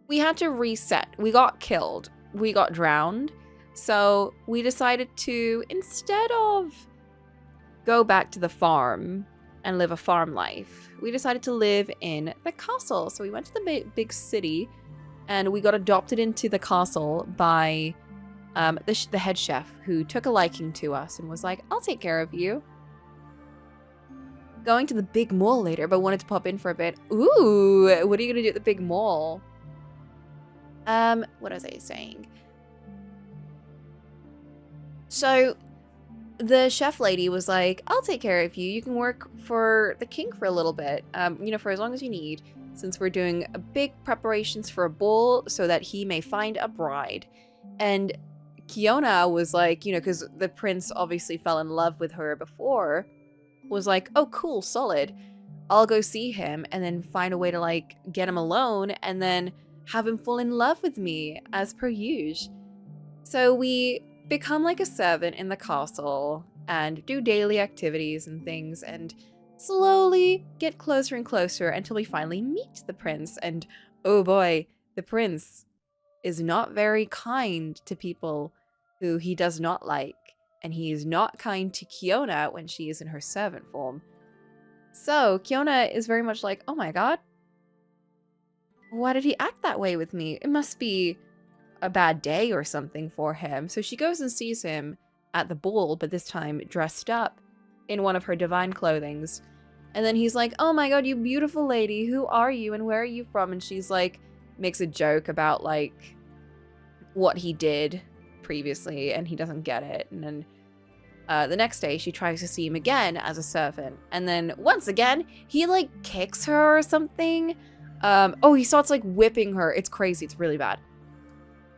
we had to reset. We got killed. We got drowned. So we decided to, instead of go back to the farm and live a farm life, we decided to live in the castle. So we went to the big city and we got adopted into the castle by the head chef, who took a liking to us and was like, I'll take care of you. Going to the big mall later, but wanted to pop in for a bit. Ooh, what are you gonna do at the big mall? What was I saying? So the chef lady was like, I'll take care of you. You can work for the king for a little bit, for as long as you need, since we're doing big preparations for a ball so that he may find a bride. And Kiona was like, because the prince obviously fell in love with her before, was like, oh, cool, solid. I'll go see him and then find a way to, get him alone and then have him fall in love with me, as per usual. So we become like a servant in the castle and do daily activities and things and slowly get closer and closer until we finally meet the prince. And oh boy, the prince is not very kind to people who he does not like, and he is not kind to Kiona when she is in her servant form. So Kiona is very much like, oh my god, why did he act that way with me? It must be a bad day or something for him. So she goes and sees him at the ball, but this time dressed up in one of her divine clothings. And then he's like, oh my god, you beautiful lady, who are you and where are you from? And she's like, makes a joke about what he did previously, and he doesn't get it. And then the next day she tries to see him again as a servant, and then once again he kicks her or something. He starts whipping her. It's crazy. It's really bad.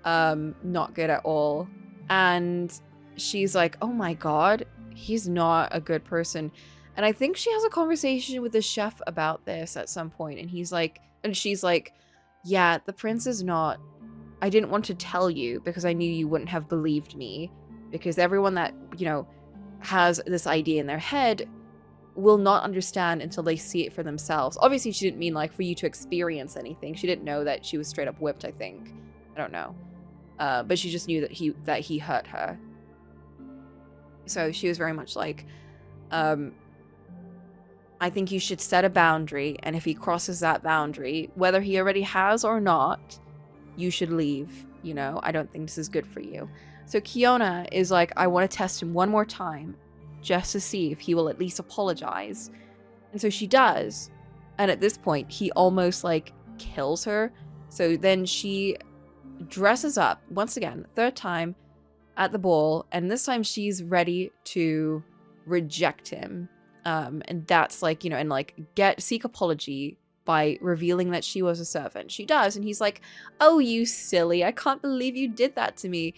Not good at all. And she's like, oh my god, he's not a good person. And I think she has a conversation with the chef about this at some point, and she's like, yeah, the prince is not, I didn't want to tell you because I knew you wouldn't have believed me, because everyone that, has this idea in their head will not understand until they see it for themselves. Obviously, she didn't mean for you to experience anything. She didn't know that she was straight up whipped, I think. I don't know. But she just knew that he hurt her. So she was very much like, I think you should set a boundary, and if he crosses that boundary, whether he already has or not, you should leave. I don't think this is good for you. So Kiona is like, I want to test him one more time just to see if he will at least apologize. And so she does. And at this point, he almost kills her. So then she dresses up once again, third time at the ball. And this time she's ready to reject him. And that's seek apology by revealing that she was a servant. She does. And he's like, oh, you silly. I can't believe you did that to me.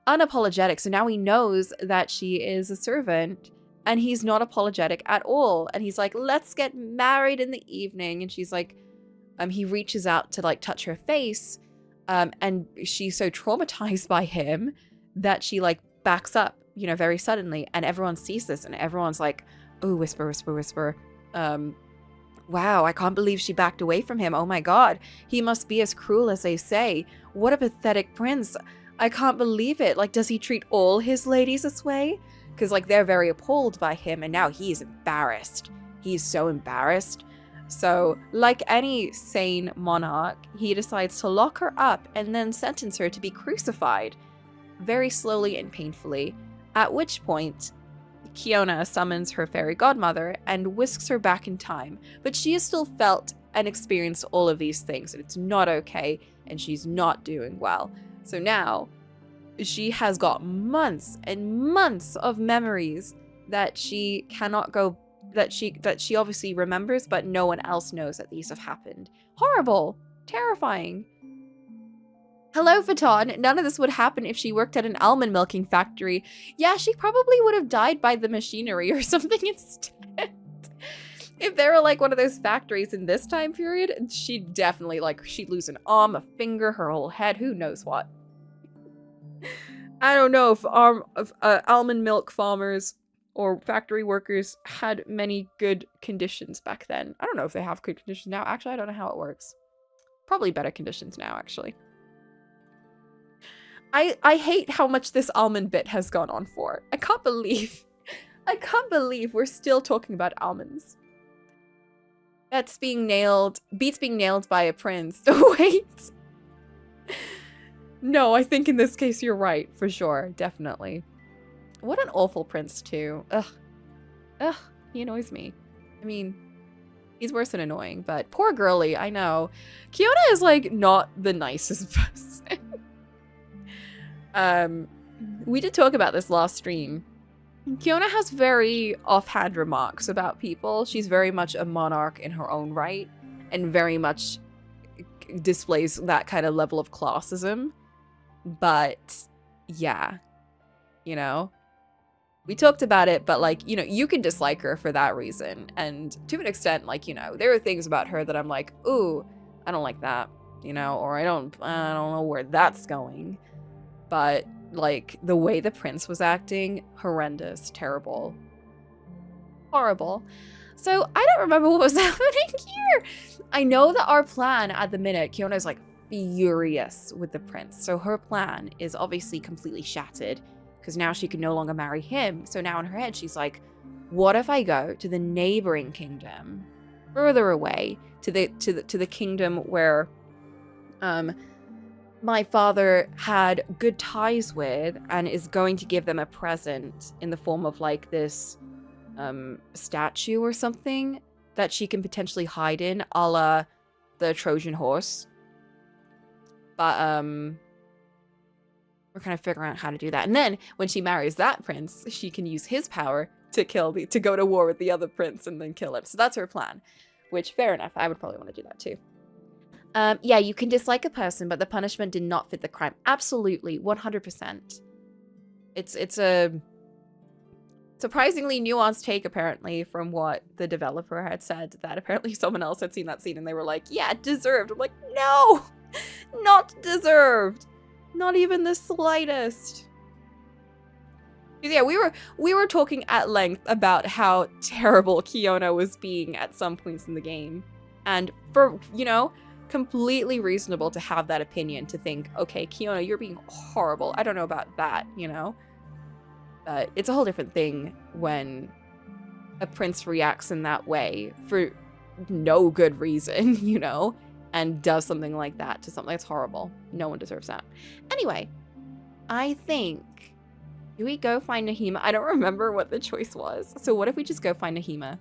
Unapologetic. So now he knows that she is a servant, and he's not apologetic at all. And he's like, let's get married in the evening. And she's like, he reaches out to touch her face. And she's so traumatized by him that she backs up, very suddenly. And everyone sees this and everyone's like, oh, whisper, whisper, whisper. Wow, I can't believe she backed away from him. Oh my god, he must be as cruel as they say. What a pathetic prince. I can't believe it. Does he treat all his ladies this way? Because they're very appalled by him, and now he's embarrassed. He's so embarrassed. So, like any sane monarch, he decides to lock her up and then sentence her to be crucified, very slowly and painfully, at which point Kiona summons her fairy godmother and whisks her back in time, but she has still felt and experienced all of these things, and it's not okay, and she's not doing well. So now she has got months and months of memories that she cannot go, that she obviously remembers, but no one else knows that these have happened. Horrible, terrifying. Hello, Faton. None of this would happen if she worked at an almond milking factory. Yeah, she probably would have died by the machinery or something instead. If there were one of those factories in this time period, she'd definitely she'd lose an arm, a finger, her whole head, who knows what. I don't know if almond milk farmers or factory workers had many good conditions back then. I don't know if they have good conditions now. Actually, I don't know how it works. Probably better conditions now, actually. I hate how much this almond bit has gone on for. I can't believe we're still talking about almonds. Beats being nailed by a prince. Wait. No, I think in this case you're right, for sure, definitely. What an awful prince, too. Ugh, he annoys me. I mean, he's worse than annoying, but poor girly, I know. Kiona is, like, not the nicest person. We did talk about this last stream. Kiona has very offhand remarks about people. She's very much a monarch in her own right, and very much displays that kind of level of classism. But, yeah, you know? We talked about it, but, like, you know, you can dislike her for that reason. And to an extent, like, you know, there are things about her that I'm like, ooh, I don't like that, you know? Or I don't know where that's going. But, like, the way the prince was acting, horrendous, terrible, horrible. So I don't remember what was happening here. I know that our plan at the minute, Kiona's like furious with the prince. So her plan is obviously completely shattered because now she can no longer marry him. So now in her head, she's like, what if I go to the neighboring kingdom, further away, to the kingdom where my father had good ties with, and is going to give them a present in the form of like this statue or something that she can potentially hide in, a la the Trojan horse. But we're kind of figuring out how to do that. And then when she marries that prince, she can use his power to go to war with the other prince and then kill him. So that's her plan, which fair enough. I would probably want to do that too. Yeah, you can dislike a person, but the punishment did not fit the crime. Absolutely, 100%. It's a surprisingly nuanced take, apparently, from what the developer had said, that apparently someone else had seen that scene and they were like, yeah, deserved. I'm like, no, not deserved. Not even the slightest. Yeah, we were talking at length about how terrible Kiona was being at some points in the game. And for, you know, completely reasonable to have that opinion, to think, okay, Kiona, you're being horrible. I don't know about that, you know? But it's a whole different thing when a prince reacts in that way for no good reason, you know, and does something like that to something that's horrible. No one deserves that. Anyway, I think, do we go find Nahima? I don't remember what the choice was. So what if we just go find Nahima?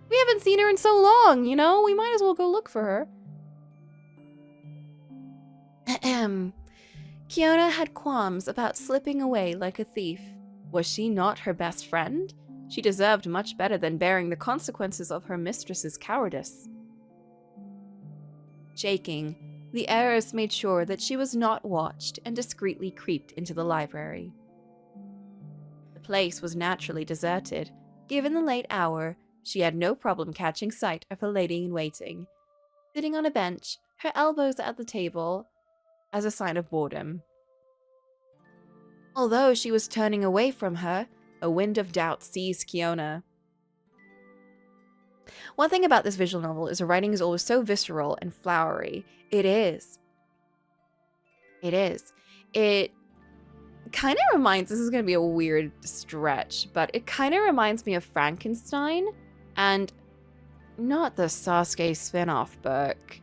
We haven't seen her in so long, you know? We might as well go look for her. Ahem. Kiona had qualms about slipping away like a thief. Was she not her best friend? She deserved much better than bearing the consequences of her mistress's cowardice. Shaking, the heiress made sure that she was not watched and discreetly creeped into the library. The place was naturally deserted. Given the late hour, she had no problem catching sight of her lady-in-waiting, sitting on a bench, her elbows at the table, as a sign of boredom. Although she was turning away from her, a wind of doubt seized Kiona. One thing about this visual novel is the writing is always so visceral and flowery. It is. It is. It kind of reminds, this is going to be a weird stretch, but it kind of reminds me of Frankenstein, and not the Sasuke spin-off book.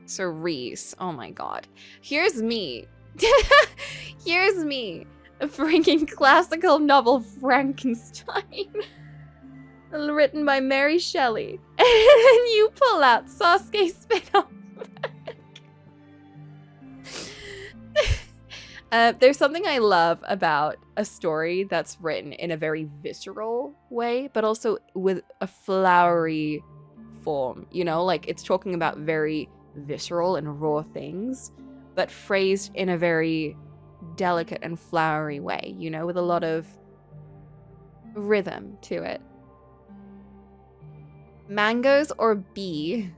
Cerise. Oh my god. Here's me. Here's me. A freaking classical novel Frankenstein. Written by Mary Shelley. And then you pull out Sasuke spin-off book. There's something I love about a story that's written in a very visceral way, but also with a flowery form. You know, like it's talking about very visceral and raw things, but phrased in a very delicate and flowery way, you know, with a lot of rhythm to it. Mangoes or bee?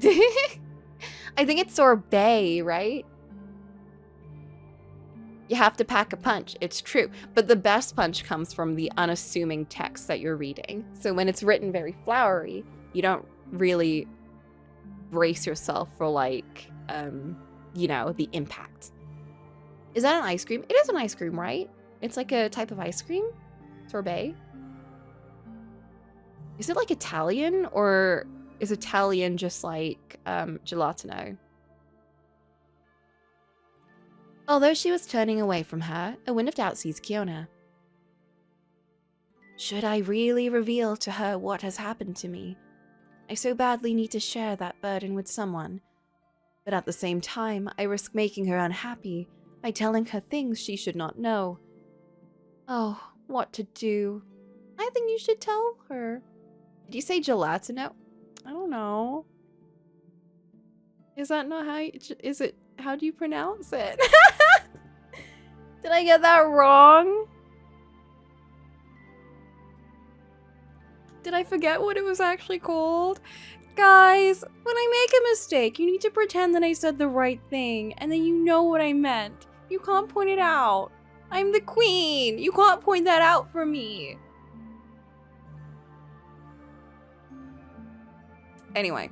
I think it's sorbet, right? You have to pack a punch, it's true, but the best punch comes from the unassuming text that you're reading. So when it's written very flowery, you don't really brace yourself for like, you know, the impact. Is that an ice cream? It is an ice cream, right? It's like a type of ice cream? Sorbet? Is it like Italian, or is Italian just like gelatino? Although she was turning away from her, a wind of doubt seized Kiona. Should I really reveal to her what has happened to me? I so badly need to share that burden with someone. But at the same time, I risk making her unhappy by telling her things she should not know. Oh, what to do? I think you should tell her. Did you say gelatino? I don't know. Is that not how you, is it, how do you pronounce it? Did I get that wrong? Did I forget what it was actually called? Guys, when I make a mistake, you need to pretend that I said the right thing, and then you know what I meant. You can't point it out. I'm the queen. You can't point that out for me. Anyway.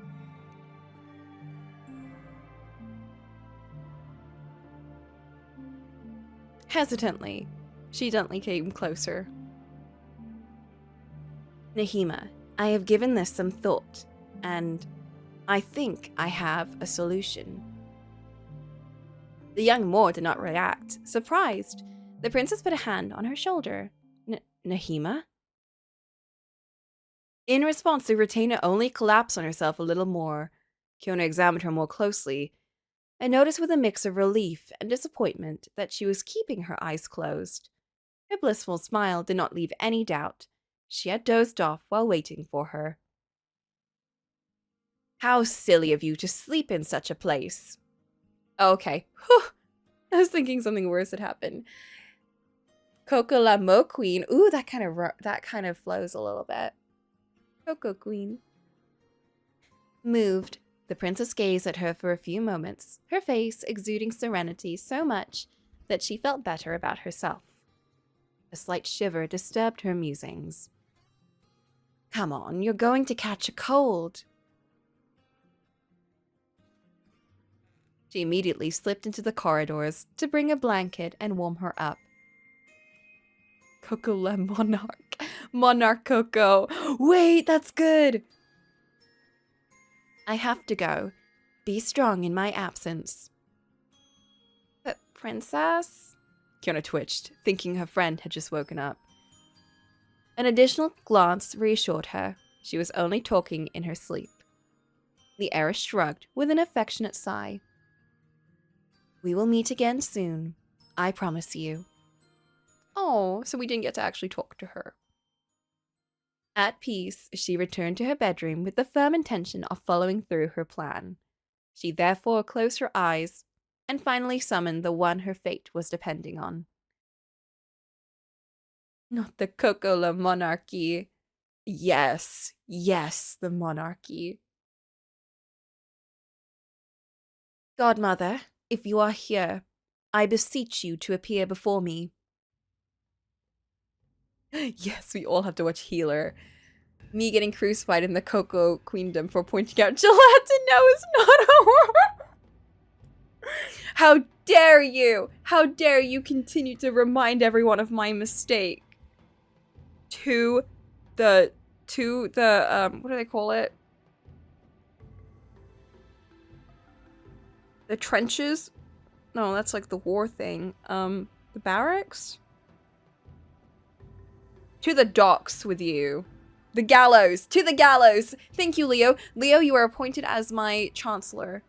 Hesitantly, she gently came closer. Nahima, I have given this some thought, and I think I have a solution. The young Moor did not react. Surprised, the princess put a hand on her shoulder. Nahima? In response, the retainer only collapsed on herself a little more. Kiona examined her more closely, and noticed with a mix of relief and disappointment that she was keeping her eyes closed. Her blissful smile did not leave any doubt. She had dozed off while waiting for her. How silly of you to sleep in such a place. Oh, okay. Whew. I was thinking something worse had happened. Cocolamoco queen. Ooh, that kind of flows a little bit. Coco queen. Moved, the princess gazed at her for a few moments, her face exuding serenity so much that she felt better about herself. A slight shiver disturbed her musings. Come on, you're going to catch a cold. She immediately slipped into the corridors to bring a blanket and warm her up. Monarch. Monarch Coco. Wait, that's good. I have to go. Be strong in my absence. But princess? Kiona twitched, thinking her friend had just woken up. An additional glance reassured her. She was only talking in her sleep. The heiress shrugged with an affectionate sigh. We will meet again soon. I promise you. Oh, so we didn't get to actually talk to her. At peace, she returned to her bedroom with the firm intention of following through her plan. She therefore closed her eyes and finally summoned the one her fate was depending on. Not the Coco monarchy. Yes, the monarchy. Godmother, if you are here, I beseech you to appear before me. Yes, we all have to watch Healer. Me getting crucified in the Coco Queendom for pointing out gelatino is not a word. How dare you! How dare you continue to remind everyone of my mistake? To the what do they call it? The trenches? No, that's like the war thing. The barracks? To the docks with you. The gallows! To the gallows! Thank you, Leo. Leo, you are appointed as my chancellor.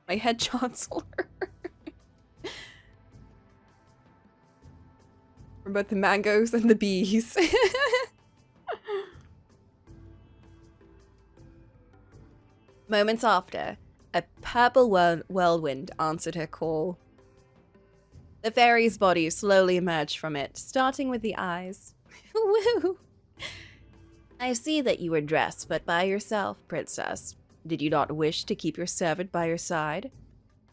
My head chancellor. For both the mangoes and the bees. Moments after, a purple whirlwind answered her call. The fairy's body slowly emerged from it, starting with the eyes. Woo! I see that you were dressed but by yourself, princess. Did you not wish to keep your servant by your side?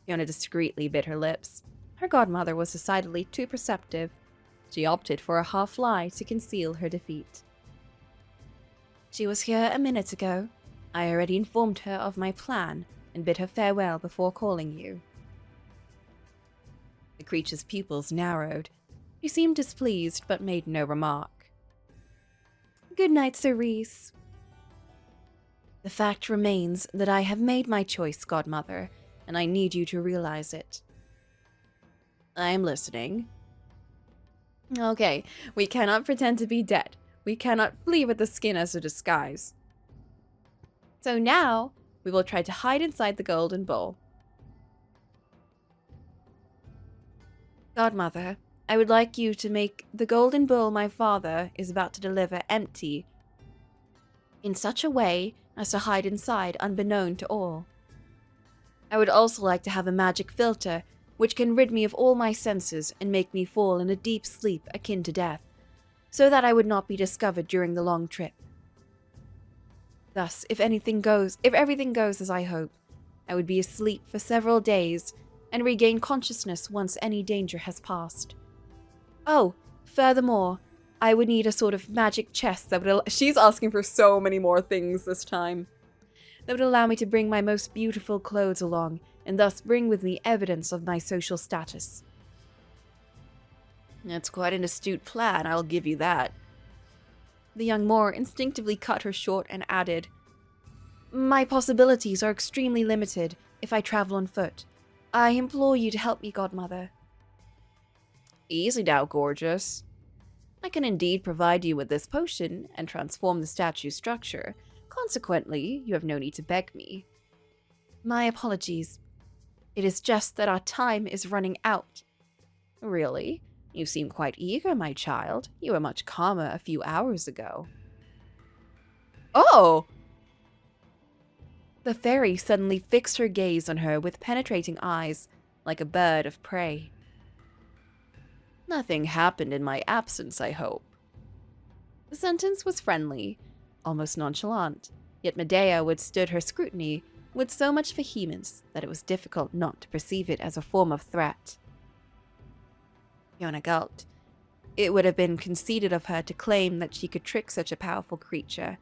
Fiona discreetly bit her lips. Her godmother was decidedly too perceptive. She opted for a half lie to conceal her defeat. She was here a minute ago. I already informed her of my plan and bid her farewell before calling you. The creature's pupils narrowed. She seemed displeased but made no remark. Good night, Cerise. The fact remains that I have made my choice, Godmother, and I need you to realize it. I am listening. Okay, we cannot pretend to be dead. We cannot flee with the skin as a disguise. So now, we will try to hide inside the golden bowl. Godmother, I would like you to make the golden bowl my father is about to deliver empty in such a way as to hide inside unbeknown to all. I would also like to have a magic filter which can rid me of all my senses and make me fall in a deep sleep akin to death, so that I would not be discovered during the long trip. Thus, if everything goes as I hope, I would be asleep for several days and regain consciousness once any danger has passed. Oh, furthermore, I would need a sort of magic chest that would she's asking for so many more things this time. That would allow me to bring my most beautiful clothes along, and thus bring with me evidence of my social status. That's quite an astute plan, I'll give you that. The young Moor instinctively cut her short and added, My possibilities are extremely limited if I travel on foot. I implore you to help me, Godmother. Easy now, gorgeous. I can indeed provide you with this potion and transform the statue's structure. Consequently, you have no need to beg me. My apologies. It is just that our time is running out. Really? You seem quite eager, my child. You were much calmer a few hours ago. Oh! The fairy suddenly fixed her gaze on her with penetrating eyes, like a bird of prey. Nothing happened in my absence, I hope. The sentence was friendly, almost nonchalant, yet Medea withstood her scrutiny with so much vehemence that it was difficult not to perceive it as a form of threat. Fiona gulped. It would have been conceited of her to claim that she could trick such a powerful creature,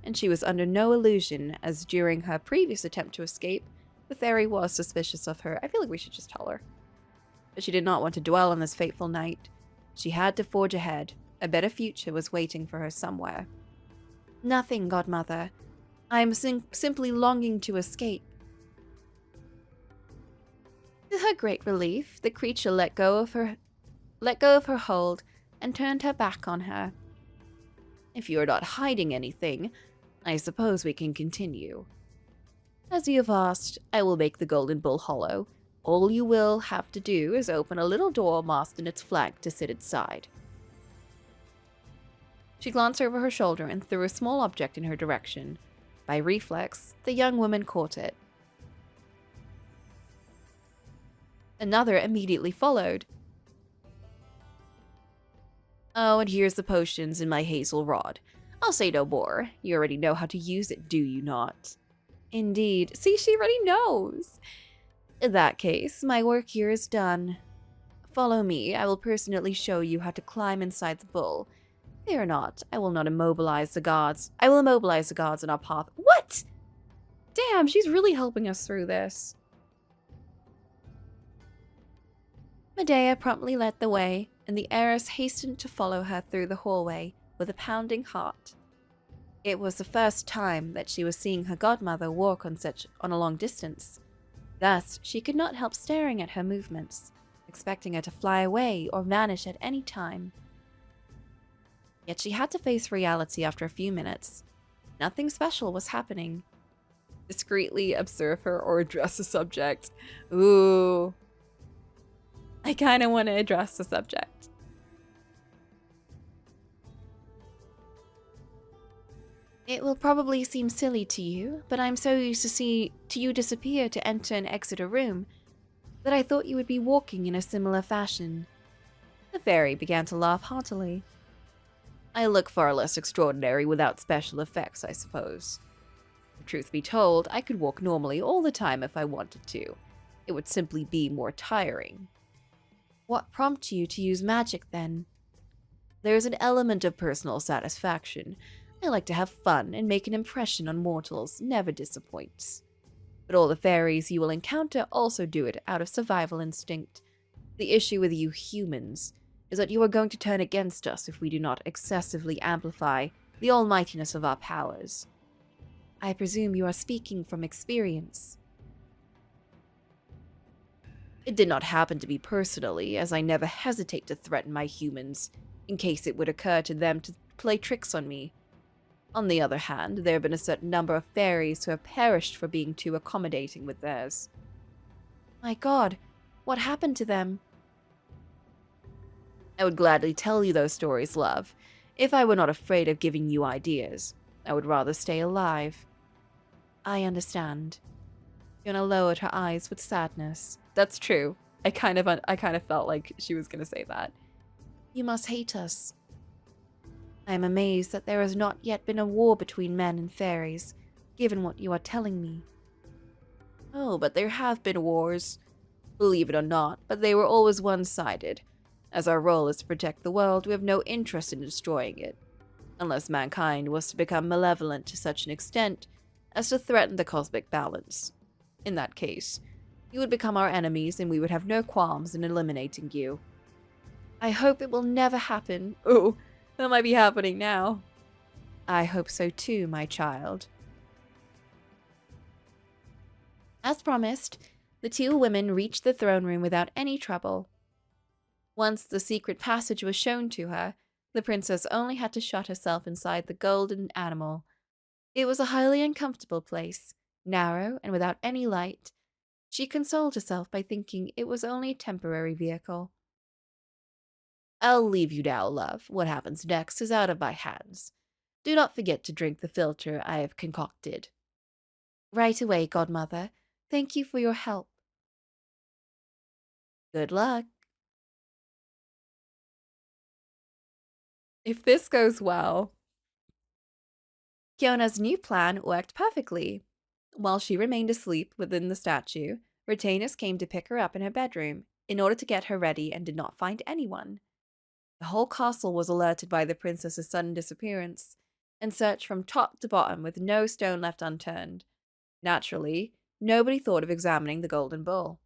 and she was under no illusion as during her previous attempt to escape, the fairy was suspicious of her. I feel like we should just tell her. But she did not want to dwell on this fateful night. She had to forge ahead. A better future was waiting for her somewhere. Nothing, Godmother. I am simply longing to escape. To her great relief, the creature let go of her hold and turned her back on her. If you are not hiding anything, I suppose we can continue. As you have asked, I will make the golden bowl hollow. All you will have to do is open a little door masked in its flank to sit inside. She glanced over her shoulder and threw a small object in her direction. By reflex, the young woman caught it. Another immediately followed. Oh, and here's the potions in my hazel rod. I'll say no more. You already know how to use it, do you not? Indeed. See, she already knows. In that case, my work here is done. Follow me. I will personally show you how to climb inside the bull. Fear not. I will immobilize the gods in our path. What? Damn, she's really helping us through this. Medea promptly led the way, and the heiress hastened to follow her through the hallway with a pounding heart. It was the first time that she was seeing her godmother walk on a long distance. Thus, she could not help staring at her movements, expecting her to fly away or vanish at any time. Yet she had to face reality after a few minutes. Nothing special was happening. Discreetly observe her or address the subject. Ooh. I kind of want to address the subject. It will probably seem silly to you, but I'm so used to you disappear to enter and exit a room that I thought you would be walking in a similar fashion. The fairy began to laugh heartily. I look far less extraordinary without special effects, I suppose. Truth be told, I could walk normally all the time if I wanted to. It would simply be more tiring. What prompted you to use magic, then? There's an element of personal satisfaction. I like to have fun and make an impression on mortals never disappoints. But all the fairies you will encounter also do it out of survival instinct. The issue with you humans is that you are going to turn against us if we do not excessively amplify the almightiness of our powers. I presume you are speaking from experience. It did not happen to me personally, as I never hesitate to threaten my humans, in case it would occur to them to play tricks on me. On the other hand, there have been a certain number of fairies who have perished for being too accommodating with theirs. My God, what happened to them? I would gladly tell you those stories, love, if I were not afraid of giving you ideas. I would rather stay alive. I understand. Fiona lowered her eyes with sadness. That's true. I kind of felt like she was going to say that. You must hate us. I am amazed that there has not yet been a war between men and fairies, given what you are telling me. Oh, but there have been wars. Believe it or not, but they were always one-sided. As our role is to protect the world, we have no interest in destroying it, unless mankind was to become malevolent to such an extent as to threaten the cosmic balance. In that case, you would become our enemies and we would have no qualms in eliminating you. I hope it will never happen. Oh, that might be happening now. I hope so too, my child. As promised, the two women reached the throne room without any trouble. Once the secret passage was shown to her, the princess only had to shut herself inside the golden animal. It was a highly uncomfortable place, narrow and without any light. She consoled herself by thinking it was only a temporary vehicle. I'll leave you now, love. What happens next is out of my hands. Do not forget to drink the filter I have concocted. Right away, godmother. Thank you for your help. Good luck. If this goes well... Fiona's new plan worked perfectly. While she remained asleep within the statue, retainers came to pick her up in her bedroom in order to get her ready and did not find anyone. The whole castle was alerted by the princess's sudden disappearance and searched from top to bottom with no stone left unturned. Naturally, nobody thought of examining the golden bull.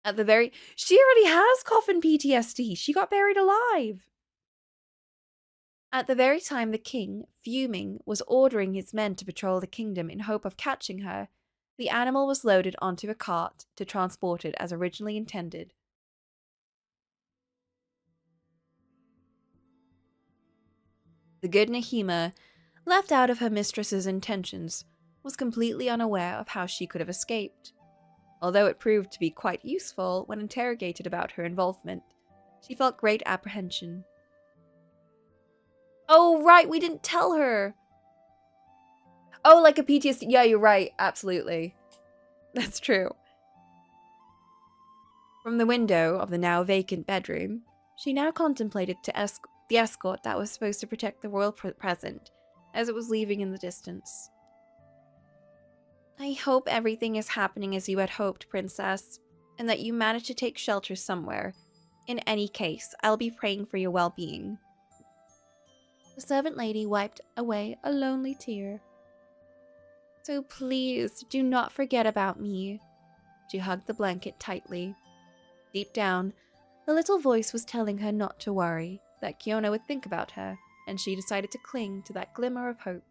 She already has coffin PTSD. She got buried alive. At the very time the king, fuming, was ordering his men to patrol the kingdom in hope of catching her, the animal was loaded onto a cart to transport it as originally intended. The good Nahima, left out of her mistress's intentions, was completely unaware of how she could have escaped. Although it proved to be quite useful when interrogated about her involvement, she felt great apprehension. Oh, right, we didn't tell her! Oh, like a PTSD. Yeah, you're right, absolutely. That's true. From the window of the now vacant bedroom, she now contemplated the escort that was supposed to protect the royal present as it was leaving in the distance. I hope everything is happening as you had hoped, Princess, and that you managed to take shelter somewhere. In any case, I'll be praying for your well-being. The servant lady wiped away a lonely tear. So please, do not forget about me. She hugged the blanket tightly. Deep down, the little voice was telling her not to worry, that Kiona would think about her, and she decided to cling to that glimmer of hope.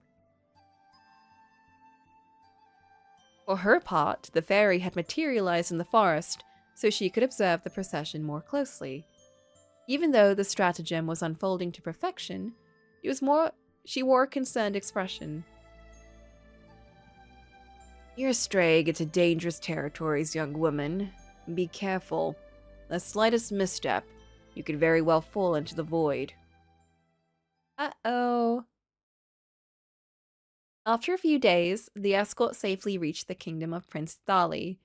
For her part, the fairy had materialized in the forest, so she could observe the procession more closely. Even though the stratagem was unfolding to perfection, she wore a concerned expression. You're straying into dangerous territories, young woman. Be careful. The slightest misstep, you could very well fall into the void. Uh-oh. After a few days, the escort safely reached the kingdom of Prince Thali.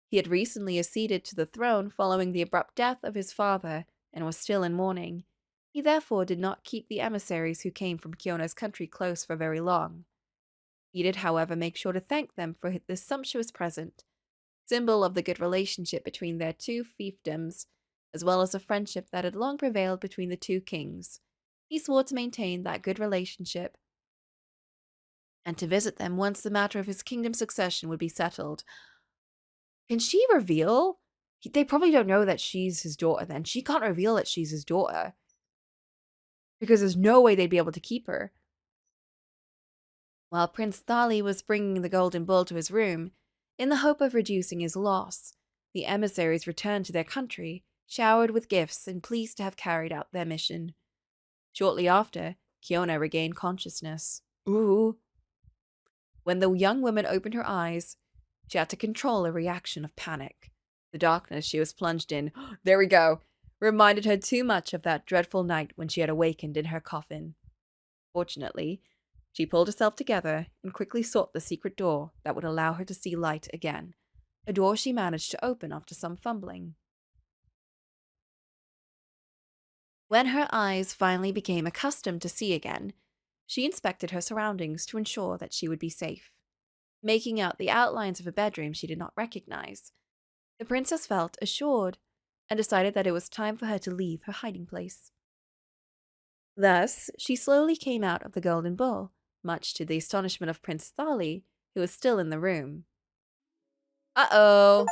He had recently acceded to the throne following the abrupt death of his father and was still in mourning. He therefore did not keep the emissaries who came from Kiona's country close for very long. He did, however, make sure to thank them for this sumptuous present, symbol of the good relationship between their two fiefdoms, as well as a friendship that had long prevailed between the two kings. He swore to maintain that good relationship and to visit them once the matter of his kingdom succession would be settled. Can she reveal? They probably don't know that she's his daughter then. She can't reveal that she's his daughter because there's no way they'd be able to keep her. While Prince Thali was bringing the golden bull to his room, in the hope of reducing his loss, the emissaries returned to their country, showered with gifts and pleased to have carried out their mission. Shortly after, Kiona regained consciousness. Ooh. When the young woman opened her eyes, she had to control a reaction of panic. The darkness she was plunged in, there we go, reminded her too much of that dreadful night when she had awakened in her coffin. Fortunately, she pulled herself together and quickly sought the secret door that would allow her to see light again, a door she managed to open after some fumbling. When her eyes finally became accustomed to see again, she inspected her surroundings to ensure that she would be safe. Making out the outlines of a bedroom she did not recognize, the princess felt assured and decided that it was time for her to leave her hiding place. Thus, she slowly came out of the Golden Bull, much to the astonishment of Prince Thali, who was still in the room. Uh-oh.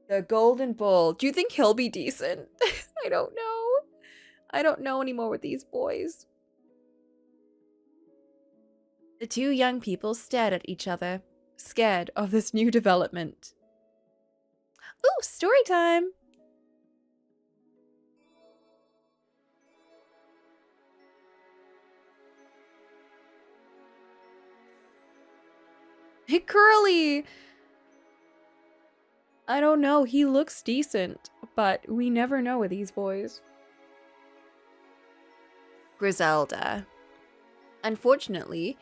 The Golden Bull. Do you think he'll be decent? I don't know. I don't know anymore with these boys. The two young people stared at each other, scared of this new development. Ooh, story time! Hey, Curly! I don't know, he looks decent, but we never know with these boys. Griselda. Unfortunately,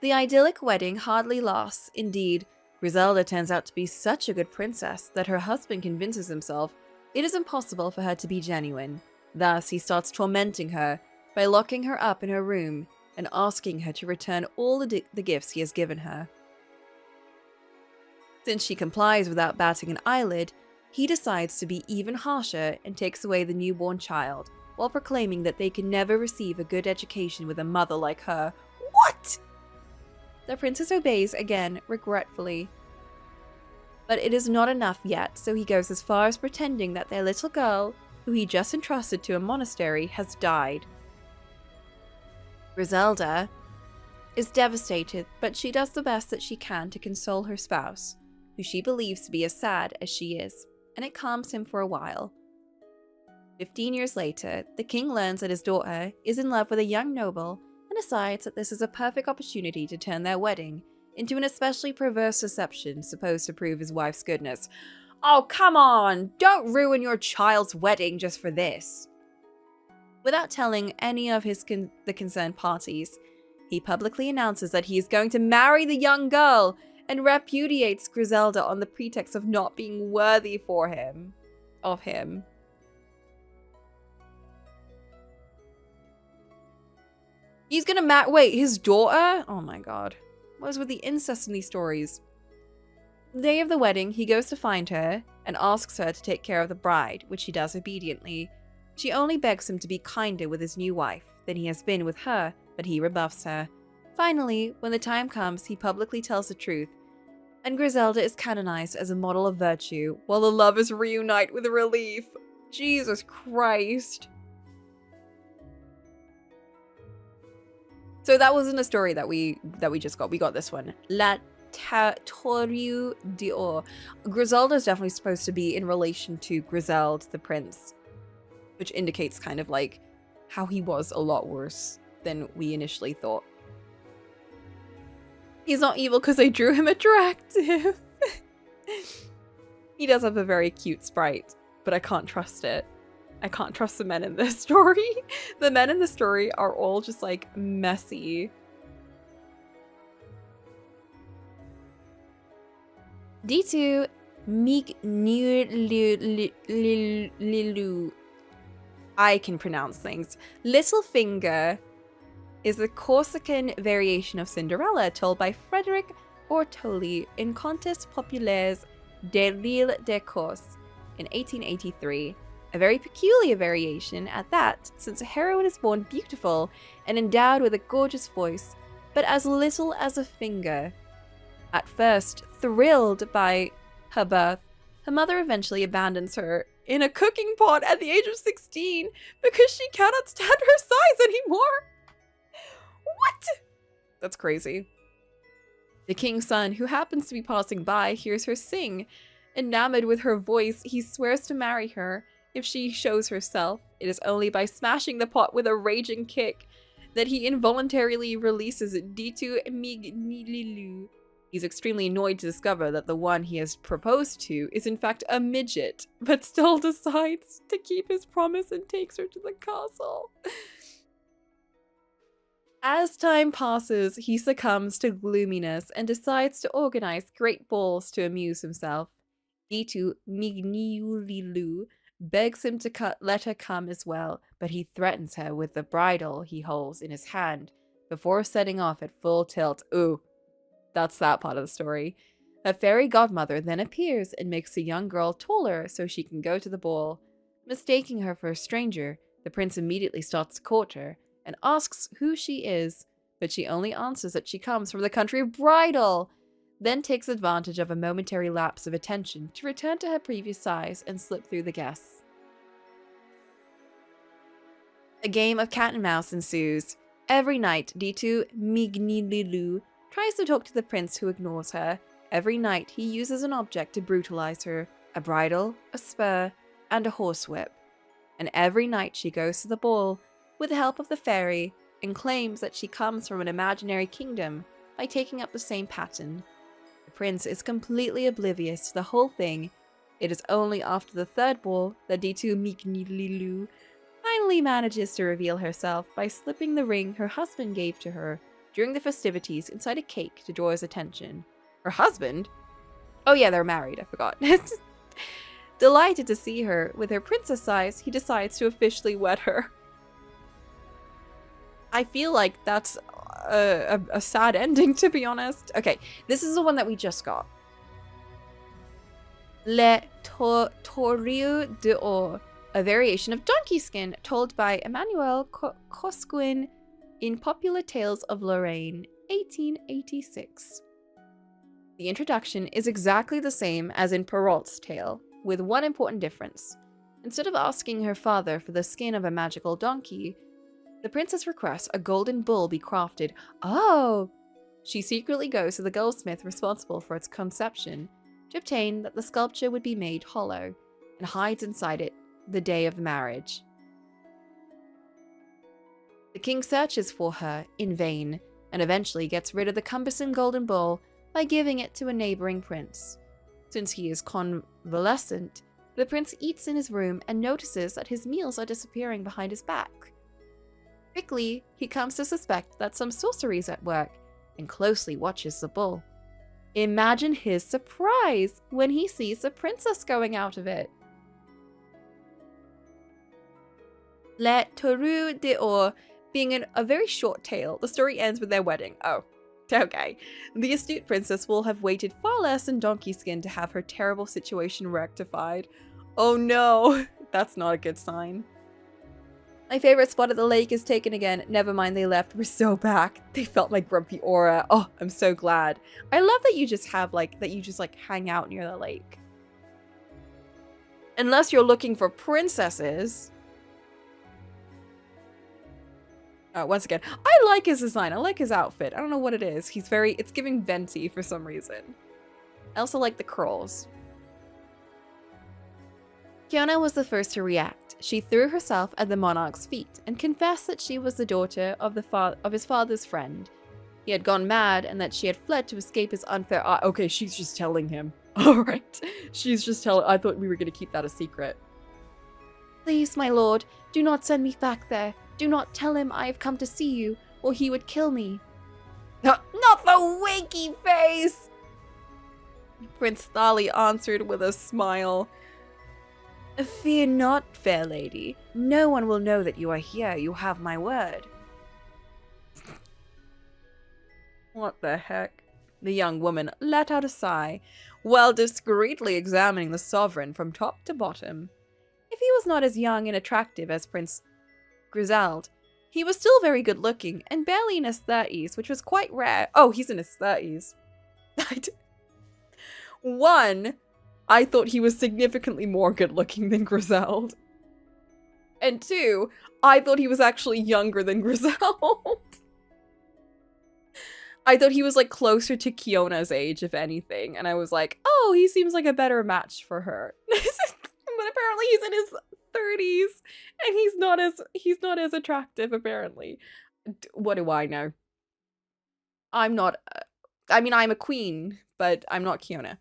the idyllic wedding hardly lasts. Indeed, Griselda turns out to be such a good princess that her husband convinces himself it is impossible for her to be genuine. Thus, he starts tormenting her by locking her up in her room and asking her to return all the gifts he has given her. Since she complies without batting an eyelid, he decides to be even harsher and takes away the newborn child, while proclaiming that they can never receive a good education with a mother like her. What? The princess obeys again, regretfully. But it is not enough yet, so he goes as far as pretending that their little girl, who he just entrusted to a monastery, has died. Griselda is devastated, but she does the best that she can to console her spouse, who she believes to be as sad as she is, and it calms him for a while. 15 years later, the king learns that his daughter is in love with a young noble and decides that this is a perfect opportunity to turn their wedding into an especially perverse deception supposed to prove his wife's goodness. Oh, come on! Don't ruin your child's wedding just for this! Without telling any of the concerned parties, he publicly announces that he is going to marry the young girl and repudiates Griselda on the pretext of not being worthy of him. He's gonna wait, his daughter? Oh my god. What is with the incest in these stories? The day of the wedding, he goes to find her and asks her to take care of the bride, which she does obediently. She only begs him to be kinder with his new wife than he has been with her, but he rebuffs her. Finally, when the time comes, he publicly tells the truth, and Griselda is canonized as a model of virtue, while the lovers reunite with relief. Jesus Christ. So that wasn't a story that we just got. We got this one. La Torrue d'Or. Griselda is definitely supposed to be in relation to Griseld, the prince, which indicates kind of like how he was a lot worse than we initially thought. He's not evil because I drew him attractive. He does have a very cute sprite, but I can't trust it. I can't trust the men in this story. The men in the story are all just like messy. D2 Lilu. I can pronounce things. Littlefinger is a Corsican variation of Cinderella told by Frederic Ortoli in Contes Populaires de l'Île de Corse in 1883, A very peculiar variation at that, since a heroine is born beautiful and endowed with a gorgeous voice, but as little as a finger. At first, thrilled by her birth, her mother eventually abandons her in a cooking pot at the age of 16 because she cannot stand her size anymore. What? That's crazy. The king's son, who happens to be passing by, hears her sing. Enamored with her voice, he swears to marry her if she shows herself. It is only by smashing the pot with a raging kick that he involuntarily releases D2 Mignililu. He's extremely annoyed to discover that the one he has proposed to is in fact a midget, but still decides to keep his promise and takes her to the castle. As time passes, he succumbs to gloominess and decides to organize great balls to amuse himself. D2 Mignililu begs him to let her come as well, but he threatens her with the bridle he holds in his hand before setting off at full tilt. Ooh, that's that part of the story. A fairy godmother then appears and makes the young girl taller so she can go to the ball. Mistaking her for a stranger, the prince immediately starts to court her and asks who she is, but she only answers that she comes from the country of Bridal, then takes advantage of a momentary lapse of attention to return to her previous size and slip through the guests. A game of cat and mouse ensues. Every night, D2 Mignililu tries to talk to the prince, who ignores her. Every night, he uses an object to brutalize her, a bridle, a spur, and a horsewhip. And every night she goes to the ball with the help of the fairy and claims that she comes from an imaginary kingdom by taking up the same pattern. The prince is completely oblivious to the whole thing. It is only after the third ball that D2 Mignililu finally manages to reveal herself by slipping the ring her husband gave to her during the festivities inside a cake to draw his attention. Her husband? Oh yeah, they're married, I forgot. Delighted to see her with her princess size, he decides to officially wed her. I feel like that's a sad ending, to be honest. Okay, this is the one that we just got. Le Torio d'Or, a variation of donkey skin told by Emmanuel Cosquin in Popular Tales of Lorraine, 1886. The introduction is exactly the same as in Perrault's tale, with one important difference. Instead of asking her father for the skin of a magical donkey, the princess requests a golden bull be crafted. Oh! She secretly goes to the goldsmith responsible for its conception to obtain that the sculpture would be made hollow, and hides inside it the day of the marriage. The king searches for her in vain, and eventually gets rid of the cumbersome golden bull by giving it to a neighboring prince. Since he is convalescent, the prince eats in his room and notices that his meals are disappearing behind his back. Quickly, he comes to suspect that some sorcery is at work and closely watches the bull. Imagine his surprise when he sees the princess going out of it. Le Tour d'Or being a very short tale, the story ends with their wedding. Oh, okay. The astute princess will have waited far less than donkey skin to have her terrible situation rectified. Oh no, that's not a good sign. My favorite spot at the lake is taken again. Never mind, they left. We're so back. They felt my grumpy aura. Oh, I'm so glad. I love that you just have hang out near the lake. Unless you're looking for princesses. Once again, I like his design. I like his outfit. I don't know what it is. It's giving venti for some reason. I also like the curls. Kiona was the first to react. She threw herself at the monarch's feet and confessed that she was the daughter of his father's friend. He had gone mad and that she had fled to escape his unfair... okay, she's just telling him. Alright. She's just telling... I thought we were going to keep that a secret. Please, my lord, do not send me back there. Do not tell him I have come to see you, or he would kill me. Not the winky face! Prince Thali answered with a smile. Fear not, fair lady. No one will know that you are here. You have my word. What the heck? The young woman let out a sigh, while discreetly examining the sovereign from top to bottom. If he was not as young and attractive as Prince Griselda, he was still very good looking and barely in his 30s, which was quite rare. Oh, he's in his 30s. One, I thought he was significantly more good looking than Griselda. And two, I thought he was actually younger than Griselda. I thought he was like closer to Kiona's age, if anything. And I was like, oh, he seems like a better match for her. But apparently he's in his 30s and he's not as attractive, apparently. What do I know? I'm not, I'm a queen, but I'm not Kiona.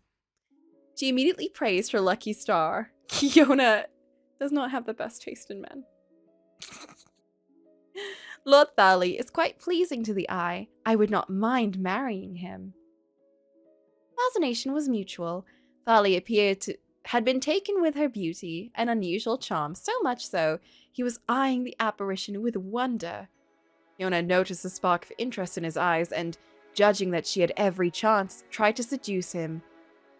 She immediately praised her lucky star. Kiona does not have the best taste in men. Lord Thali is quite pleasing to the eye. I would not mind marrying him. Fascination was mutual. Thali had been taken with her beauty and unusual charm, so much so, he was eyeing the apparition with wonder. Kiona noticed a spark of interest in his eyes and, judging that she had every chance, tried to seduce him.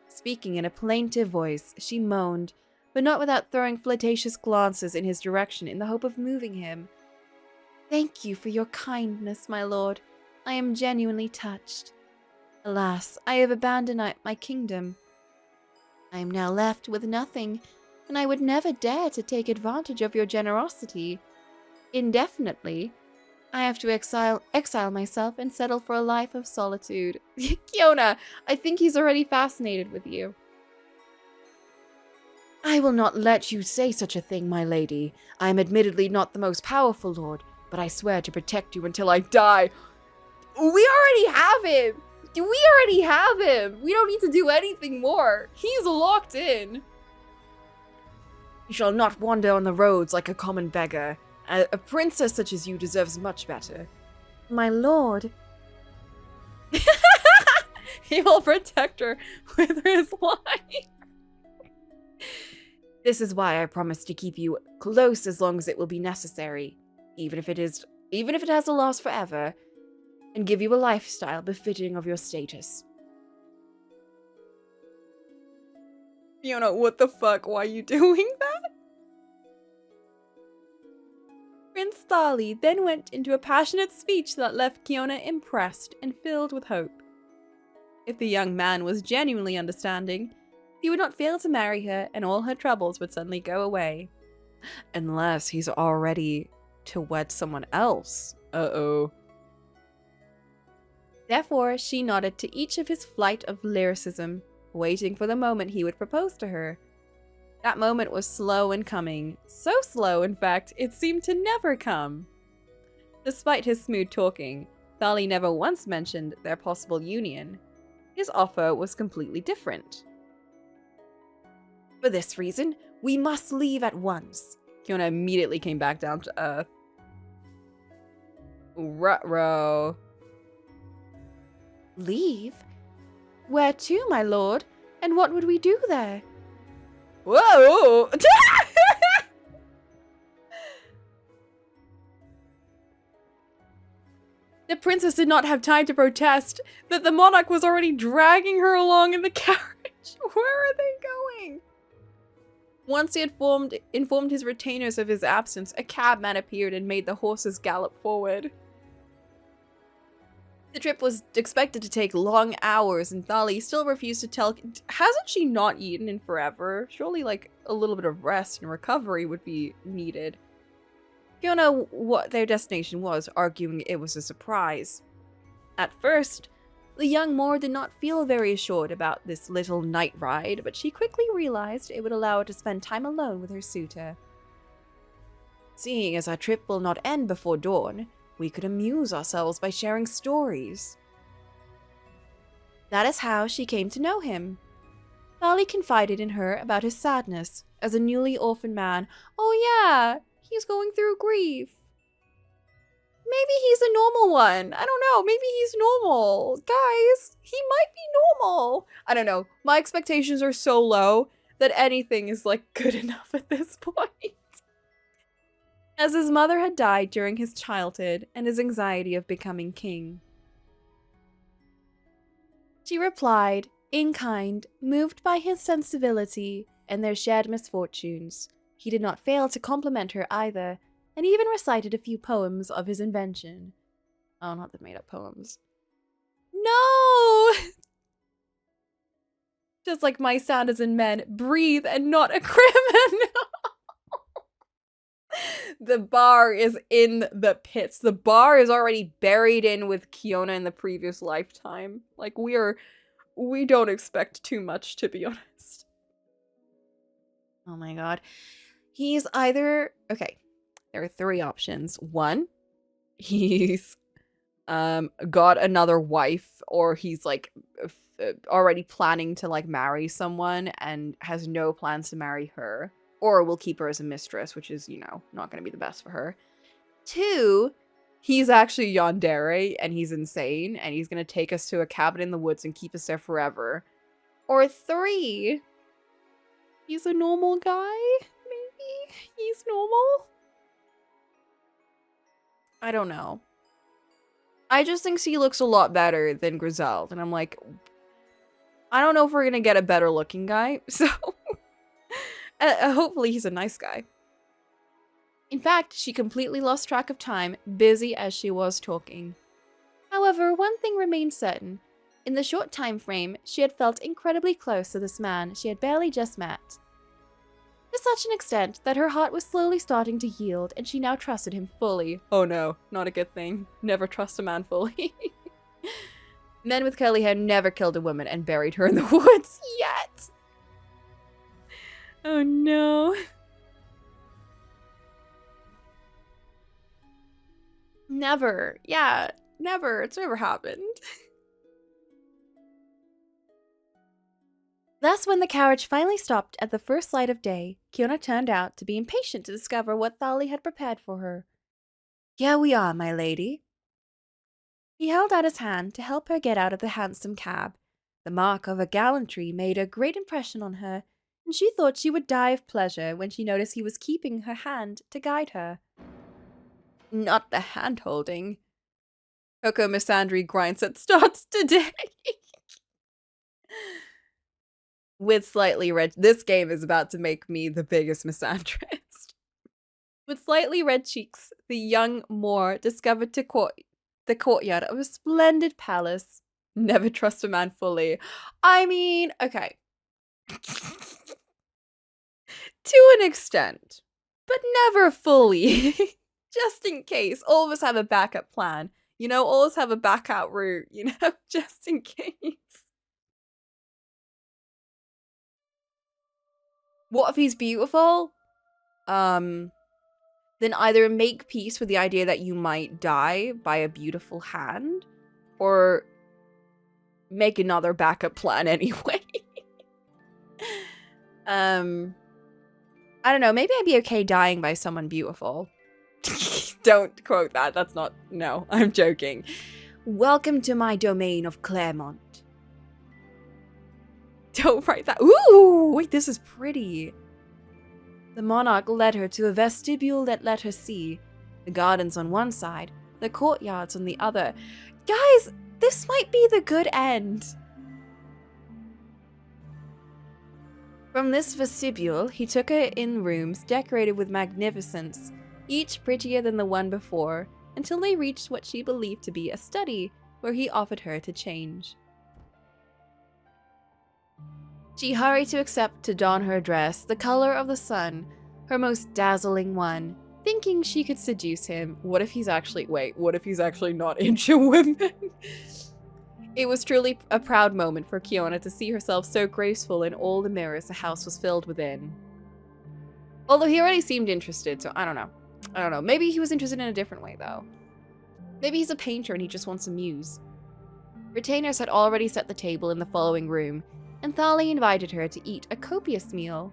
Speaking in a plaintive voice, she moaned, but not without throwing flirtatious glances in his direction in the hope of moving him. Thank you for your kindness, my lord. I am genuinely touched. Alas, I have abandoned my kingdom. I am now left with nothing, and I would never dare to take advantage of your generosity. Indefinitely, I have to exile myself and settle for a life of solitude. Kiona, I think he's already fascinated with you. I will not let you say such a thing, my lady. I am admittedly not the most powerful lord, but I swear to protect you until I die. We already have him! We don't need to do anything more. He's locked in. You shall not wander on the roads like a common beggar. A princess such as you deserves much better. My lord. He will protect her with his life. This is why I promise to keep you close as long as it will be necessary, even if it has to last forever, and give you a lifestyle befitting of your status. Fiona, what the fuck? Why are you doing that? Prince Thali then went into a passionate speech that left Kiona impressed and filled with hope. If the young man was genuinely understanding, he would not fail to marry her and all her troubles would suddenly go away. Unless he's already to wed someone else. Uh-oh. Therefore, she nodded to each of his flight of lyricism, waiting for the moment he would propose to her. That moment was slow in coming. So slow, in fact, it seemed to never come. Despite his smooth talking, Thali never once mentioned their possible union. His offer was completely different. For this reason, we must leave at once. Kiona immediately came back down to earth. Ruh-roh. Leave? Where to, my lord? And what would we do there? Whoa! The princess did not have time to protest that the monarch was already dragging her along in the carriage. Where are they going? Once he had informed his retainers of his absence, a cabman appeared and made the horses gallop forward. The trip was expected to take long hours, and Thali still refused to tell. Hasn't she not eaten in forever? Surely, like, a little bit of rest and recovery would be needed. Kiona what their destination was, arguing it was a surprise. At first, the young Moor did not feel very assured about this little night ride, but she quickly realized it would allow her to spend time alone with her suitor. Seeing as our trip will not end before dawn, we could amuse ourselves by sharing stories. That is how she came to know him. Thali confided in her about his sadness as a newly orphaned man. Oh yeah, he's going through grief. Maybe he's a normal one. I don't know. Maybe he's normal. Guys, he might be normal. I don't know. My expectations are so low that anything is like good enough at this point. As his mother had died during his childhood and his anxiety of becoming king. She replied, in kind, moved by his sensibility and their shared misfortunes. He did not fail to compliment her either, and even recited a few poems of his invention. Oh, not the made-up poems. No! Just like my standards in men, breathe and not a criminal. The bar is in the pits. The bar is already buried in with Kiona in the previous lifetime. Like, we don't expect too much, to be honest. Oh my god. He's either... Okay, there are 3 options. 1, he's got another wife, or he's like already planning to like marry someone and has no plans to marry her, or will keep her as a mistress, which is, you know, not going to be the best for her. 2, he's actually yandere and he's insane and he's going to take us to a cabin in the woods and keep us there forever. Or 3, he's a normal guy, maybe? He's normal? I don't know. I just think she looks a lot better than Griselda, and I'm like, I don't know if we're gonna get a better looking guy, so hopefully he's a nice guy. In fact, she completely lost track of time, busy as she was talking. However, one thing remained certain. In the short time frame, she had felt incredibly close to this man she had barely just met. To such an extent that her heart was slowly starting to yield, and she now trusted him fully. Oh no, not a good thing. Never trust a man fully. Men with curly hair never killed a woman and buried her in the woods yet. Oh no. Never. Yeah, never. It's never happened. Thus, when the carriage finally stopped at the first light of day, Kiona turned out to be impatient to discover what Thali had prepared for her. Here we are, my lady. He held out his hand to help her get out of the handsome cab. The mark of her gallantry made a great impression on her, and she thought she would die of pleasure when she noticed he was keeping her hand to guide her. Not the hand-holding. Coco Misandry Grindset starts today. With slightly red... This game is about to make me the biggest misandrist. With slightly red cheeks, the young Moor discovered the courtyard of a splendid palace. Never trust a man fully. I mean, okay. To an extent. But never fully. Just in case. Always have a backup plan. You know, always have a backup route, you know, just in case. What if he's beautiful? Then either make peace with the idea that you might die by a beautiful hand, or make another backup plan anyway. I don't know, maybe I'd be okay dying by someone beautiful. Don't quote that, that's not, no, I'm joking. Welcome to my domain of Claremont. Don't write that. Ooh, wait, this is pretty. The monarch led her to a vestibule that let her see the gardens on one side, the courtyards on the other. Guys, this might be the good end. From this vestibule, he took her in rooms decorated with magnificence, each prettier than the one before, until they reached what she believed to be a study, where he offered her to change. She hurried to don her dress, the color of the sun, her most dazzling one, thinking she could seduce him. What if he's actually not into women? It was truly a proud moment for Kiona to see herself so graceful in all the mirrors the house was filled within. Although he already seemed interested, so I don't know. Maybe he was interested in a different way, though. Maybe he's a painter and he just wants to muse. Retainers had already set the table in the following room, and Thali invited her to eat a copious meal.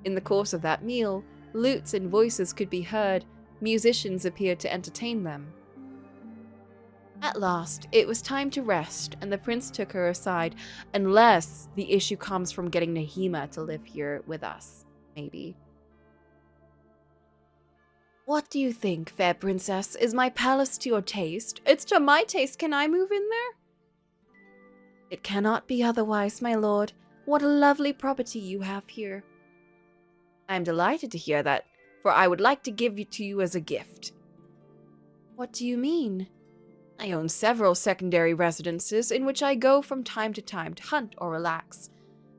In the course of that meal, lutes and voices could be heard, musicians appeared to entertain them. At last, it was time to rest, and the prince took her aside, unless the issue comes from getting Nahima to live here with us, maybe. What do you think, fair princess? Is my palace to your taste? It's to my taste. Can I move in there? It cannot be otherwise, my lord. What a lovely property you have here. I am delighted to hear that, for I would like to give it to you as a gift. What do you mean? I own several secondary residences in which I go from time to hunt or relax.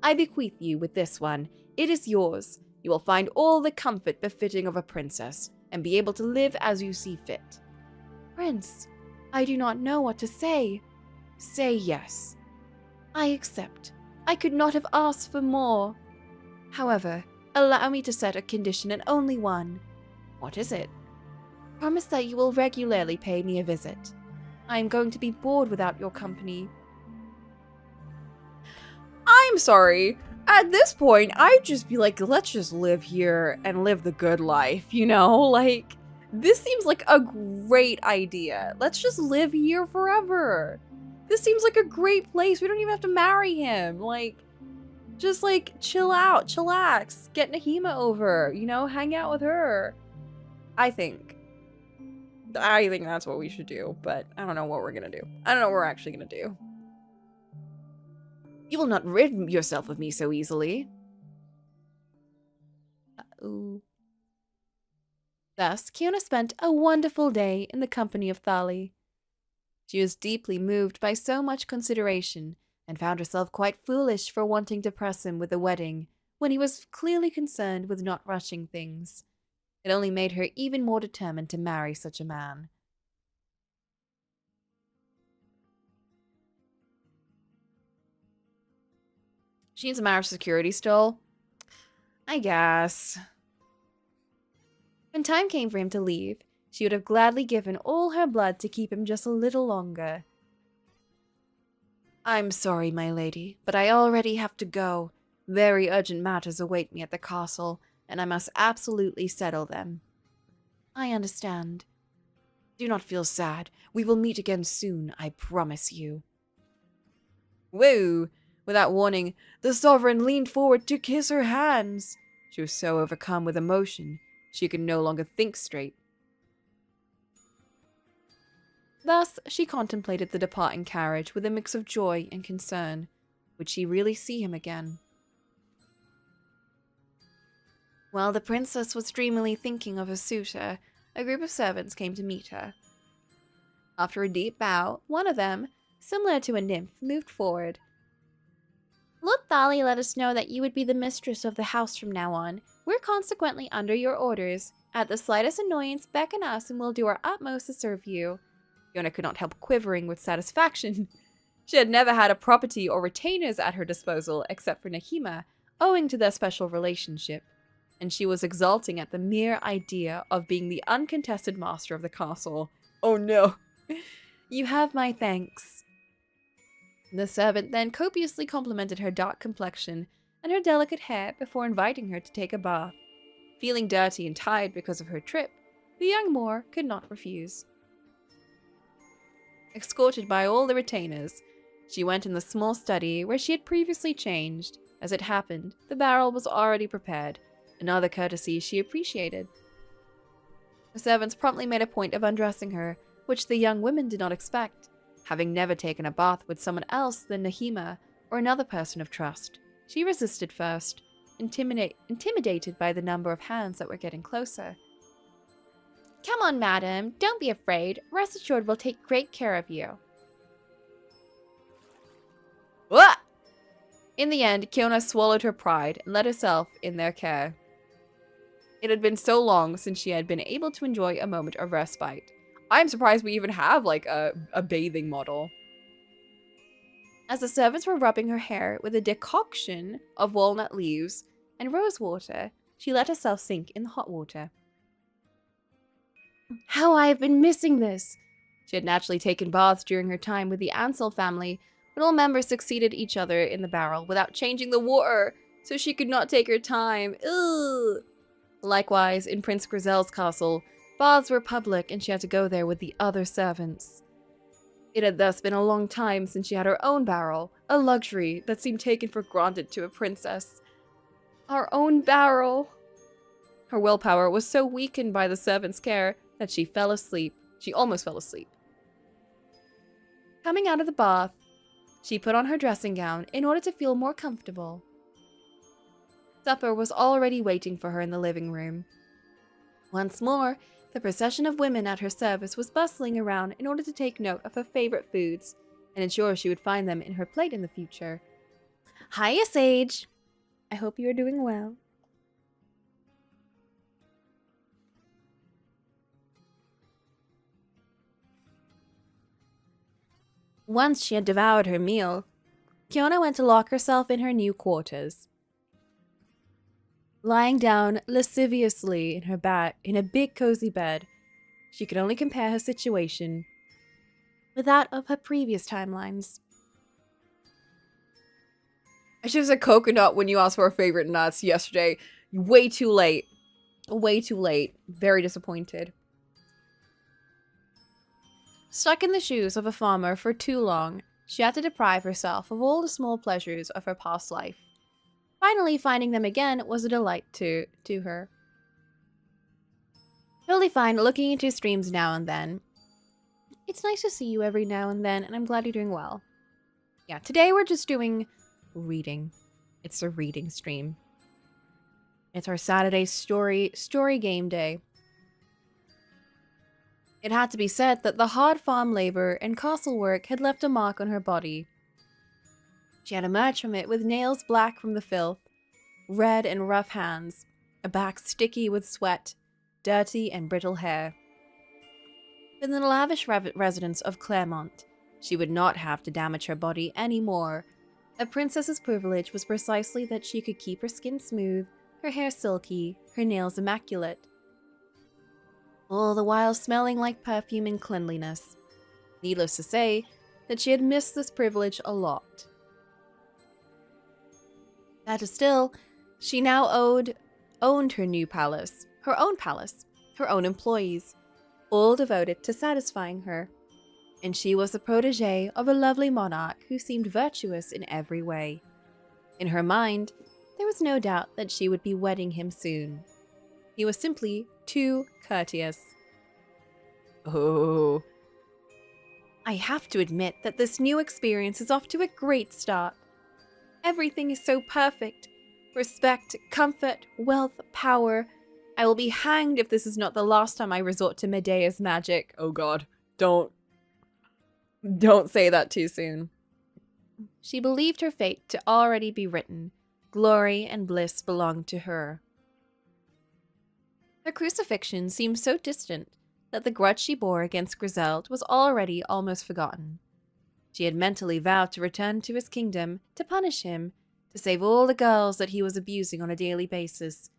I bequeath you with this one. It is yours. You will find all the comfort befitting of a princess, and be able to live as you see fit. Prince, I do not know what to say. Say yes. I accept. I could not have asked for more. However, allow me to set a condition and only one. What is it? Promise that you will regularly pay me a visit. I am going to be bored without your company. I'm sorry. At this point, I'd just be like, let's just live here and live the good life, you know? Like, this seems like a great idea. Let's just live here forever. This seems like a great place. We don't even have to marry him. Like, just like chill out, chillax, get Nahima over, you know, hang out with her. I think that's what we should do, but I don't know what we're gonna do. I don't know what we're actually gonna do. You will not rid yourself of me so easily. Uh-oh. Thus, Kiona spent a wonderful day in the company of Thali. She was deeply moved by so much consideration, and found herself quite foolish for wanting to press him with the wedding, when he was clearly concerned with not rushing things. It only made her even more determined to marry such a man. She needs a marriage security still? I guess. When time came for him to leave, she would have gladly given all her blood to keep him just a little longer. I'm sorry, my lady, but I already have to go. Very urgent matters await me at the castle, and I must absolutely settle them. I understand. Do not feel sad. We will meet again soon, I promise you. Woo! Without warning, the sovereign leaned forward to kiss her hands. She was so overcome with emotion, she could no longer think straight. Thus, she contemplated the departing carriage with a mix of joy and concern. Would she really see him again? While the princess was dreamily thinking of her suitor, a group of servants came to meet her. After a deep bow, one of them, similar to a nymph, moved forward. Lord Thali let us know that you would be the mistress of the house from now on. We're consequently under your orders. At the slightest annoyance, beckon us and we'll do our utmost to serve you. Fiona could not help quivering with satisfaction. She had never had a property or retainers at her disposal except for Nahima, owing to their special relationship, and she was exulting at the mere idea of being the uncontested master of the castle. Oh no. You have my thanks. The servant then copiously complimented her dark complexion and her delicate hair before inviting her to take a bath. Feeling dirty and tired because of her trip, the young Moor could not refuse. Escorted by all the retainers, she went in the small study where she had previously changed. As it happened, the barrel was already prepared, another courtesy she appreciated. The servants promptly made a point of undressing her, which the young women did not expect, having never taken a bath with someone else than Nahima or another person of trust. She resisted first, intimidated by the number of hands that were getting closer. Come on, madam, don't be afraid. Rest assured we'll take great care of you. What? In the end, Kiona swallowed her pride and let herself in their care. It had been so long since she had been able to enjoy a moment of respite. I'm surprised we even have, like, a bathing model. As the servants were rubbing her hair with a decoction of walnut leaves and rose water, she let herself sink in the hot water. How I have been missing this! She had naturally taken baths during her time with the Ansel family, but all members succeeded each other in the barrel without changing the water, so she could not take her time. Ugh! Likewise, in Prince Grizel's castle, baths were public and she had to go there with the other servants. It had thus been a long time since she had her own barrel, a luxury that seemed taken for granted to a princess. Our own barrel! Her willpower was so weakened by the servants' care that she fell asleep. She almost fell asleep. Coming out of the bath, she put on her dressing gown in order to feel more comfortable. Supper was already waiting for her in the living room. Once more, the procession of women at her service was bustling around in order to take note of her favorite foods and ensure she would find them in her plate in the future. Hiya, Sage! I hope you are doing well. Once she had devoured her meal, Kiona went to lock herself in her new quarters. Lying down lasciviously in a big cozy bed, she could only compare her situation with that of her previous timelines. I should have said coconut when you asked for our favorite nuts yesterday. Way too late. Way too late. Very disappointed. Stuck in the shoes of a farmer for too long, she had to deprive herself of all the small pleasures of her past life. Finally, finding them again was a delight to her. Totally fine looking into streams now and then. It's nice to see you every now and then, and I'm glad you're doing well. Yeah, today we're just doing reading. It's a reading stream. It's our Saturday story game day. It had to be said that the hard farm labor and castle work had left a mark on her body. She had emerged from it with nails black from the filth, red and rough hands, a back sticky with sweat, dirty and brittle hair. In the lavish residence of Claremont, she would not have to damage her body anymore. A princess's privilege was precisely that she could keep her skin smooth, her hair silky, her nails immaculate, all the while smelling like perfume and cleanliness. Needless to say, that she had missed this privilege a lot. Better still, she now owned her new palace, her own employees, all devoted to satisfying her. And she was the protégée of a lovely monarch who seemed virtuous in every way. In her mind, there was no doubt that she would be wedding him soon. He was simply too courteous. Oh. I have to admit that this new experience is off to a great start. Everything is so perfect. Respect, comfort, wealth, power. I will be hanged if this is not the last time I resort to Medea's magic. Oh god, don't say that too soon. She believed her fate to already be written. Glory and bliss belonged to her. Her crucifixion seemed so distant that the grudge she bore against Griselda was already almost forgotten. She had mentally vowed to return to his kingdom, to punish him, to save all the girls that he was abusing on a daily basis,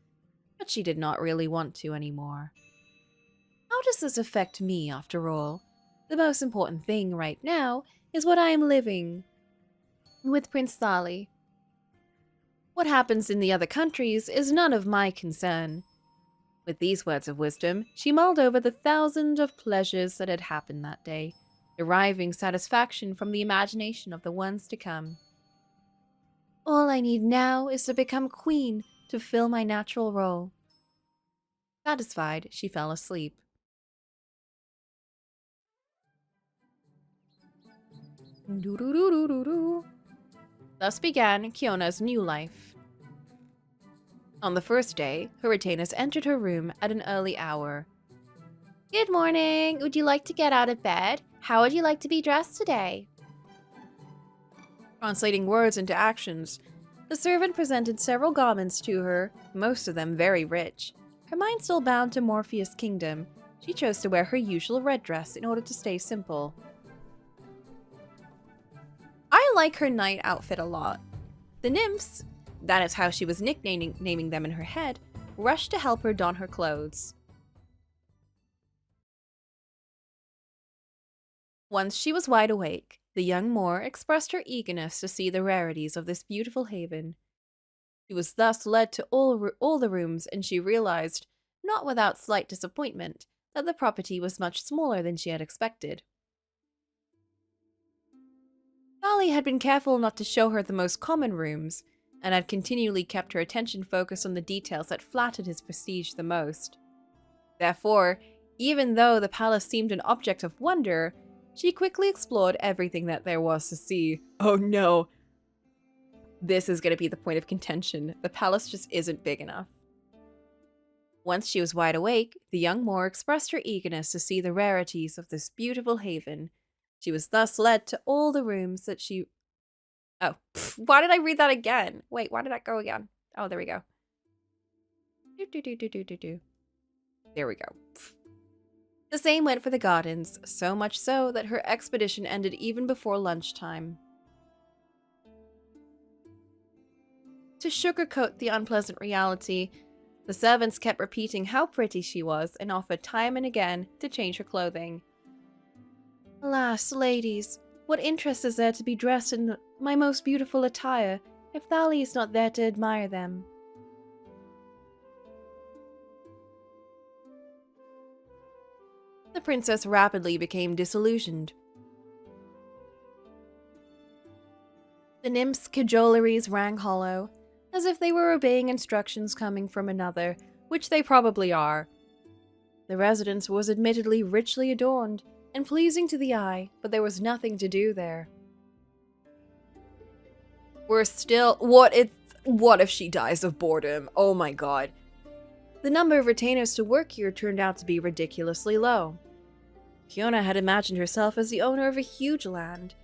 but she did not really want to anymore. How does this affect me, after all? The most important thing right now is what I am living with Prince Thali. What happens in the other countries is none of my concern. With these words of wisdom, she mulled over the thousands of pleasures that had happened that day, deriving satisfaction from the imagination of the ones to come. All I need now is to become queen to fill my natural role. Satisfied, she fell asleep. Thus began Kiona's new life. On the first day, her retainers entered her room at an early hour. Good morning. Would you like to get out of bed? How would you like to be dressed today? Translating words into actions, the servant presented several garments to her, most of them very rich. Her mind still bound to Morpheus' kingdom, she chose to wear her usual red dress in order to stay simple. I like her night outfit a lot. The nymphs, that is how she was naming them in her head, rushed to help her don her clothes. Once she was wide awake, the young Moor expressed her eagerness to see the rarities of this beautiful haven. She was thus led to all the rooms, and she realized, not without slight disappointment, that the property was much smaller than she had expected. Thali had been careful not to show her the most common rooms, and had continually kept her attention focused on the details that flattered his prestige the most. Therefore, even though the palace seemed an object of wonder, she quickly explored everything that there was to see. Oh no! This is going to be the point of contention. The palace just isn't big enough. Once she was wide awake, the young Moor expressed her eagerness to see the rarities of this beautiful haven. She was thus led to all the rooms that she... Oh, why did I read that again? Wait, why did that go again? Oh, there we go. There we go. The same went for the gardens, so much so that her expedition ended even before lunchtime. To sugarcoat the unpleasant reality, the servants kept repeating how pretty she was and offered time and again to change her clothing. Alas, ladies, what interest is there to be dressed in my most beautiful attire if Thali is not there to admire them? The princess rapidly became disillusioned. The nymphs' cajoleries rang hollow, as if they were obeying instructions coming from another, which they probably are. The residence was admittedly richly adorned and pleasing to the eye, but there was nothing to do there. We're still... What if she dies of boredom? Oh my god. The number of retainers to work here turned out to be ridiculously low. Fiona had imagined herself as the owner of a huge land,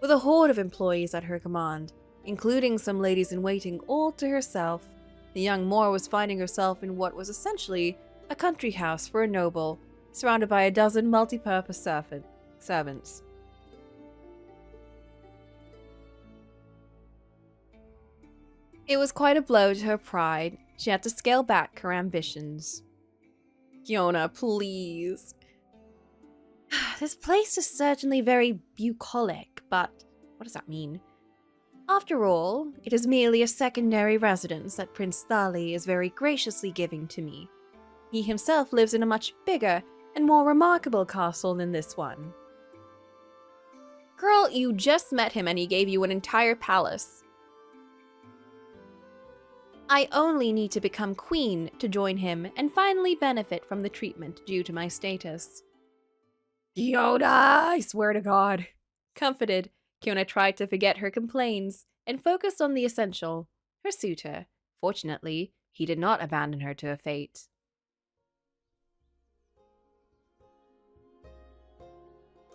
with a horde of employees at her command, including some ladies-in-waiting all to herself. The young Moor was finding herself in what was essentially a country house for a noble, surrounded by a dozen multi-purpose servants. It was quite a blow to her pride. She had to scale back her ambitions. Fiona, please. This place is certainly very bucolic, but what does that mean? After all, it is merely a secondary residence that Prince Thali is very graciously giving to me. He himself lives in a much bigger and more remarkable castle than this one. Girl, you just met him and he gave you an entire palace. I only need to become queen to join him and finally benefit from the treatment due to my status. Fiona, I swear to God. Comforted, Fiona tried to forget her complaints and focused on the essential, her suitor. Fortunately, he did not abandon her to her fate.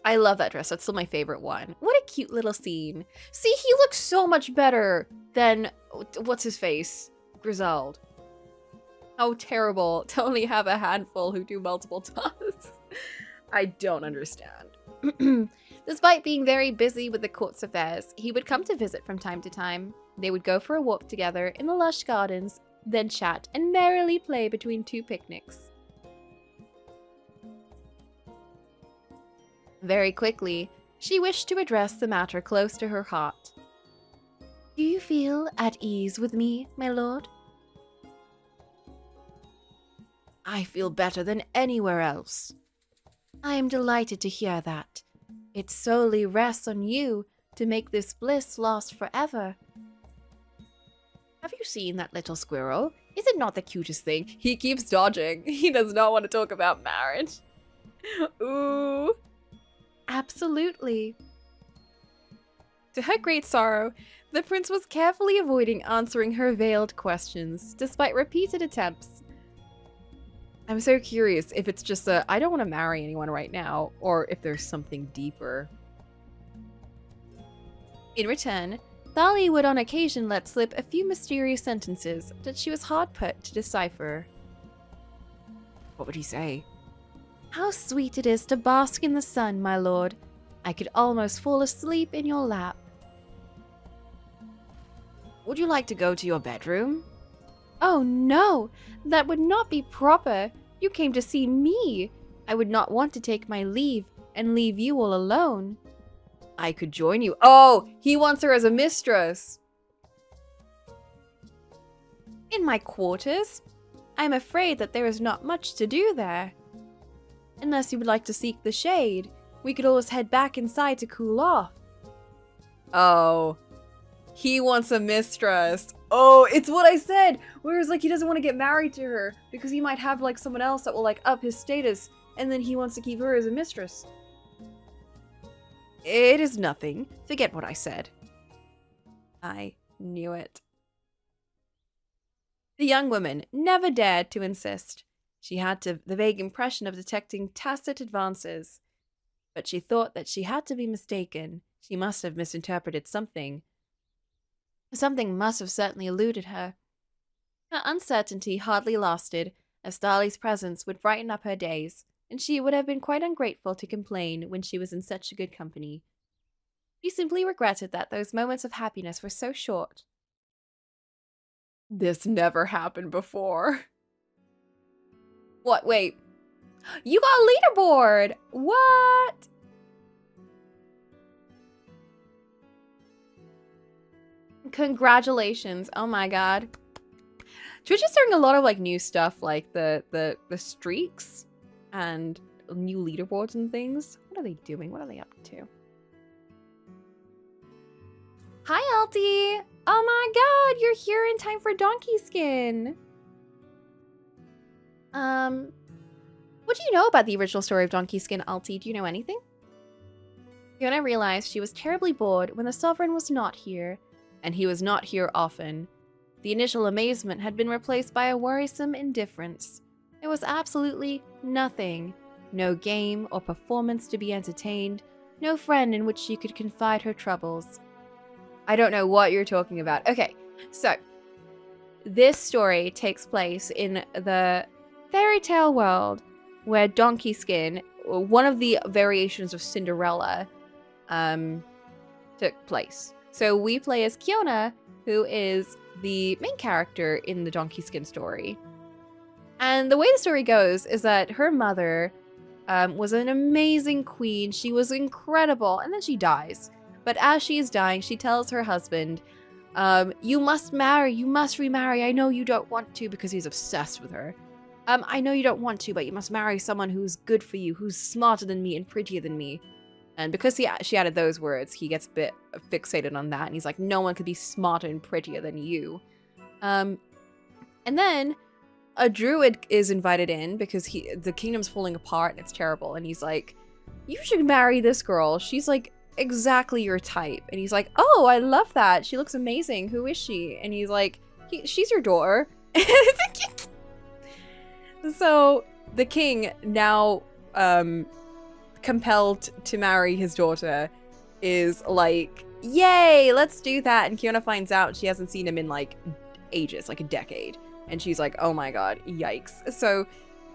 I love that dress. That's still my favorite one. What a cute little scene. See, he looks so much better than... What's his face? Griselda. How terrible to only have a handful who do multiple tasks. I don't understand. Despite being very busy with the court's affairs, he would come to visit from time to time. They would go for a walk together in the lush gardens, then chat and merrily play between two picnics. Very quickly, she wished to address the matter close to her heart. Do you feel at ease with me, my lord? I feel better than anywhere else. I am delighted to hear that. It solely rests on you to make this bliss last forever. Have you seen that little squirrel? Is it not the cutest thing? He keeps dodging. He does not want to talk about marriage. Ooh. Absolutely. To her great sorrow, the prince was carefully avoiding answering her veiled questions, despite repeated attempts. I'm so curious if it's just I don't want to marry anyone right now, or if there's something deeper. In return, Thali would on occasion let slip a few mysterious sentences that she was hard put to decipher. What would he say? How sweet it is to bask in the sun, my lord. I could almost fall asleep in your lap. Would you like to go to your bedroom? Oh no, that would not be proper. You came to see me. I would not want to take my leave and leave you all alone. I could join you. Oh, he wants her as a mistress. In my quarters? I'm afraid that there is not much to do there. Unless you would like to seek the shade, we could always head back inside to cool off. Oh, he wants a mistress. Oh, it's what I said. Whereas, like, he doesn't want to get married to her because he might have, like, someone else that will, like, up his status, and then he wants to keep her as a mistress. It is nothing. Forget what I said. I Knew it. The young woman never dared to insist. She had the vague impression of detecting tacit advances. But she thought that she had to be mistaken. She must have misinterpreted something. Something must have certainly eluded her. Her uncertainty hardly lasted, as Dali's presence would brighten up her days, and she would have been quite ungrateful to complain when she was in such a good company. She simply regretted that those moments of happiness were so short. This never happened before. What? Wait. You got a leaderboard! What? Congratulations. Oh my god. Twitch is doing a lot of like new stuff, like the streaks and new leaderboards and things. What are they doing? What are they up to? Hi, Alti! Oh my god, you're here in time for Donkey Skin! What do you know about the original story of Donkey Skin, Alti? Do you know anything? Fiona realized she was terribly bored when the Sovereign was not here, and he was not here often. The initial amazement had been replaced by a worrisome indifference. There was absolutely nothing. No game or performance to be entertained, no friend in which she could confide her troubles. I don't know what you're talking about. Okay, so this story takes place in the fairy tale world where Donkey Skin, one of the variations of Cinderella, took place. So we play as Kiona, who is the main character in the Donkey Skin story. And the way the story goes is that her mother was an amazing queen. She was incredible, and then she dies. But as she is dying, she tells her husband, you must marry, you must remarry. I know you don't want to, because he's obsessed with her. I know you don't want to, but you must marry someone who's good for you, who's smarter than me and prettier than me. And because she added those words, he gets a bit fixated on that. And he's like, no one could be smarter and prettier than you. And then a druid is invited in because the kingdom's falling apart and it's terrible. And he's like, you should marry this girl. She's like exactly your type. And he's like, oh, I love that. She looks amazing. Who is she? And he's like, she's your daughter. So the king, now compelled to marry his daughter, is like, yay, let's do that. And Kiona finds out she hasn't seen him in like ages, like a decade. And she's like, oh my god, yikes. So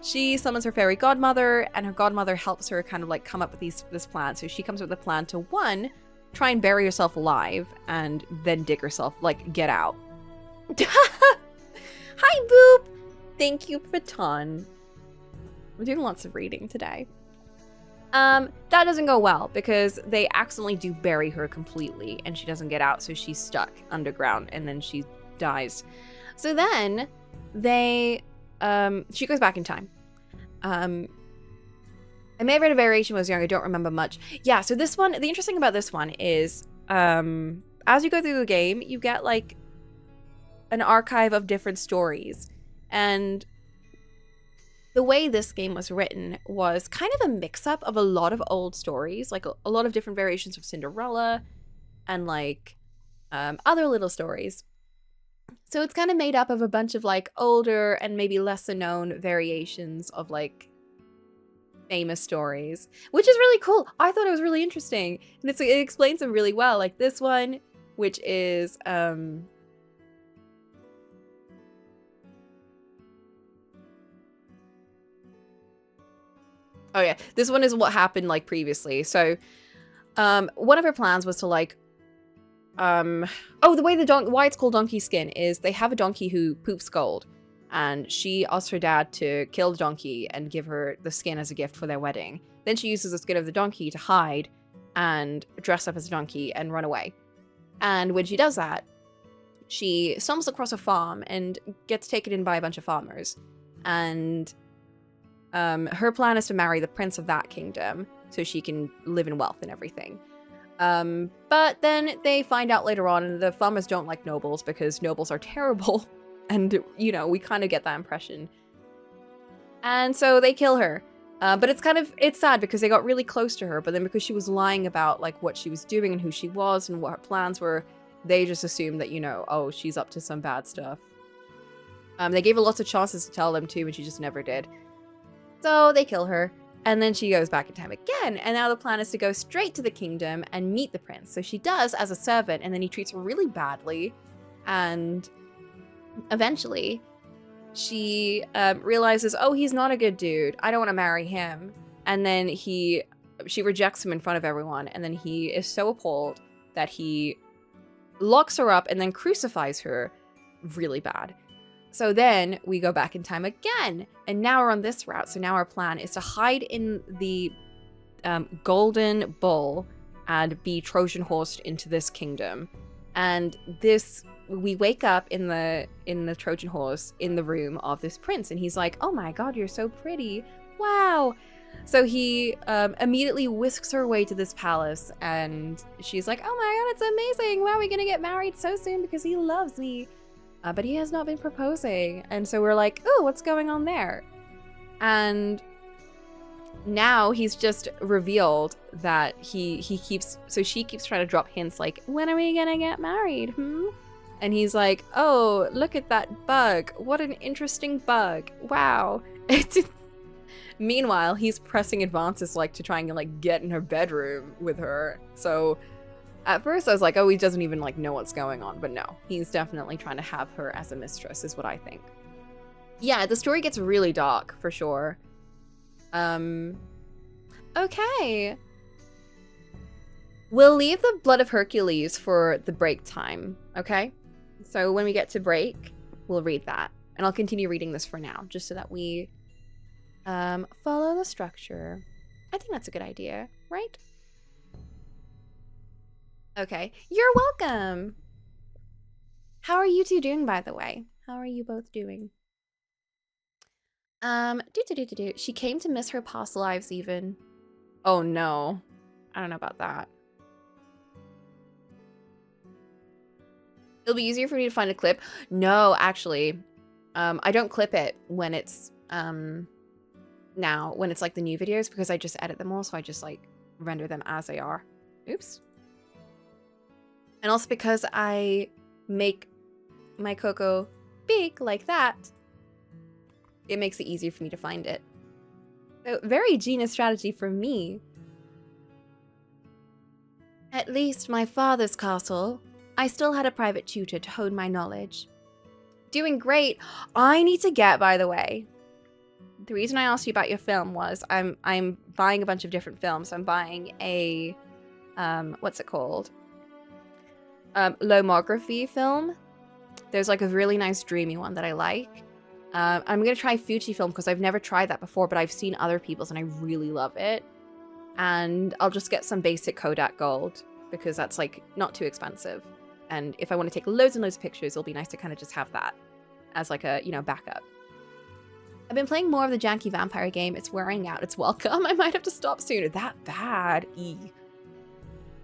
she summons her fairy godmother, and her godmother helps her kind of like come up with this plan. So she comes up with a plan to, one, try and bury herself alive, and then dig herself, like, get out. Hi, Boop! Thank you, Phaeton. We're doing lots of reading today. That doesn't go well, because they accidentally do bury her completely, and she doesn't get out, so she's stuck underground, and then she dies. So then, she goes back in time. I may have read a variation when I was young, I don't remember much. Yeah, so this one, the interesting about this one is, as you go through the game, you get, like, an archive of different stories. And the way this game was written was kind of a mix-up of a lot of old stories, like a lot of different variations of Cinderella and, like, other little stories. So it's kind of made up of a bunch of, like, older and maybe lesser-known variations of, like, famous stories, which is really cool. I thought it was really interesting, and it explains them really well. Like this one, which is, oh yeah, this one is what happened, like, previously. So, one of her plans was to, like, oh, the way why it's called Donkey Skin is they have a donkey who poops gold, and she asks her dad to kill the donkey and give her the skin as a gift for their wedding. Then she uses the skin of the donkey to hide and dress up as a donkey and run away. And when she does that, she stumbles across a farm and gets taken in by a bunch of farmers. And her plan is to marry the prince of that kingdom so she can live in wealth and everything. But then they find out later on, and the farmers don't like nobles because nobles are terrible. And, you know, we kind of get that impression. And so they kill her. But it's sad because they got really close to her, but then because she was lying about, like, what she was doing and who she was and what her plans were, they just assume that, you know, oh, she's up to some bad stuff. They gave her lots of chances to tell them too, and she just never did. So they kill her, and then she goes back in time again, and now the plan is to go straight to the kingdom and meet the prince. So she does as a servant, and then he treats her really badly, and eventually she realizes, oh, he's not a good dude. I don't want to marry him. And then she rejects him in front of everyone, and then he is so appalled that he locks her up and then crucifies her really bad. So then we go back in time again, and now we're on this route. So now our plan is to hide in the golden bull and be Trojan horsed into this kingdom. And we wake up in the Trojan horse in the room of this prince, and he's like, oh my god, you're so pretty. Wow. So he immediately whisks her away to this palace, and she's like, oh my god, it's amazing. Wow, we're gonna get married so soon because he loves me. But he has not been proposing. And so we're like, oh, what's going on there? And now he's just revealed that she keeps trying to drop hints like, when are we gonna get married? And he's like, oh, look at that bug. What an interesting bug. Wow. Meanwhile, he's pressing advances like to try and like get in her bedroom with her. So at first I was like, oh, he doesn't even like know what's going on. But no, he's definitely trying to have her as a mistress is what I think. Yeah, the story gets really dark for sure. Okay. We'll leave the Blood of Hercules for the break time, okay? So when we get to break, we'll read that. And I'll continue reading this for now, just so that we follow the structure. I think that's a good idea, right? Okay, you're welcome. How are you two doing, by the way? How are you both doing? She came to miss her past lives even. Oh no, I don't know about that. It'll be easier for me to find a clip. No, actually, I don't clip it when it's now when it's like the new videos, because I just edit them all, so I just like render them as they are. Oops. And also because I make my Coco big like that, it makes it easier for me to find it. So very genius strategy for me. At least my father's castle, I still had a private tutor to hone my knowledge. Doing great. I need to get, by the way, the reason I asked you about your film was I'm buying a bunch of different films. I'm buying a, what's it called? Lomography film. There's like a really nice dreamy one that I like. I'm going to try Fujifilm because I've never tried that before, but I've seen other people's and I really love it. And I'll just get some basic Kodak Gold because that's like not too expensive. And if I want to take loads and loads of pictures, it'll be nice to kind of just have that as like a, you know, backup. I've been playing more of the janky vampire game. It's wearing out. It's welcome. I might have to stop sooner. That bad.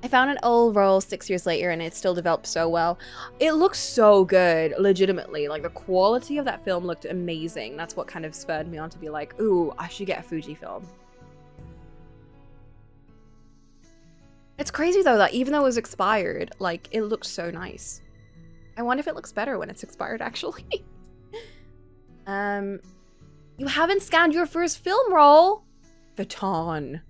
I found an old roll 6 years later and it still developed so well. It looks so good, legitimately. Like the quality of that film looked amazing. That's what kind of spurred me on to be like, ooh, I should get a Fujifilm. It's crazy though that even though it was expired, like it looks so nice. I wonder if it looks better when it's expired actually. You haven't scanned your first film roll? Vuitton.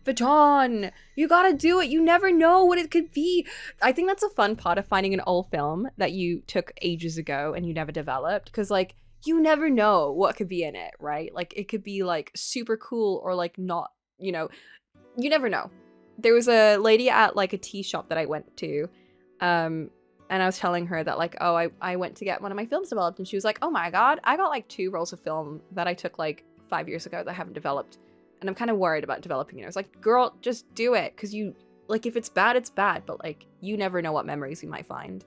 Vuitton, you gotta do it. You never know what it could be. I think that's a fun part of finding an old film that you took ages ago and you never developed, because like you never know what could be in it, right? Like it could be like super cool or like not, you know, you never know. There was a lady at like a tea shop that I went to, and I was telling her that like, oh, I went to get one of my films developed, and she was like, oh my god, I got like 2 rolls of film that I took like 5 years ago that I haven't developed. And I'm kind of worried about developing it. I was like, girl, just do it. Because you, like, if it's bad, it's bad. But, like, you never know what memories you might find.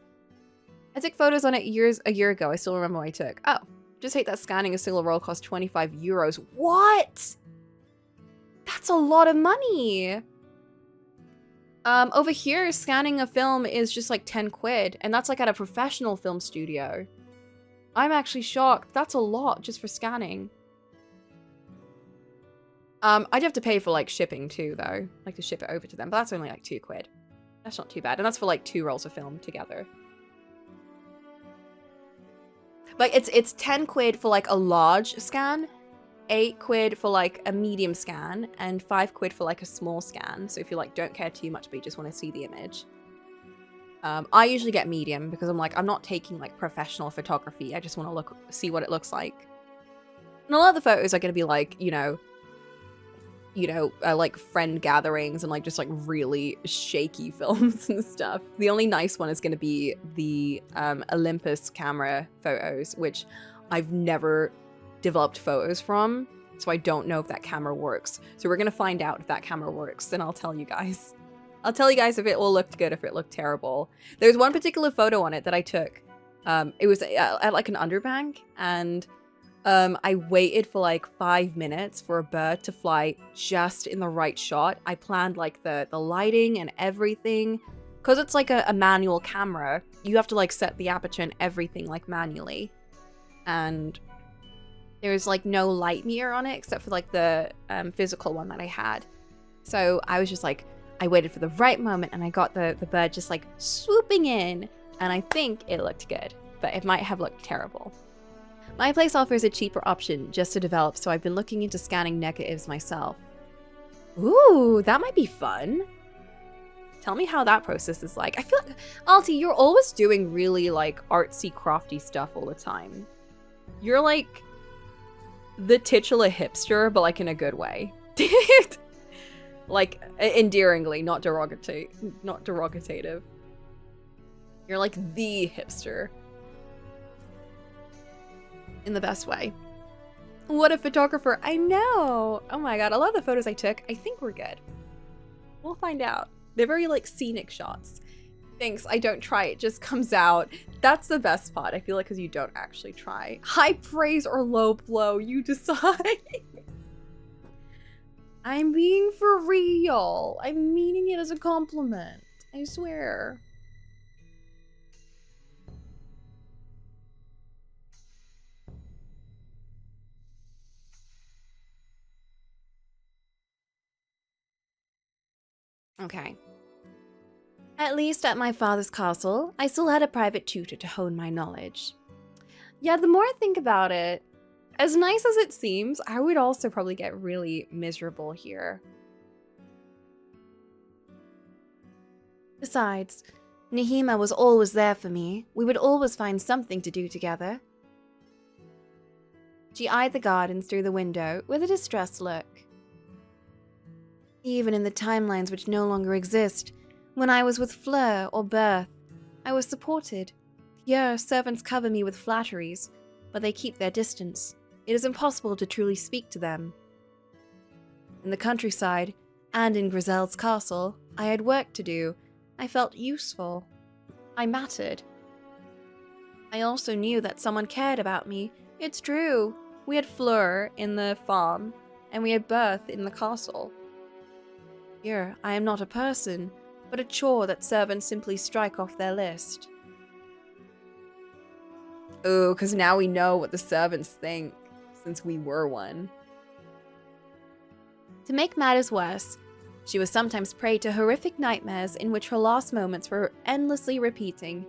I took photos on it a year ago. I still remember what I took. Oh, just hate that scanning a single roll cost 25 euros. What? That's a lot of money. Over here, scanning a film is just, like, 10 quid. And that's, like, at a professional film studio. I'm actually shocked. That's a lot just for scanning. I'd have to pay for like shipping too though, like to ship it over to them, but that's only like 2 quid. That's not too bad. And that's for like 2 rolls of film together. But it's 10 quid for like a large scan, 8 quid for like a medium scan, and 5 quid for like a small scan. So if you like don't care too much but you just want to see the image. I usually get medium because I'm not taking like professional photography. I just want to see what it looks like. And a lot of the photos are going to be like, like friend gatherings and like just like really shaky films and stuff. The only nice one is going to be the Olympus camera photos, which I've never developed photos from, so I don't know if that camera works. So we're going to find out if that camera works, and I'll tell you guys. I'll tell you guys if it will look good, if it looked terrible. There's one particular photo on it that I took. It was at like an underbank, and I waited for like 5 minutes for a bird to fly just in the right shot. I planned like the lighting and everything. Because it's like a manual camera, you have to like set the aperture and everything like manually. And there's like no light meter on it except for like the physical one that I had. So I was just like, I waited for the right moment and I got the bird just like swooping in, and I think it looked good, but it might have looked terrible. My place offers a cheaper option just to develop, so I've been looking into scanning negatives myself. Ooh, that might be fun. Tell me how that process is like. I feel like, Alti, you're always doing really like artsy, crafty stuff all the time. You're like the titular hipster, but like in a good way. Like, endearingly, not derogative. You're like the hipster. In the best way. What a photographer. I know. Oh my god, a lot of the photos I took, I think we're good. We'll find out. They're very, like, scenic shots. Thanks, I don't try, it just comes out. That's the best part, I feel like, because you don't actually try. High praise or low blow, you decide. I'm being for real. I'm meaning it as a compliment. I swear. Okay. At least at my father's castle, I still had a private tutor to hone my knowledge. Yeah, the more I think about it, as nice as it seems, I would also probably get really miserable here. Besides, Nahima was always there for me. We would always find something to do together. She eyed the gardens through the window with a distressed look. Even in the timelines which no longer exist, when I was with Fleur or Berth, I was supported. Here, servants cover me with flatteries, but they keep their distance. It is impossible to truly speak to them. In the countryside, and in Grisel's castle, I had work to do. I felt useful. I mattered. I also knew that someone cared about me. It's true. We had Fleur in the farm, and we had Berth in the castle. Here, I am not a person, but a chore that servants simply strike off their list. Ooh, because now we know what the servants think, since we were one. To make matters worse, she was sometimes prey to horrific nightmares in which her last moments were endlessly repeating,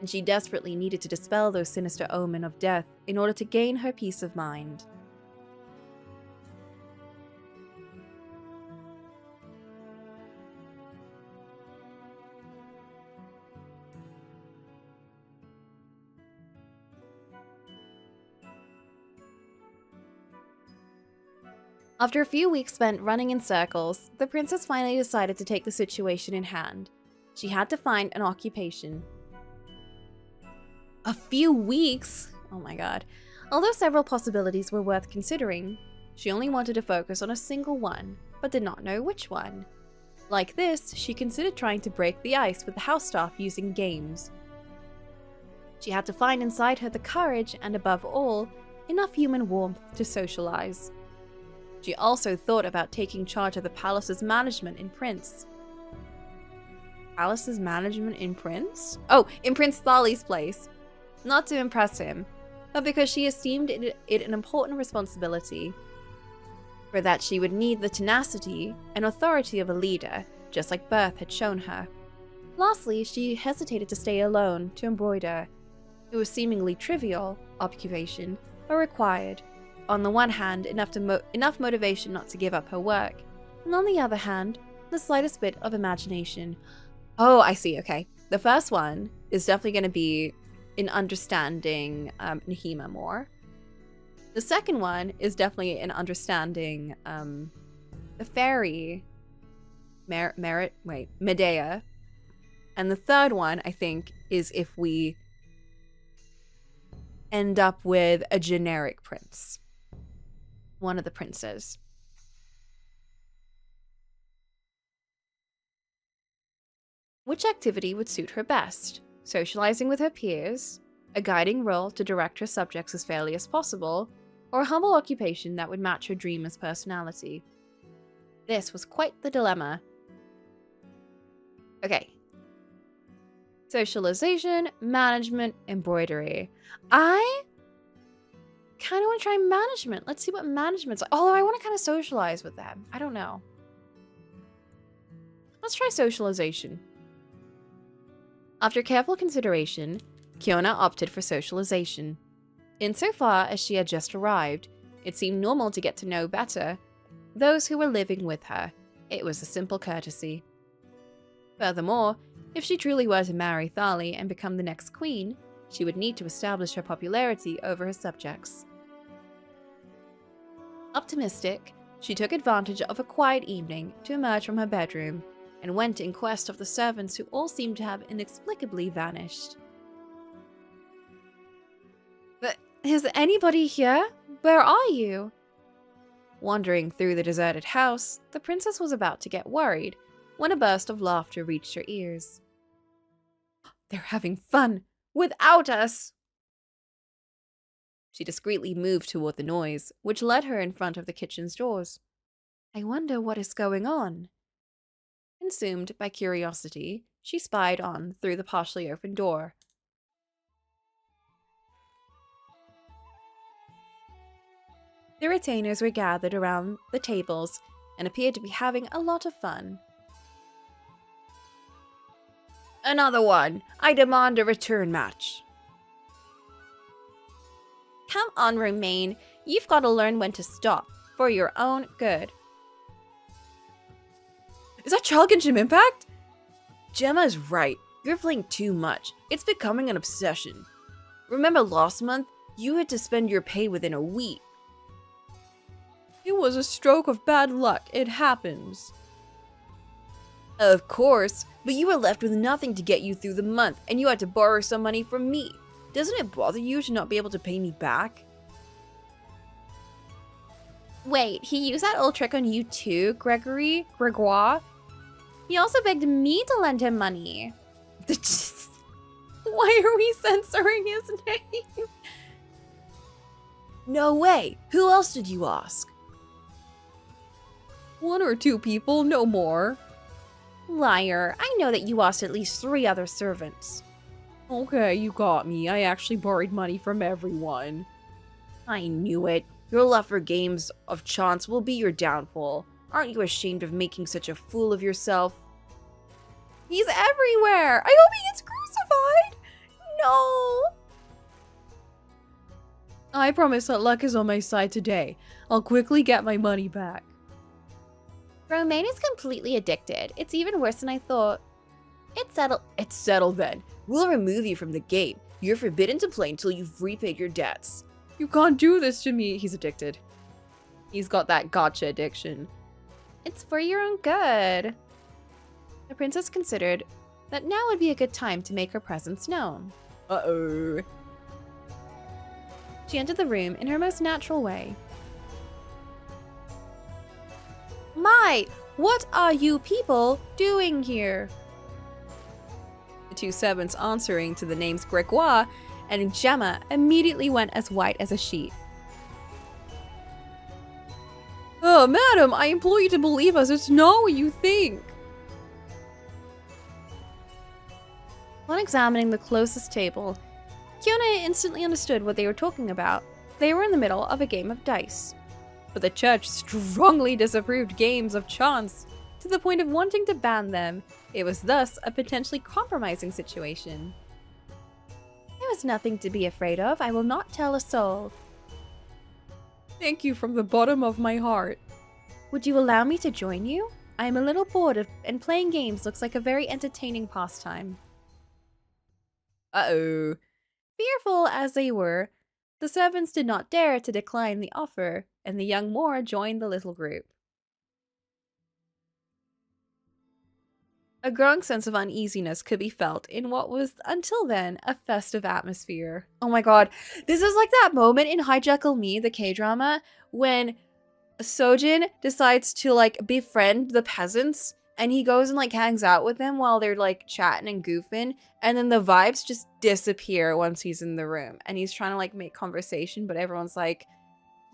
and she desperately needed to dispel those sinister omen of death in order to gain her peace of mind. After a few weeks spent running in circles, the princess finally decided to take the situation in hand. She had to find an occupation. A few weeks? Oh my god. Although several possibilities were worth considering, she only wanted to focus on a single one, but did not know which one. Like this, she considered trying to break the ice with the house staff using games. She had to find inside her the courage and, above all, enough human warmth to socialize. She also thought about taking charge of the palace's management in Prince. Palace's management in Prince? Oh, in Prince Thali's place. Not to impress him, but because she esteemed it an important responsibility. For that she would need the tenacity and authority of a leader, just like Berth had shown her. Lastly, she hesitated to stay alone to embroider. It was seemingly trivial occupation, but required, on the one hand, enough motivation not to give up her work, and on the other hand, the slightest bit of imagination. Oh, I see, okay. The first one is definitely going to be in understanding Nahima more. The second one is definitely in understanding the fairy, Medea. And the third one, I think, is if we end up with a generic prince. One of the princes. Which activity would suit her best? Socializing with her peers, a guiding role to direct her subjects as fairly as possible, or a humble occupation that would match her dreamer's personality? This was quite the dilemma. Okay. Socialization, management, embroidery. I kind of want to try management. Let's see what management's like. Although I want to kind of socialize with them. I don't know. Let's try socialization. After careful consideration, Kiona opted for socialization. Insofar as she had just arrived, it seemed normal to get to know better those who were living with her. It was a simple courtesy. Furthermore, if she truly were to marry Thali and become the next queen, she would need to establish her popularity over her subjects. Optimistic, she took advantage of a quiet evening to emerge from her bedroom and went in quest of the servants who all seemed to have inexplicably vanished. But is anybody here? Where are you? Wandering through the deserted house, the princess was about to get worried when a burst of laughter reached her ears. They're having fun without us! She discreetly moved toward the noise, which led her in front of the kitchen's doors. I wonder what is going on. Consumed by curiosity, she spied on through the partially open door. The retainers were gathered around the tables and appeared to be having a lot of fun. Another one! I demand a return match! Come on, Romaine. You've got to learn when to stop, for your own good. Is that Child Genshin Impact? Gemma's right. You're playing too much. It's becoming an obsession. Remember last month? You had to spend your pay within a week. It was a stroke of bad luck. It happens. Of course, but you were left with nothing to get you through the month, and you had to borrow some money from me. Doesn't it bother you to not be able to pay me back? Wait, he used that old trick on you too, Gregoire? He also begged me to lend him money. Why are we censoring his name? No way! Who else did you ask? One or two people, no more. Liar, I know that you asked at least 3 other servants. Okay, you got me. I actually borrowed money from everyone. I knew it. Your love for games of chance will be your downfall. Aren't you ashamed of making such a fool of yourself? He's everywhere! I hope he gets crucified! No! I promise that luck is on my side today. I'll quickly get my money back. Romaine is completely addicted. It's even worse than I thought. It's settled then. We'll remove you from the game. You're forbidden to play until you've repaid your debts. You can't do this to me. He's addicted. He's got that gotcha addiction. It's for your own good. The princess considered that now would be a good time to make her presence known. Uh-oh. She entered the room in her most natural way. My, what are you people doing here? The 2 servants answering to the names Gregoire and Gemma immediately went as white as a sheet. Oh, madam, I implore you to believe us. It's not what you think. When examining the closest table, Kiona instantly understood what they were talking about. They were in the middle of a game of dice. But the church strongly disapproved games of chance, to the point of wanting to ban them. It was thus a potentially compromising situation. There was nothing to be afraid of. I will not tell a soul. Thank you from the bottom of my heart. Would you allow me to join you? I am a little bored and playing games looks like a very entertaining pastime. Uh-oh. Fearful as they were, the servants did not dare to decline the offer, and the young Moor joined the little group. A growing sense of uneasiness could be felt in what was, until then, a festive atmosphere. Oh my god, this is like that moment in Hi Jekyll Me, the K-drama, when Sojin decides to, like, befriend the peasants, and he goes and, like, hangs out with them while they're, like, chatting and goofing, and then the vibes just disappear once he's in the room, and he's trying to, like, make conversation, but everyone's like,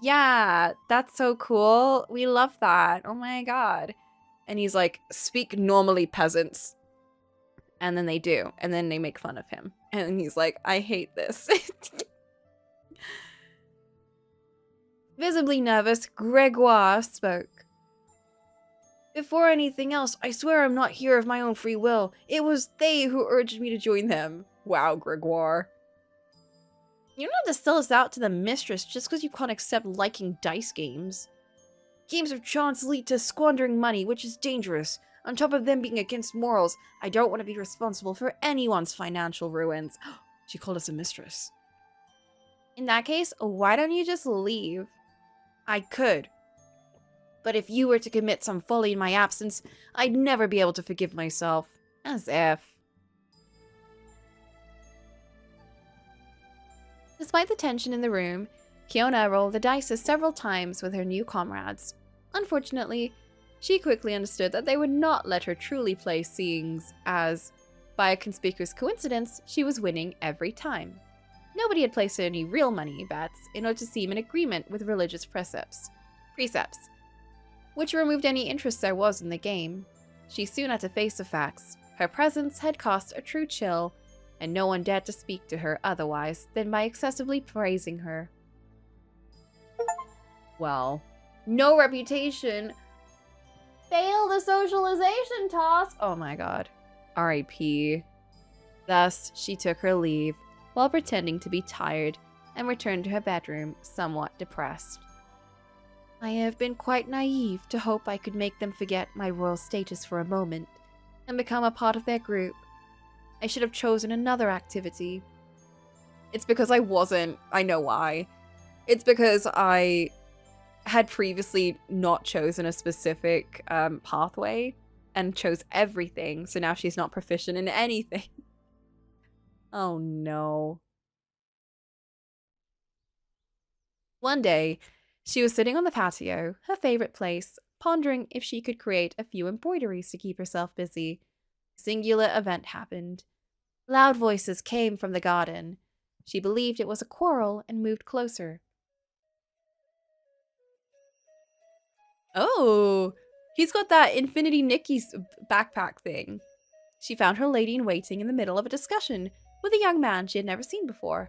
yeah, that's so cool, we love that, oh my god. And he's like, speak normally, peasants. And then they do. And then they make fun of him. And he's like, I hate this. Visibly nervous, Gregoire spoke. Before anything else, I swear I'm not here of my own free will. It was they who urged me to join them. Wow, Gregoire. You don't have to sell us out to the mistress just because you can't accept liking dice games. Games of chance lead to squandering money, which is dangerous. On top of them being against morals, I don't want to be responsible for anyone's financial ruins. She called us a mistress. In that case, why don't you just leave? I could. But if you were to commit some folly in my absence, I'd never be able to forgive myself. As if. Despite the tension in the room, Kiona rolled the dice several times with her new comrades. Unfortunately, she quickly understood that they would not let her truly play seeings, as, by a conspicuous coincidence, she was winning every time. Nobody had placed any real money bets in order to seem in agreement with religious precepts, which removed any interest there was in the game. She soon had to face the facts. Her presence had cost a true chill, and no one dared to speak to her otherwise than by excessively praising her. Well, no reputation. Fail the socialization task. Oh my god. R.I.P. Thus, she took her leave while pretending to be tired and returned to her bedroom somewhat depressed. I have been quite naive to hope I could make them forget my royal status for a moment and become a part of their group. I should have chosen another activity. It's because I wasn't. I know why. It's because I had previously not chosen a specific pathway and chose everything, so now she's not proficient in anything. Oh no. One day, she was sitting on the patio, her favorite place, pondering if she could create a few embroideries to keep herself busy. A singular event happened. Loud voices came from the garden. She believed it was a quarrel and moved closer. Oh, he's got that Infinity Nikki's backpack thing. She found her lady-in-waiting in the middle of a discussion with a young man she had never seen before.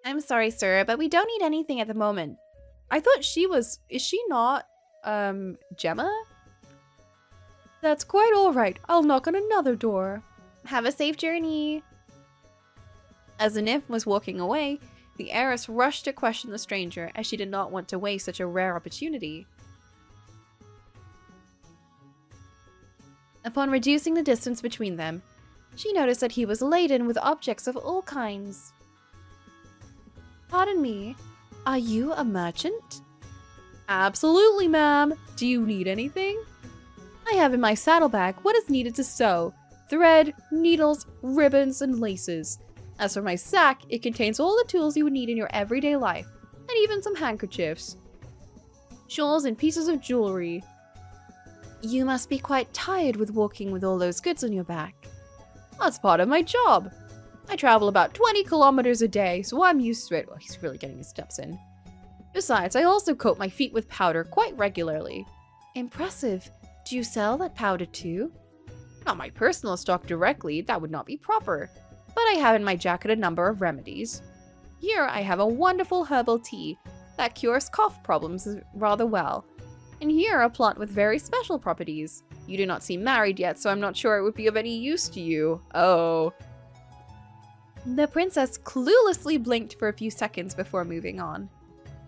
I'm sorry, sir, but we don't need anything at the moment. I thought she was... Is she not, Gemma? That's quite all right. I'll knock on another door. Have a safe journey. As the nymph was walking away, the heiress rushed to question the stranger, as she did not want to waste such a rare opportunity. Upon reducing the distance between them, she noticed that he was laden with objects of all kinds. Pardon me, are you a merchant? Absolutely, ma'am. Do you need anything? I have in my saddlebag what is needed to sew: thread, needles, ribbons, and laces. As for my sack, it contains all the tools you would need in your everyday life, and even some handkerchiefs, shawls, and pieces of jewelry. You must be quite tired with walking with all those goods on your back. That's part of my job. I travel about 20 kilometers a day, so I'm used to it. Well, he's really getting his steps in. Besides, I also coat my feet with powder quite regularly. Impressive. Do you sell that powder too? Not my personal stock directly, that would not be proper. But I have in my jacket a number of remedies. Here I have a wonderful herbal tea that cures cough problems rather well. And here a plot with very special properties. You do not seem married yet, so I'm not sure it would be of any use to you. Oh. The princess cluelessly blinked for a few seconds before moving on.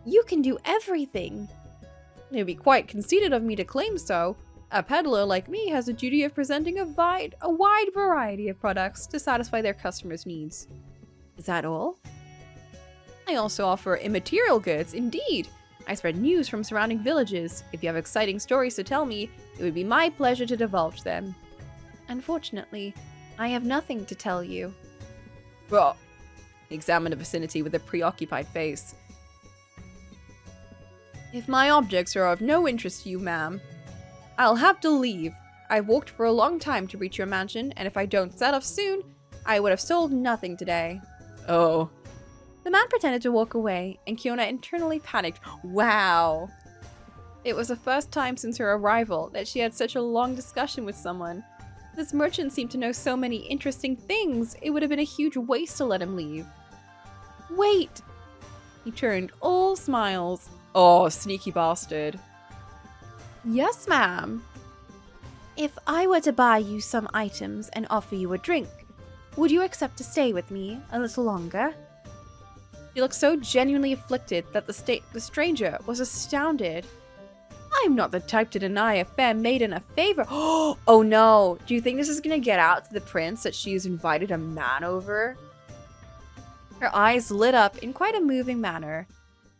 You can do everything. It would be quite conceited of me to claim so. A peddler like me has a duty of presenting a wide variety of products to satisfy their customers' needs. Is that all? I also offer immaterial goods, indeed. I spread news from surrounding villages. If you have exciting stories to tell me, it would be my pleasure to divulge them. Unfortunately, I have nothing to tell you. Well, he examined the vicinity with a preoccupied face. If my objects are of no interest to you, ma'am, I'll have to leave. I've walked for a long time to reach your mansion, and if I don't set off soon, I would have sold nothing today. Oh. The man pretended to walk away, and Kiona internally panicked. Wow. It was the first time since her arrival that she had such a long discussion with someone. This merchant seemed to know so many interesting things, it would have been a huge waste to let him leave. Wait! He turned all smiles. Oh, sneaky bastard. Yes, ma'am. If I were to buy you some items and offer you a drink, would you accept to stay with me a little longer? She looked so genuinely afflicted that the stranger was astounded. I'm not the type to deny a fair maiden a favor. Oh no, do you think this is gonna get out to the prince that she's invited a man over? Her eyes lit up in quite a moving manner.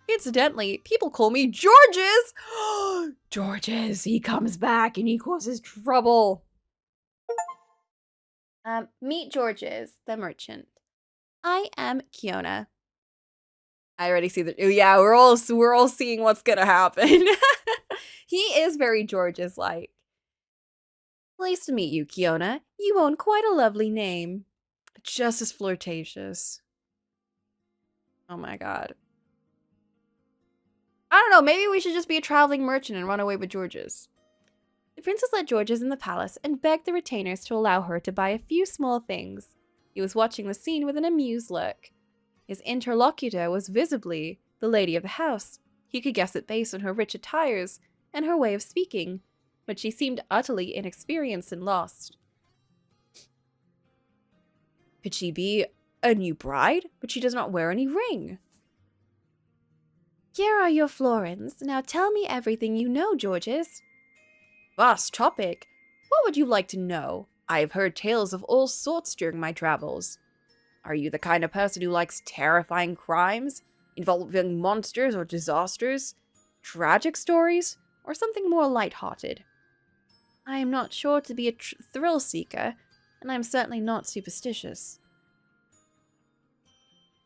Incidentally, people call me Georges! Georges, he comes back and he causes trouble. Meet Georges, the merchant. I am Kiona. I already see that. Oh yeah, we're all seeing what's gonna happen. He is very Georges-like. Pleased to meet you, Kiona. You own quite a lovely name. Just as flirtatious. Oh my god. I don't know, maybe we should just be a traveling merchant and run away with Georges. The princess led Georges in the palace and begged the retainers to allow her to buy a few small things. He was watching the scene with an amused look. His interlocutor was visibly the lady of the house. He could guess it based on her rich attires and her way of speaking, but she seemed utterly inexperienced and lost. Could she be a new bride? But she does not wear any ring. Here are your florins. Now tell me everything you know, Georges. Vast topic. What would you like to know? I have heard tales of all sorts during my travels. Are you the kind of person who likes terrifying crimes, involving monsters or disasters, tragic stories, or something more light-hearted? I am not sure to be a thrill seeker, and I am certainly not superstitious.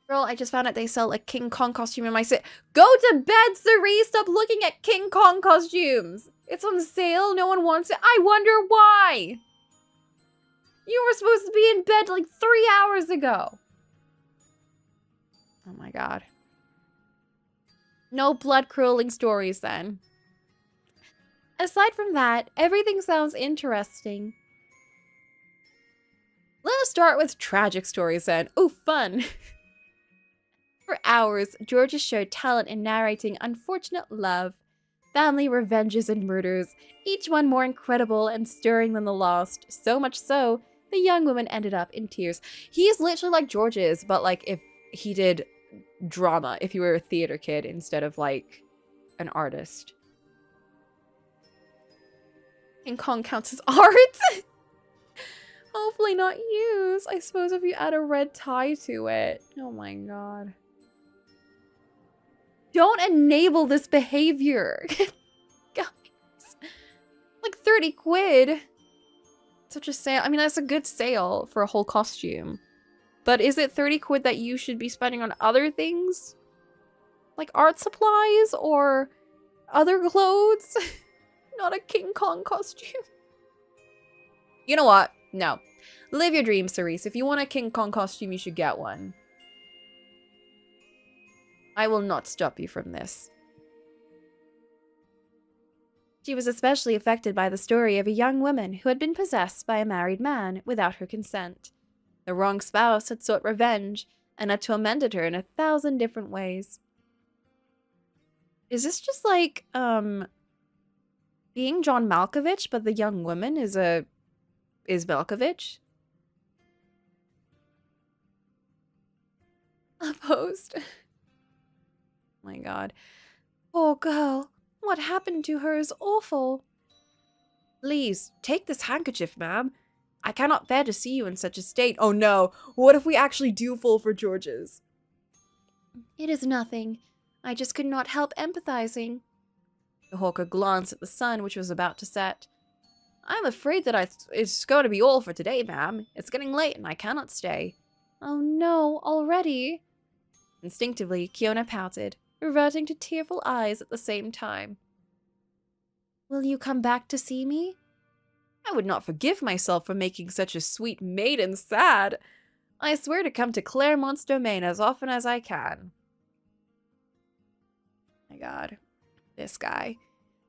Girl, I just found out they sell a King Kong costume in my city. Go to bed, Cerise! Stop looking at King Kong costumes! It's on sale, no one wants it. I wonder why! You were supposed to be in bed like 3 hours ago. Oh my god. No blood-curdling stories then. Aside from that, everything sounds interesting. Let us start with tragic stories then. Oh, fun! For hours, Georges showed talent in narrating unfortunate love, family revenges and murders, each one more incredible and stirring than the last, so much so, the young woman ended up in tears. He's literally like Georges, but like if he did drama, if he were a theater kid instead of like an artist. King Kong counts as art? Hopefully not used. I suppose if you add a red tie to it. Oh my god. Don't enable this behavior. Guys. Like 30 quid. Such a sale. I mean, that's a good sale for a whole costume. But is it 30 quid that you should be spending on other things? Like art supplies or other clothes? Not a King Kong costume. You know what? No. Live your dreams, Cerise. If you want a King Kong costume, you should get one. I will not stop you from this. She was especially affected by the story of a young woman who had been possessed by a married man without her consent. The wrong spouse had sought revenge and had tormented her in 1,000 different ways. Is this just like, being John Malkovich, but the young woman is Malkovich? A post. My God. Poor girl. What happened to her is awful. Please, take this handkerchief, ma'am. I cannot bear to see you in such a state. Oh no, what if we actually do fall for George's? It is nothing. I just could not help empathizing. The hawker glanced at the sun, which was about to set. I'm afraid that it's going to be all for today, ma'am. It's getting late and I cannot stay. Oh no, already? Instinctively, Kiona pouted, reverting to tearful eyes at the same time. Will you come back to see me? I would not forgive myself for making such a sweet maiden sad. I swear to come to Claremont's domain as often as I can. My God, this guy.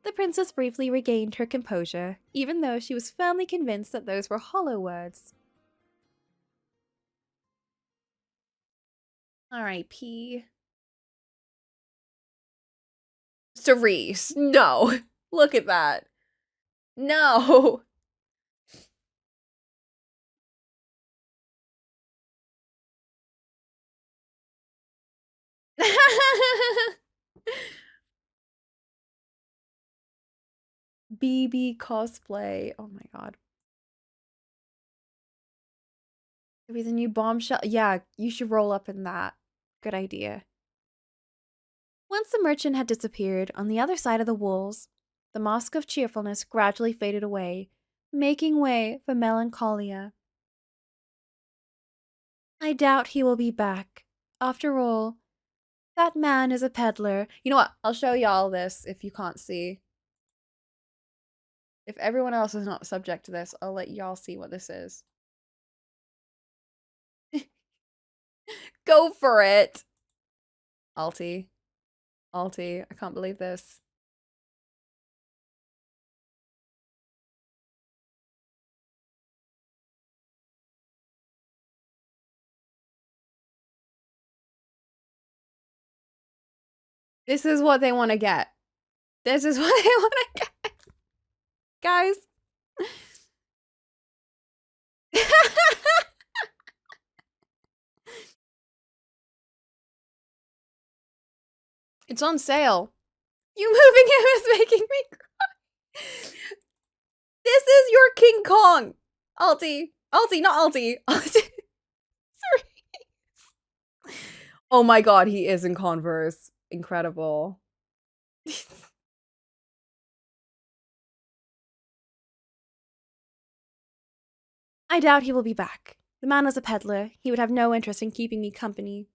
The princess briefly regained her composure, even though she was firmly convinced that those were hollow words. R.I.P. Cerise, no. Look at that. No. BB cosplay. Oh my God. Maybe the new bombshell. Yeah, you should roll up in that. Good idea. Once the merchant had disappeared on the other side of the walls, the mask of cheerfulness gradually faded away, making way for melancholia. I doubt he will be back. After all, that man is a peddler. You know what? I'll show y'all this if you can't see. If everyone else is not subject to this, I'll let y'all see what this is. Go for it! Alti. Alti. I can't believe this. This is what they want to get. This is what they want to get. Guys. It's on sale. You moving him is making me cry. This is your King Kong. Alti. Alti, not Alti. Alti. Sorry. Oh my God, he is in Converse. Incredible. I doubt he will be back. The man is a peddler. He would have no interest in keeping me company.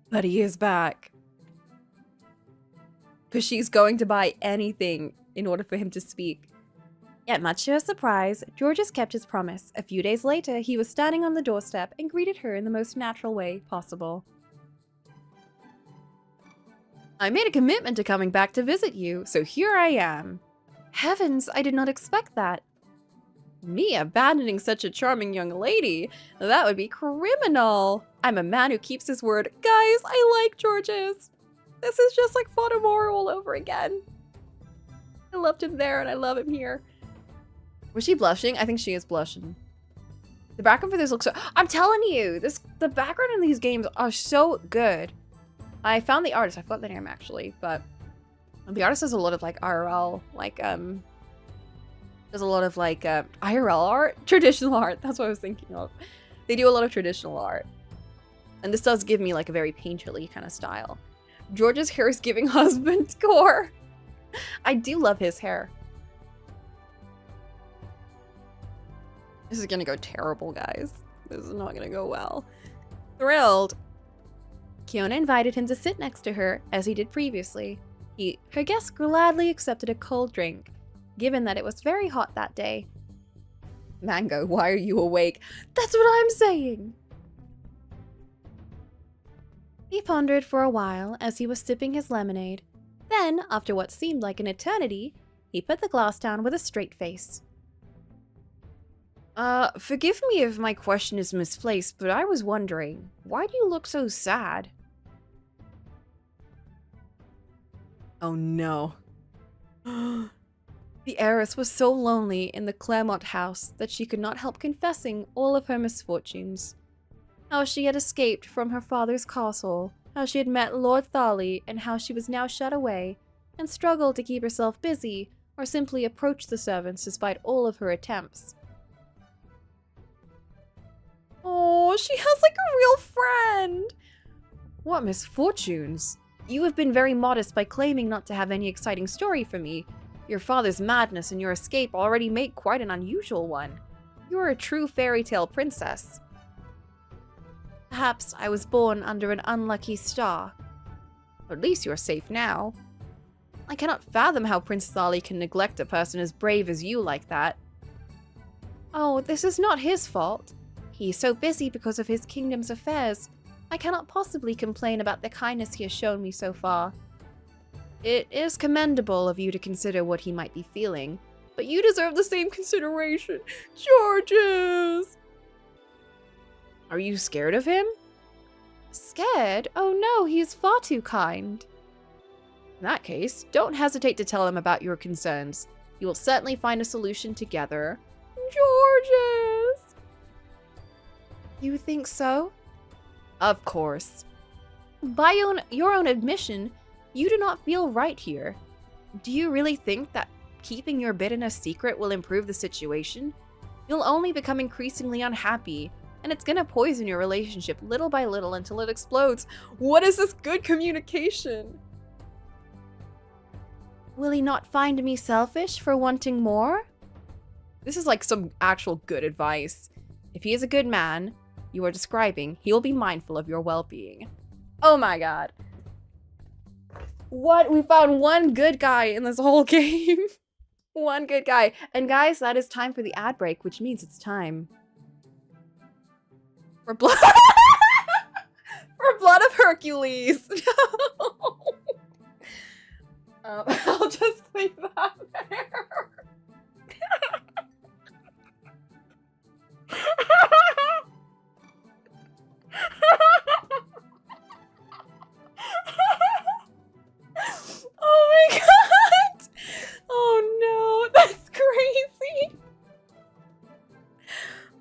But he is back. Because she's going to buy anything in order for him to speak. Yet much to her surprise, Georges kept his promise. A few days later, he was standing on the doorstep and greeted her in the most natural way possible. I made a commitment to coming back to visit you, so here I am. Heavens, I did not expect that. Me abandoning such a charming young lady? That would be criminal. I'm a man who keeps his word. Guys, I like Georges. This is just like Fodamore all over again. I loved him there and I love him here. Was she blushing? I think she is blushing. The background for this looks so... I'm telling you, the background in these games are so good. I found the artist. I forgot the name actually, but the artist does a lot of like IRL, like there's a lot of like IRL art, traditional art. That's what I was thinking of. They do a lot of traditional art, and this does give me like a very painterly kind of style. George's hair is giving husband core. I do love his hair. This is gonna go terrible, guys. This is not gonna go well. Thrilled. Kiona invited him to sit next to her, as he did previously. Her guest gladly accepted a cold drink, given that it was very hot that day. Mango, why are you awake? That's what I'm saying! He pondered for a while as he was sipping his lemonade. Then, after what seemed like an eternity, he put the glass down with a straight face. Forgive me if my question is misplaced, but I was wondering, why do you look so sad? Oh no. The heiress was so lonely in the Claremont house that she could not help confessing all of her misfortunes. How she had escaped from her father's castle, how she had met Lord Tharley, and how she was now shut away, and struggled to keep herself busy, or simply approach the servants despite all of her attempts. Oh, she has like a real friend! What misfortunes! You have been very modest by claiming not to have any exciting story for me. Your father's madness and your escape already make quite an unusual one. You are a true fairy tale princess. Perhaps I was born under an unlucky star. At least you are safe now. I cannot fathom how Prince Tharley can neglect a person as brave as you like that. Oh, this is not his fault. He is so busy because of his kingdom's affairs. I cannot possibly complain about the kindness he has shown me so far. It is commendable of you to consider what he might be feeling, but you deserve the same consideration. Georges! Are you scared of him? Scared? Oh no, he is far too kind. In that case, don't hesitate to tell him about your concerns. You will certainly find a solution together. Georges! You think so? Of course. By your own admission, you do not feel right here. Do you really think that keeping your bitterness secret will improve the situation? You'll only become increasingly unhappy, and it's gonna poison your relationship little by little until it explodes. What is this good communication? Will he not find me selfish for wanting more? This is like some actual good advice. If he is a good man you are describing, he will be mindful of your well-being. Oh my god. What? We found one good guy in this whole game. One good guy. And guys, that is time for the ad break, which means it's time for blood. For Blood of Hercules. No. I'll just leave that there. Oh my god! Oh no, that's crazy!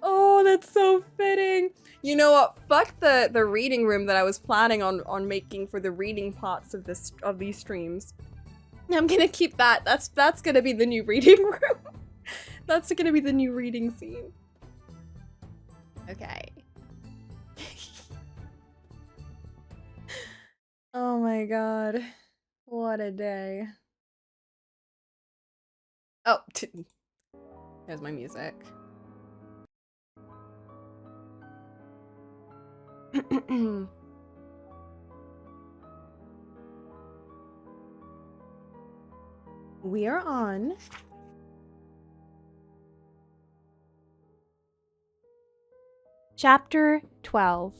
Oh, that's so fitting. You know what? Fuck the reading room that I was planning on making for the reading parts of these streams. I'm gonna keep that. That's gonna be the new reading room. That's gonna be the new reading scene. Okay. Oh my god. What a day. Oh, there's my music. We are on Chapter 12.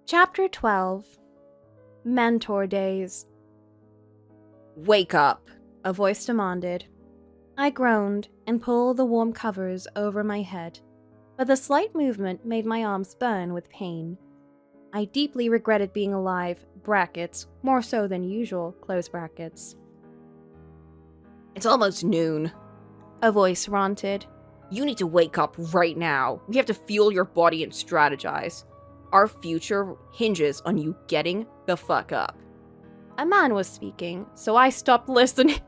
Chapter 12. Mentor Days. Wake up, a voice demanded. I groaned and pulled the warm covers over my head, but the slight movement made my arms burn with pain. I deeply regretted being alive, brackets, more so than usual, close brackets. It's almost noon, a voice ranted. You need to wake up right now. We have to fuel your body and strategize. Our future hinges on you getting the fuck up. A man was speaking, so I stopped listening.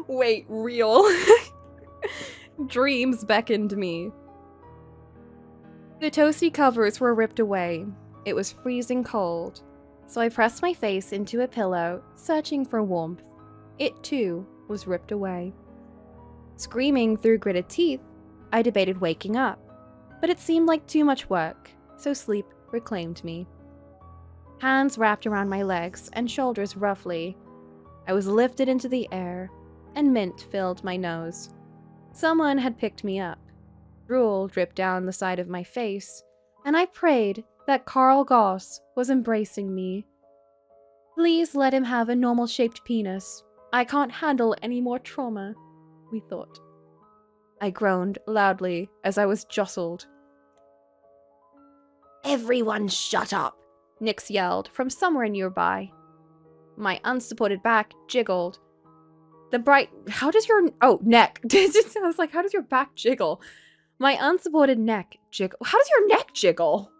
Wait, real? Dreams beckoned me. The toasty covers were ripped away. It was freezing cold, so I pressed my face into a pillow, searching for warmth. It, too, was ripped away. Screaming through gritted teeth, I debated waking up, but it seemed like too much work, so sleep reclaimed me. Hands wrapped around my legs and shoulders roughly. I was lifted into the air, and mint filled my nose. Someone had picked me up. Drool dripped down the side of my face, and I prayed that Carl Goss was embracing me. Please let him have a normal-shaped penis. I can't handle any more trauma, we thought. I groaned loudly as I was jostled. Everyone shut up! Nyx yelled from somewhere nearby. My unsupported back jiggled. How does your, neck. I was like, how does your back jiggle? My unsupported neck jiggle. How does your neck jiggle?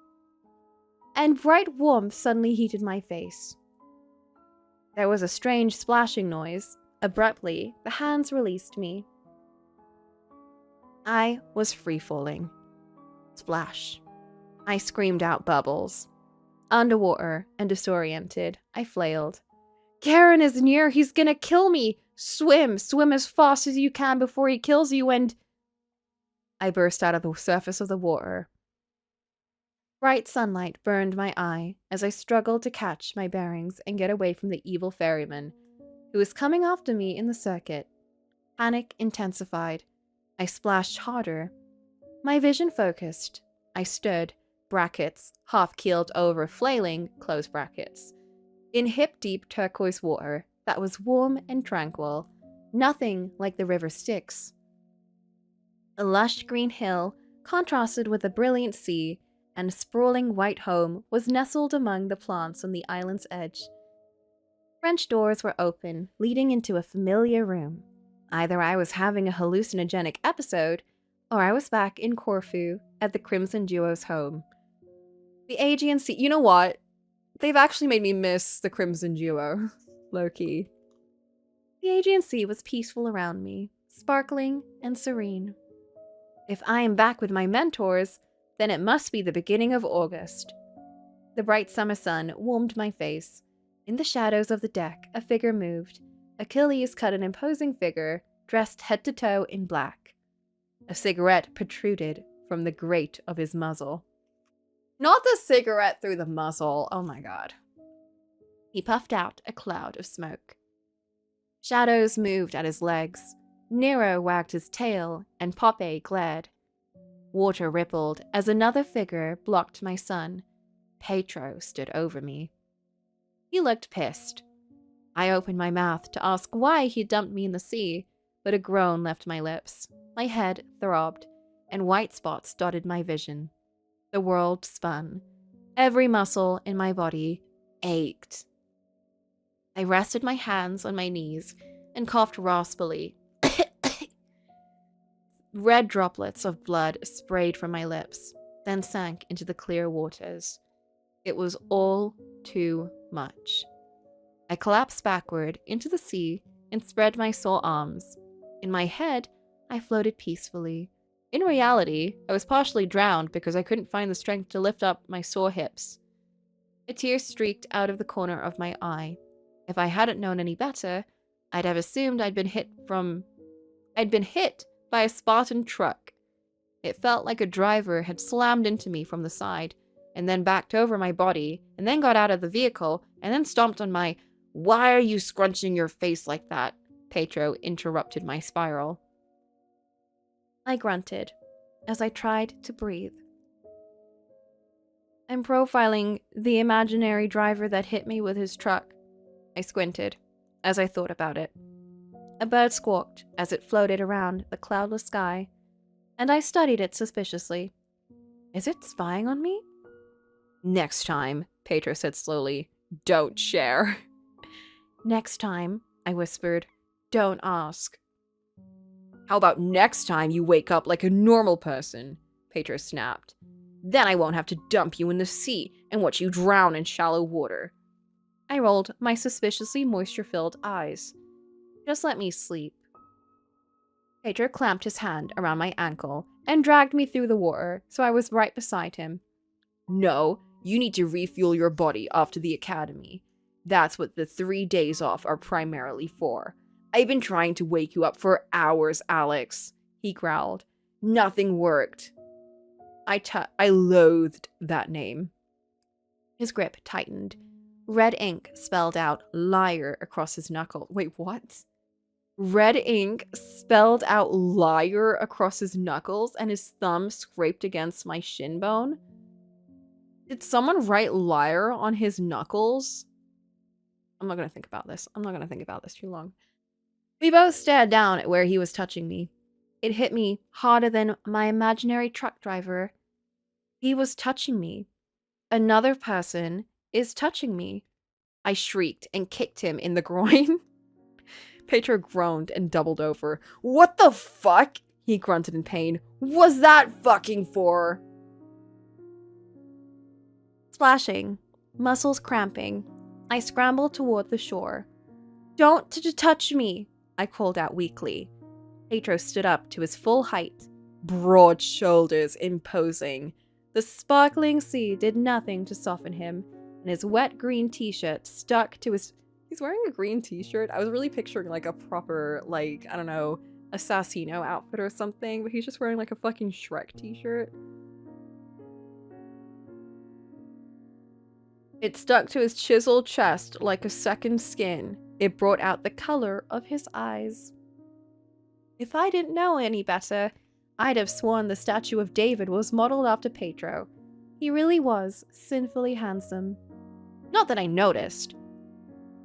And bright warmth suddenly heated my face. There was a strange splashing noise. Abruptly, the hands released me. I was free-falling. Splash. I screamed out bubbles. Underwater and disoriented, I flailed. Garen is near, he's gonna kill me! Swim as fast as you can before he kills you and... I burst out of the surface of the water. Bright sunlight burned my eye as I struggled to catch my bearings and get away from the evil ferryman, who was coming after me in the circuit. Panic intensified. I splashed harder. My vision focused. I stood, brackets, half-keeled over, flailing, close brackets, in hip-deep turquoise water that was warm and tranquil, nothing like the river Styx. A lush green hill contrasted with a brilliant sea, and a sprawling white home was nestled among the plants on the island's edge. French doors were open, leading into a familiar room. Either I was having a hallucinogenic episode, or I was back in Corfu at the Crimson Duo's home. The Aegean Sea, you know what? They've actually made me miss the Crimson Duo, low-key. The Aegean Sea was peaceful around me, sparkling and serene. If I am back with my mentors, then it must be the beginning of August. The bright summer sun warmed my face. In the shadows of the deck, a figure moved. Achilles cut an imposing figure, dressed head to toe in black. A cigarette protruded from the grate of his muzzle. Not the cigarette through the muzzle, oh my god. He puffed out a cloud of smoke. Shadows moved at his legs. Nero wagged his tail, and Poppy glared. Water rippled as another figure blocked my sun. Petro stood over me. He looked pissed. I opened my mouth to ask why he dumped me in the sea, but a groan left my lips. My head throbbed, and white spots dotted my vision. The world spun. Every muscle in my body ached. I rested my hands on my knees and coughed raspily. Red droplets of blood sprayed from my lips, then sank into the clear waters. It was all too much. I collapsed backward into the sea and spread my sore arms. In my head, I floated peacefully. In reality, I was partially drowned because I couldn't find the strength to lift up my sore hips. A tear streaked out of the corner of my eye. If I hadn't known any better, I'd have assumed I'd been hit by a Spartan truck. It felt like a driver had slammed into me from the side, and then backed over my body, and then got out of the vehicle, and then stomped on my "Why are you scrunching your face like that?" Petro interrupted my spiral. I grunted as I tried to breathe. I'm profiling the imaginary driver that hit me with his truck. I squinted as I thought about it. A bird squawked as it floated around the cloudless sky, and I studied it suspiciously. Is it spying on me? Next time, Petro said slowly, don't share. Next time, I whispered, don't ask. How about next time you wake up like a normal person? Petro snapped. Then I won't have to dump you in the sea and watch you drown in shallow water. I rolled my suspiciously moisture-filled eyes. Just let me sleep. Pedro clamped his hand around my ankle and dragged me through the water, so I was right beside him. No, you need to refuel your body after the academy. That's what the 3 days off are primarily for. I've been trying to wake you up for hours, Alex, he growled. Nothing worked. I loathed that name. His grip tightened. Red ink spelled out liar across his knuckle. Wait, what? Red ink spelled out liar across his knuckles and his thumb scraped against my shin bone? Did someone write liar on his knuckles? I'm not going to think about this. I'm not going to think about this too long. We both stared down at where he was touching me. It hit me harder than my imaginary truck driver. He was touching me. Another person is touching me?" I shrieked and kicked him in the groin. Pedro groaned and doubled over. "What the fuck?" he grunted in pain. "Was that fucking for?" Splashing, muscles cramping, I scrambled toward the shore. "Don't touch me," I called out weakly. Pedro stood up to his full height, broad shoulders imposing. The sparkling sea did nothing to soften him, and his wet green t-shirt stuck to his... He's wearing a green t-shirt. I was really picturing like a proper, like, I don't know, Assassino outfit or something, but he's just wearing like a fucking Shrek t-shirt. It stuck to his chiseled chest like a second skin. It brought out the color of his eyes. If I didn't know any better, I'd have sworn the statue of David was modeled after Pedro. He really was sinfully handsome. Not that I noticed.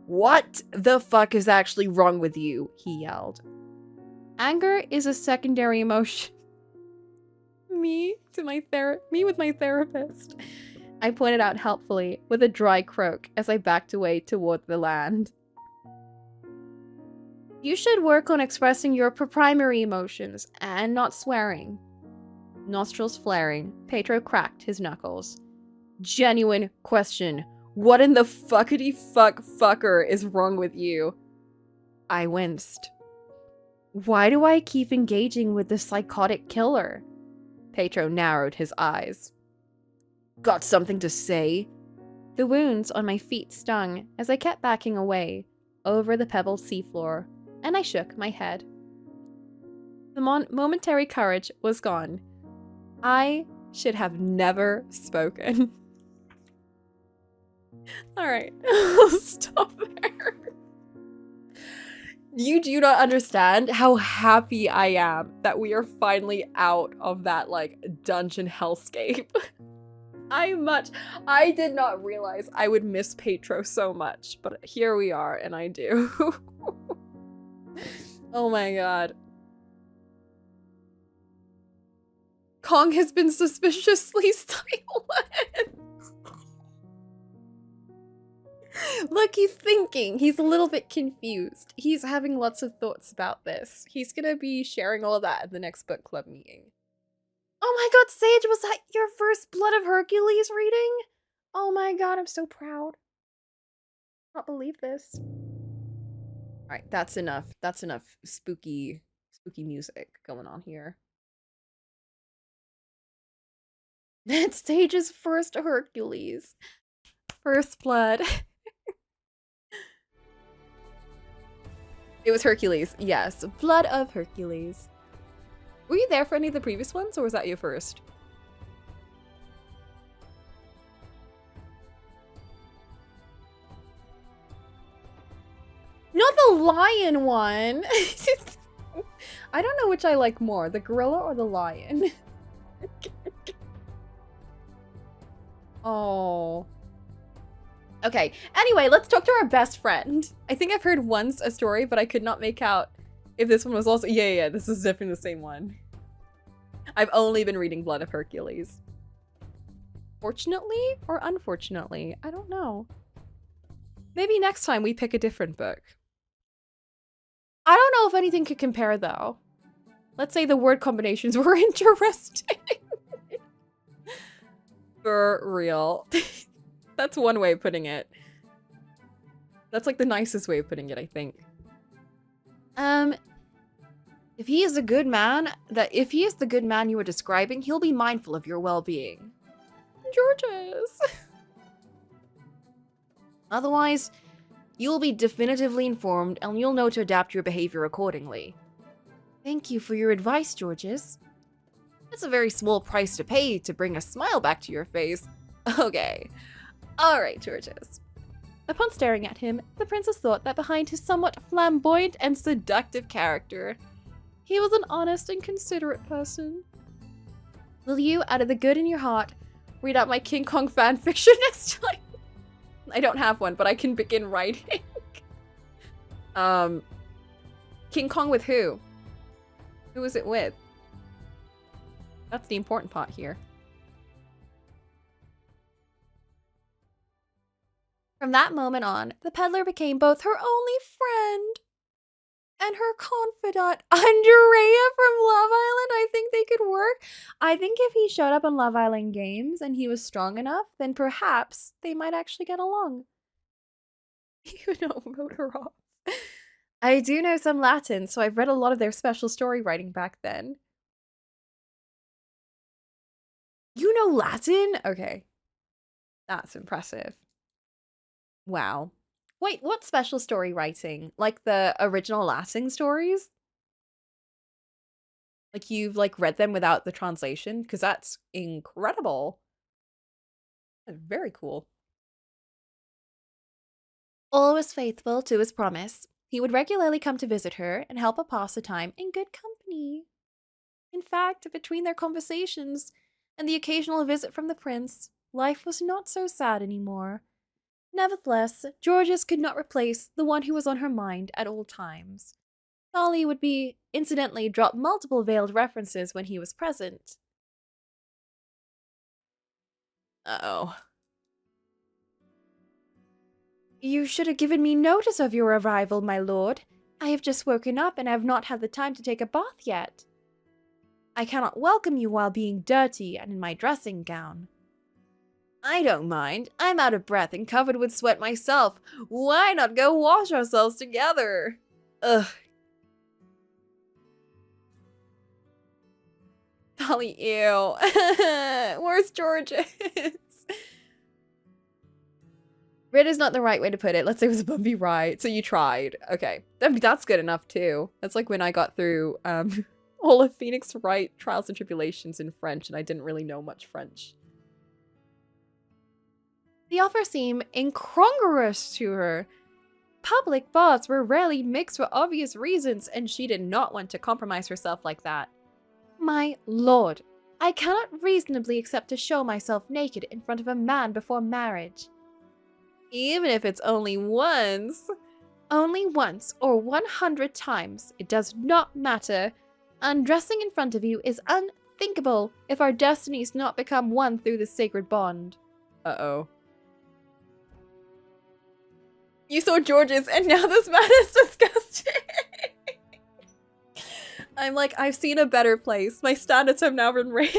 "What the fuck is actually wrong with you?" he yelled. Anger is a secondary emotion. Me with my therapist. I pointed out helpfully with a dry croak as I backed away toward the land. "You should work on expressing your primary emotions and not swearing." Nostrils flaring, Pedro cracked his knuckles. "Genuine question. What in the fuckity fucker is wrong with you?" I winced. "Why do I keep engaging with the psychotic killer?" Pedro narrowed his eyes. "Got something to say?" The wounds on my feet stung as I kept backing away over the pebbled seafloor, and I shook my head. The momentary courage was gone. I should have never spoken. Alright, I'll stop there. You do not understand how happy I am that we are finally out of that, like, dungeon hellscape. I did not realize I would miss Pedro so much, but here we are, and I do. Oh my god. Kong has been suspiciously silent. Look, he's thinking. He's a little bit confused. He's having lots of thoughts about this. He's gonna be sharing all of that at the next book club meeting. Oh my god, Sage, was that your first Blood of Hercules reading? Oh my god, I'm so proud. I can't believe this. Alright, that's enough. That's enough spooky music going on here. That's Sage's first Hercules. First blood. It was Hercules, yes. Blood of Hercules. Were you there for any of the previous ones, or was that you first? Not the lion one! I don't know which I like more, the gorilla or the lion. Oh. Okay, anyway, let's talk to our best friend. I think I've heard once a story, but I could not make out if this one was also- yeah, this is definitely the same one. I've only been reading Blood of Hercules. Fortunately or unfortunately? I don't know. Maybe next time we pick a different book. I don't know if anything could compare, though. Let's say the word combinations were interesting. For real. That's one way of putting it. That's like the nicest way of putting it, I think. If he is the good man you are describing, he'll be mindful of your well-being. Georges. Otherwise, you'll be definitively informed and you'll know to adapt your behavior accordingly. Thank you for your advice, Georges. It's a very small price to pay to bring a smile back to your face. Okay. Alright, Georges. Upon staring at him, the princess thought that behind his somewhat flamboyant and seductive character, he was an honest and considerate person. Will you, out of the good in your heart, read out my King Kong fanfiction next time? I don't have one, but I can begin writing. King Kong with who? Who is it with? That's the important part here. From that moment on, the peddler became both her only friend and her confidant. Andrea from Love Island, I think they could work. I think if he showed up on Love Island games and he was strong enough, then perhaps they might actually get along. You know, wrote her off. I do know some Latin, so I've read a lot of their special story writing back then. You know Latin? Okay. That's impressive. Wow. Wait, what special story writing? Like the original Latin stories? Like you've read them without the translation? Because that's incredible. That's very cool. Always faithful to his promise, he would regularly come to visit her and help her pass the time in good company. In fact, between their conversations and the occasional visit from the prince, life was not so sad anymore. Nevertheless, Georges could not replace the one who was on her mind at all times. Dolly would incidentally drop multiple veiled references when he was present. Uh-oh. You should have given me notice of your arrival, my lord. I have just woken up and have not had the time to take a bath yet. I cannot welcome you while being dirty and in my dressing gown. I don't mind. I'm out of breath and covered with sweat myself. Why not go wash ourselves together? Ugh. Dolly, ew. Where's Georges? Rid is not the right way to put it. Let's say it was a bumpy ride. So you tried. Okay. That's good enough too. That's like when I got through all of Phoenix Wright Trials and Tribulations in French and I didn't really know much French. The offer seemed incongruous to her. Public baths were rarely mixed for obvious reasons, and she did not want to compromise herself like that. My lord, I cannot reasonably accept to show myself naked in front of a man before marriage. Even if it's only once. Only once or 100 times, it does not matter. Undressing in front of you is unthinkable if our destinies do not become one through this sacred bond. Uh-oh. You saw Georges, and now this man is disgusting. I'm like, I've seen a better place. My standards have now been raised.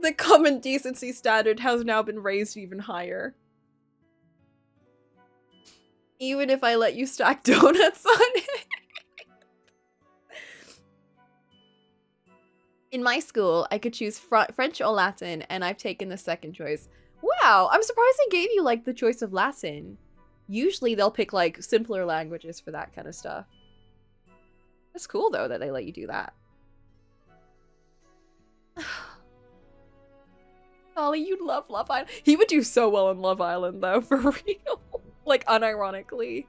The common decency standard has now been raised even higher. Even if I let you stack donuts on it. In my school, I could choose French or Latin, and I've taken the second choice. Wow, I'm surprised they gave you, the choice of Latin. Usually they'll pick, simpler languages for that kind of stuff. It's cool, though, that they let you do that. Ollie, you'd love Love Island. He would do so well in Love Island, though, for real. Unironically.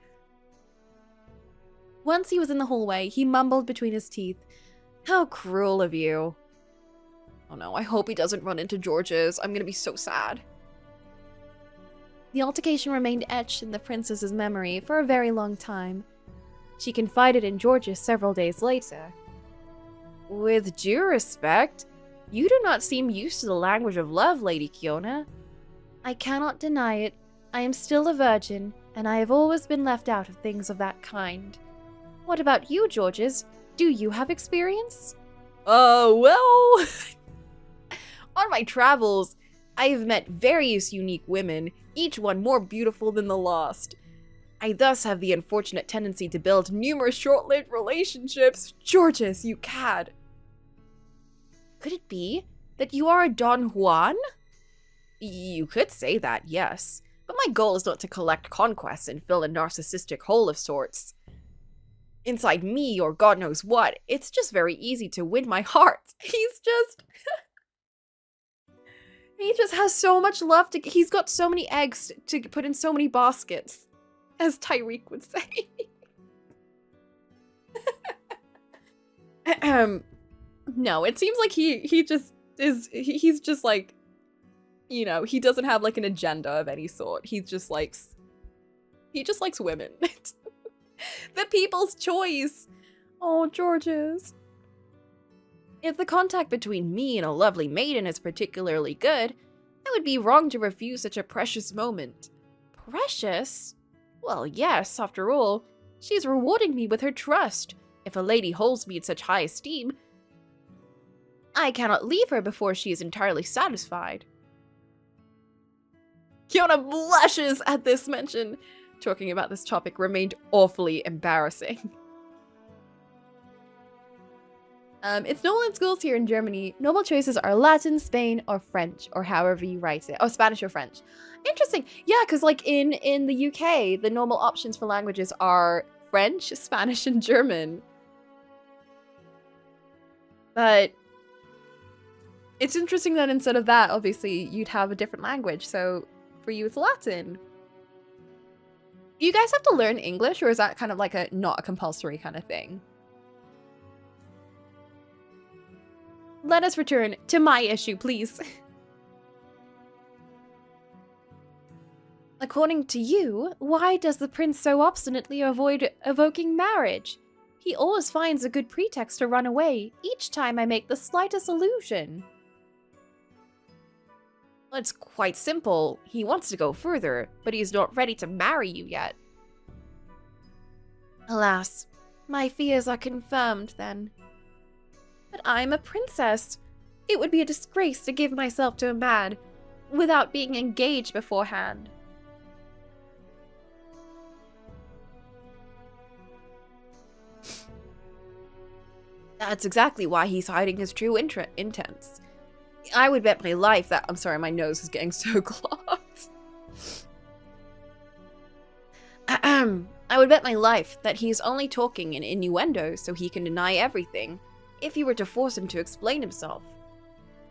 Once he was in the hallway, he mumbled between his teeth, "How cruel of you." Oh no, I hope he doesn't run into Georges. I'm gonna be so sad. The altercation remained etched in the princess's memory for a very long time. She confided in Georges several days later. With due respect, you do not seem used to the language of love, Lady Kiona. I cannot deny it. I am still a virgin, and I have always been left out of things of that kind. What about you, Georges? Do you have experience? Well... On my travels, I have met various unique women, each one more beautiful than the last. I thus have the unfortunate tendency to build numerous short-lived relationships. Georges, you cad. Could it be that you are a Don Juan? You could say that, yes. But my goal is not to collect conquests and fill a narcissistic hole of sorts. Inside me, or God knows what, it's just very easy to win my heart. He's just... He just has so much love to... He's got so many eggs to put in so many baskets, as Tyreek would say. No, it seems like he just is... He's just like... You know, he doesn't have an agenda of any sort. He just likes women. The people's choice. Oh, Georges. If the contact between me and a lovely maiden is particularly good, It would be wrong to refuse such a precious moment. Precious? Well, yes, after all, she is rewarding me with her trust. If a lady holds me in such high esteem, I cannot leave her before she is entirely satisfied. Kiona blushes at this mention. Talking about this topic remained awfully embarrassing. It's normal in schools here in Germany. Normal choices are Latin, Spain, or French, or however you write it. Oh, Spanish or French. Interesting. Yeah, because like in the UK, the normal options for languages are French, Spanish, and German. But it's interesting that instead of that, obviously, you'd have a different language. So for you, it's Latin. Do you guys have to learn English, or is that kind of like a not a compulsory kind of thing? Let us return to my issue, please. According to you, why does the prince so obstinately avoid evoking marriage? He always finds a good pretext to run away each time I make the slightest allusion. Well, it's quite simple. He wants to go further, but he is not ready to marry you yet. Alas, my fears are confirmed then. But I'm a princess. It would be a disgrace to give myself to a man without being engaged beforehand. That's exactly why he's hiding his true intents. I would bet my life that— I'm sorry, my nose is getting so clogged. I would bet my life that he's only talking in innuendo so he can deny everything, if you were to force him to explain himself.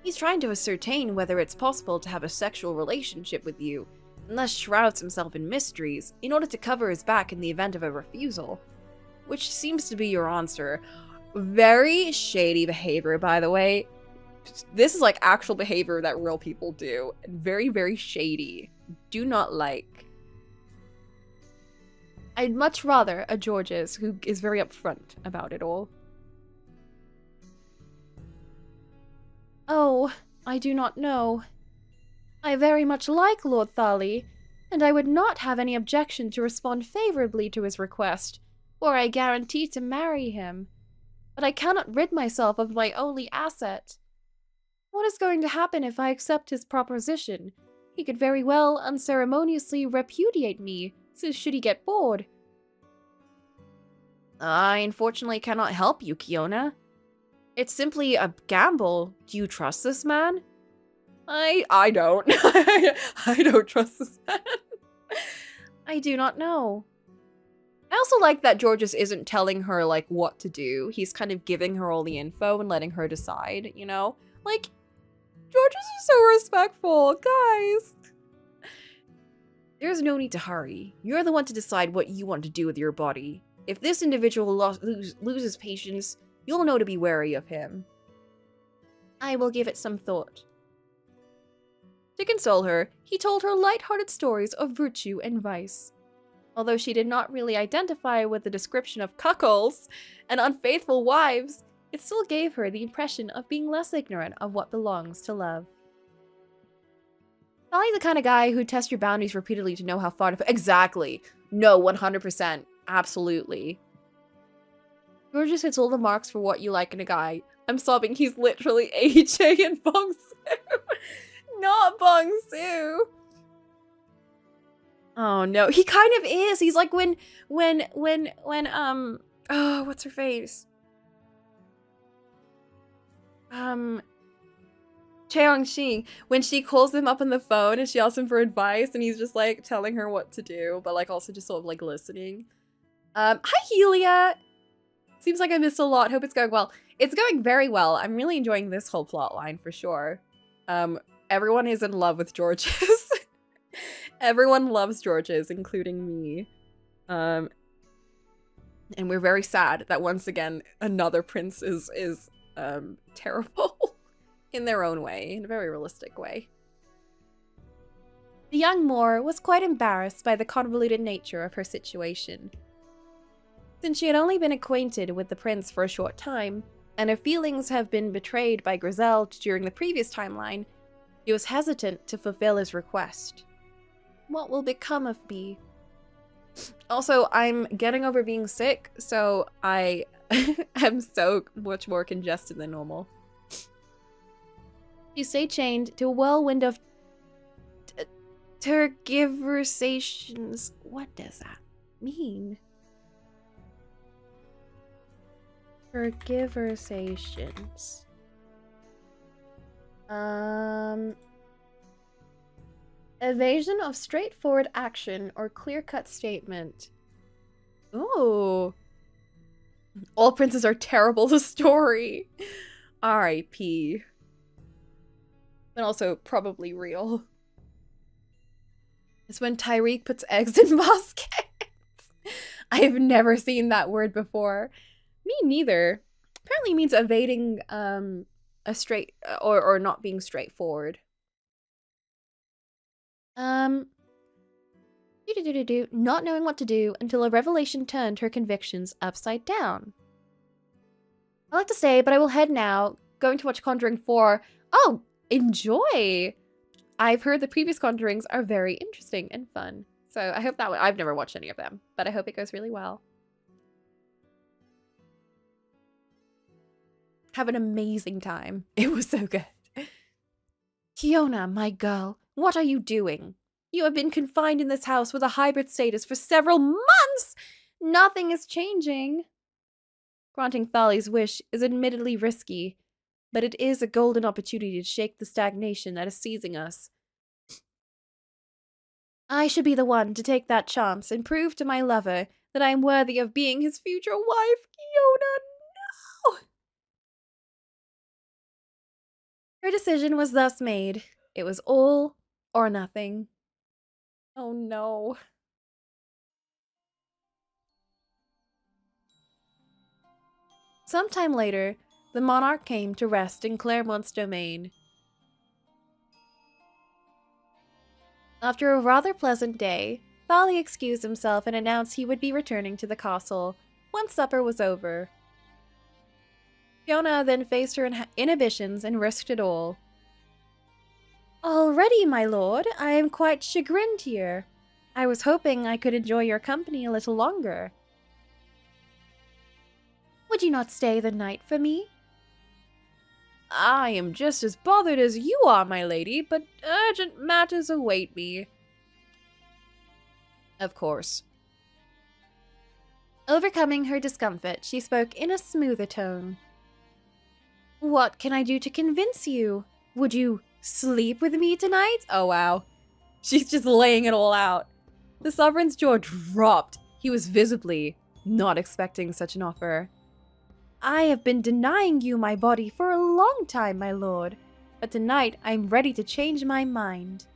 He's trying to ascertain whether it's possible to have a sexual relationship with you, and thus shrouds himself in mysteries in order to cover his back in the event of a refusal. Which seems to be your answer. Very shady behavior, by the way. This is like actual behavior that real people do. Very, very shady. Do not like. I'd much rather a Georges who is very upfront about it all. Oh, I do not know. I very much like Lord Thali, and I would not have any objection to respond favorably to his request, or I guarantee to marry him. But I cannot rid myself of my only asset. What is going to happen if I accept his proposition? He could very well unceremoniously repudiate me, so should he get bored. I unfortunately cannot help you, Kiona. It's simply a gamble. Do you trust this man? I don't. I don't trust this man. I do not know. I also like that Georges isn't telling her, like, what to do. He's kind of giving her all the info and letting her decide, you know? Like, Georges is so respectful, guys. There's no need to hurry. You're the one to decide what you want to do with your body. If this individual loses patience, you'll know to be wary of him. I will give it some thought. To console her, he told her light-hearted stories of virtue and vice. Although she did not really identify with the description of cuckolds and unfaithful wives, it still gave her the impression of being less ignorant of what belongs to love. Not like the kind of guy who tests your boundaries repeatedly to know how far to— Exactly! No, 100%. Absolutely. Georges hits all the marks for what you like in a guy. I'm sobbing, he's literally AJ and Bong Su. Not Bong Su. Oh no, he kind of is. He's like when oh, what's her face? Cheong-Xing, when she calls him up on the phone and she asks him for advice and he's just like telling her what to do, but like also just sort of like listening. Hi Helia! Seems like I missed a lot. Hope it's going well. It's going very well. I'm really enjoying this whole plot line for sure. Everyone is in love with Georges. Everyone loves Georges, including me. And we're very sad that once again another prince is terrible in their own way, in a very realistic way. The young Moor was quite embarrassed by the convoluted nature of her situation. Since she had only been acquainted with the prince for a short time, and her feelings have been betrayed by Griselda during the previous timeline, He was hesitant to fulfill his request. What will become of me? Also, I'm getting over being sick, so I am so much more congested than normal. You stay chained to a whirlwind of tergiversations. What does that mean? Tergiversations. Evasion of straightforward action or clear-cut statement. Ooh. All princes are terrible to story. R.I.P. And also probably real. It's when Tyreek puts eggs in baskets. I've never seen that word before. Me neither. Apparently means evading a straight or not being straightforward. Not knowing what to do until a revelation turned her convictions upside down. I like to stay, but I will head now. Going to watch Conjuring 4. Oh, enjoy! I've heard the previous Conjurings are very interesting and fun. So I hope that one, I've never watched any of them, but I hope it goes really well. Have an amazing time. It was so good. Kiona, my girl, what are you doing? You have been confined in this house with a hybrid status for several months! Nothing is changing. Granting Thali's wish is admittedly risky, but it is a golden opportunity to shake the stagnation that is seizing us. I should be the one to take that chance and prove to my lover that I am worthy of being his future wife. Kiona, no! Her decision was thus made. It was all or nothing. Oh no. Sometime later, the monarch came to rest in Claremont's domain. After a rather pleasant day, Thali excused himself and announced he would be returning to the castle once supper was over. Fiona then faced her inhibitions and risked it all. Already, my lord, I am quite chagrined here. I was hoping I could enjoy your company a little longer. Would you not stay the night for me? I am just as bothered as you are, my lady, but urgent matters await me. Of course. Overcoming her discomfort, she spoke in a smoother tone. What can I do to convince you? Would you sleep with me tonight? Oh, wow. She's just laying it all out. The sovereign's jaw dropped. He was visibly not expecting such an offer. I have been denying you my body for a long time, my lord, but tonight I'm ready to change my mind.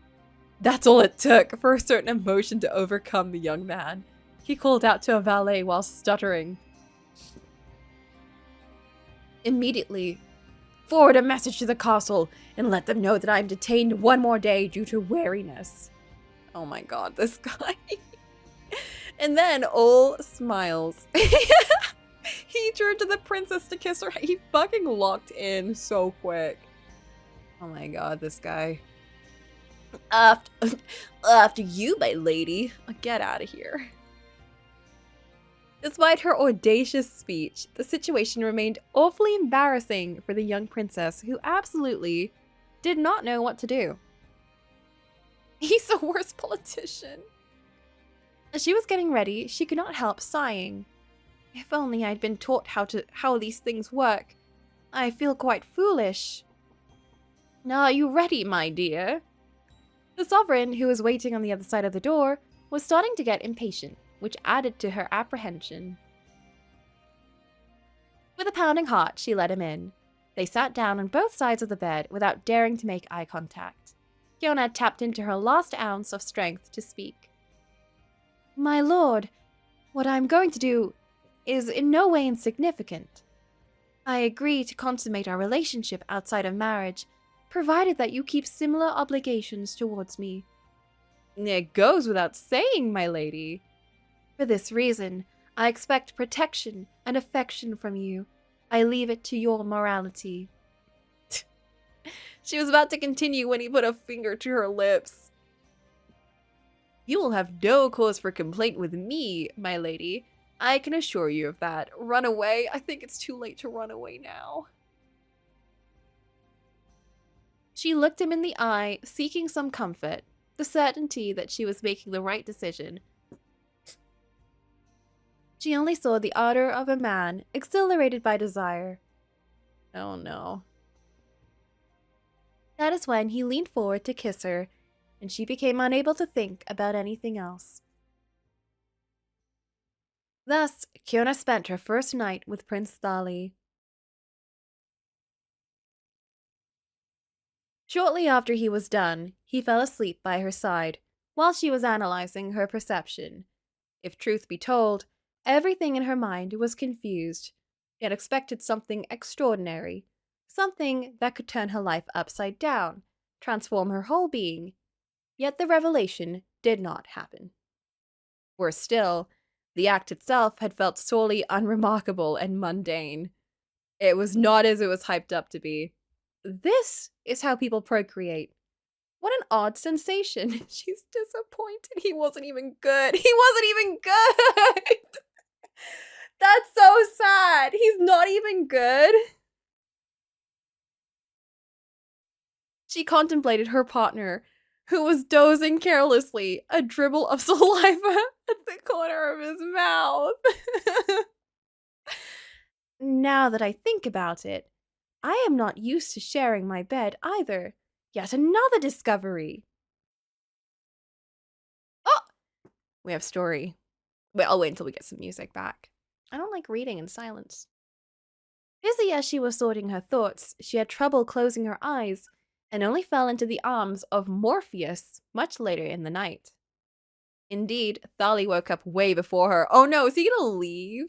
That's all it took for a certain emotion to overcome the young man. He called out to a valet while stuttering. Immediately, forward a message to the castle and let them know that I'm detained one more day due to weariness. Oh my god, this guy. And then all smiles. He turned to the princess to kiss her. He fucking locked in so quick. Oh my god, this guy. After you, my lady. Get out of here. Despite her audacious speech, the situation remained awfully embarrassing for the young princess, who absolutely did not know what to do. He's the worst politician. As she was getting ready, she could not help sighing. If only I'd been taught how these things work. I feel quite foolish. Are you ready, my dear? The sovereign, who was waiting on the other side of the door, was starting to get impatient, which added to her apprehension. With a pounding heart, she let him in. They sat down on both sides of the bed without daring to make eye contact. Fiona tapped into her last ounce of strength to speak. My lord, what I'm going to do is in no way insignificant. I agree to consummate our relationship outside of marriage, provided that you keep similar obligations towards me. It goes without saying, my lady. For this reason, I expect protection and affection from you. I leave it to your morality. She was about to continue when he put a finger to her lips. You will have no cause for complaint with me, my lady. I can assure you of that. Run away? I think it's too late to run away now. She looked him in the eye, seeking some comfort, the certainty that she was making the right decision. She only saw the ardor of a man, exhilarated by desire. Oh no. That is when he leaned forward to kiss her, and she became unable to think about anything else. Thus, Kiona spent her first night with Prince Thali. Shortly after he was done, he fell asleep by her side, while she was analyzing her perception. If truth be told, everything in her mind was confused, yet expected something extraordinary, something that could turn her life upside down, transform her whole being. Yet the revelation did not happen. Worse still, the act itself had felt sorely unremarkable and mundane. It was not as it was hyped up to be. This is how people procreate. What an odd sensation. She's disappointed. He wasn't even good. He wasn't even good! That's so sad. He's not even good. She contemplated her partner, who was dozing carelessly, a dribble of saliva at the corner of his mouth. Now that I think about it, I am not used to sharing my bed either. Yet another discovery. Oh! We have story. Wait, I'll wait until we get some music back. I don't like reading in silence. Busy as she was sorting her thoughts, she had trouble closing her eyes and only fell into the arms of Morpheus much later in the night. Indeed, Thali woke up way before her. Oh no, is he gonna leave?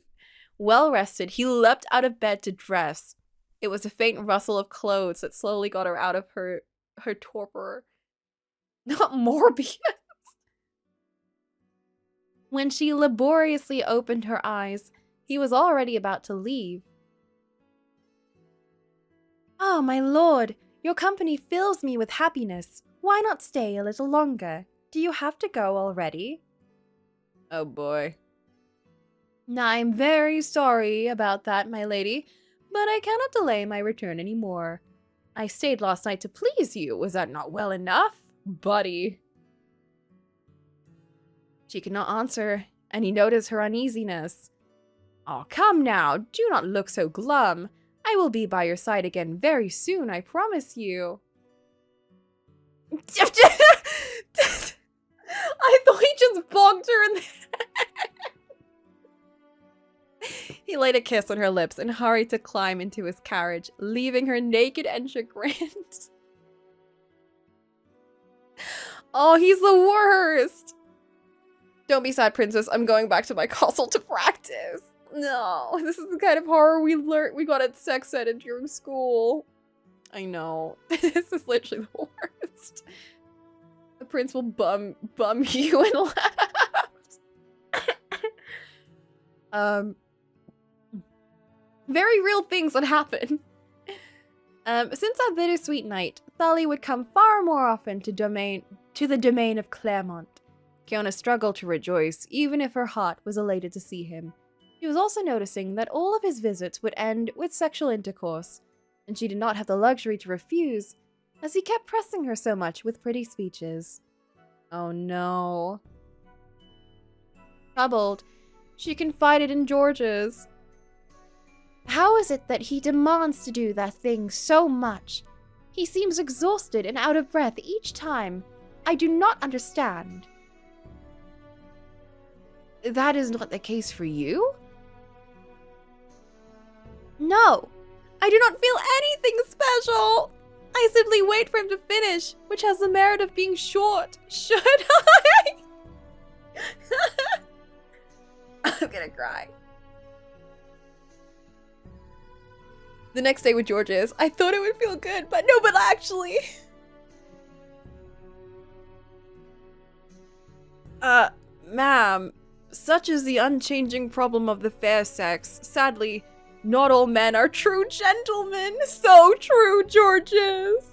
Well rested, he leapt out of bed to dress. It was a faint rustle of clothes that slowly got her out of her torpor. Not Morbius. When she laboriously opened her eyes, he was already about to leave. Oh, my lord, your company fills me with happiness. Why not stay a little longer? Do you have to go already? Oh boy. I'm very sorry about that, my lady, but I cannot delay my return any more. I stayed last night to please you. Was that not well enough, buddy? She could not answer, and he noticed her uneasiness. Oh, come now, do not look so glum. I will be by your side again very soon, I promise you. I thought he just bonked her in the head. He laid a kiss on her lips and hurried to climb into his carriage, leaving her naked and chagrined. Oh, he's the worst! Don't be sad, princess. I'm going back to my castle to practice. No, this is the kind of horror we got at sex ed during school. I know. This is literally the worst. The prince will bum you and laugh. Very real things that happen. Since that bittersweet night, Thali would come far more often to the domain of Claremont. Kiona struggled to rejoice, even if her heart was elated to see him. She was also noticing that all of his visits would end with sexual intercourse, and she did not have the luxury to refuse, as he kept pressing her so much with pretty speeches. Oh no. Troubled, she confided in George's. How is it that he demands to do that thing so much? He seems exhausted and out of breath each time. I do not understand. That is not the case for you? No, I do not feel anything special. I simply wait for him to finish, which has the merit of being short. Should I? I'm gonna cry. The next day with George's, I thought it would feel good, but no, but actually. Ma'am, such is the unchanging problem of the fair sex. Sadly, Not all men are true gentlemen. So true, Georges.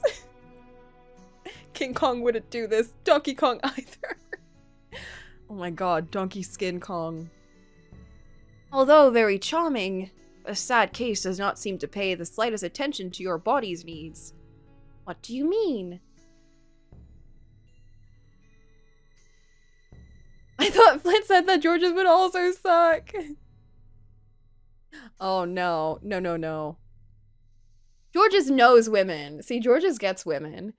King Kong wouldn't do this. Donkey Kong either. Oh my god, Donkey Skin Kong. Although very charming, a sad case does not seem to pay the slightest attention to your body's needs. What do you mean? I thought Flint said that Georges would also suck. Oh no, no, no, no. Georges knows women. See, Georges gets women.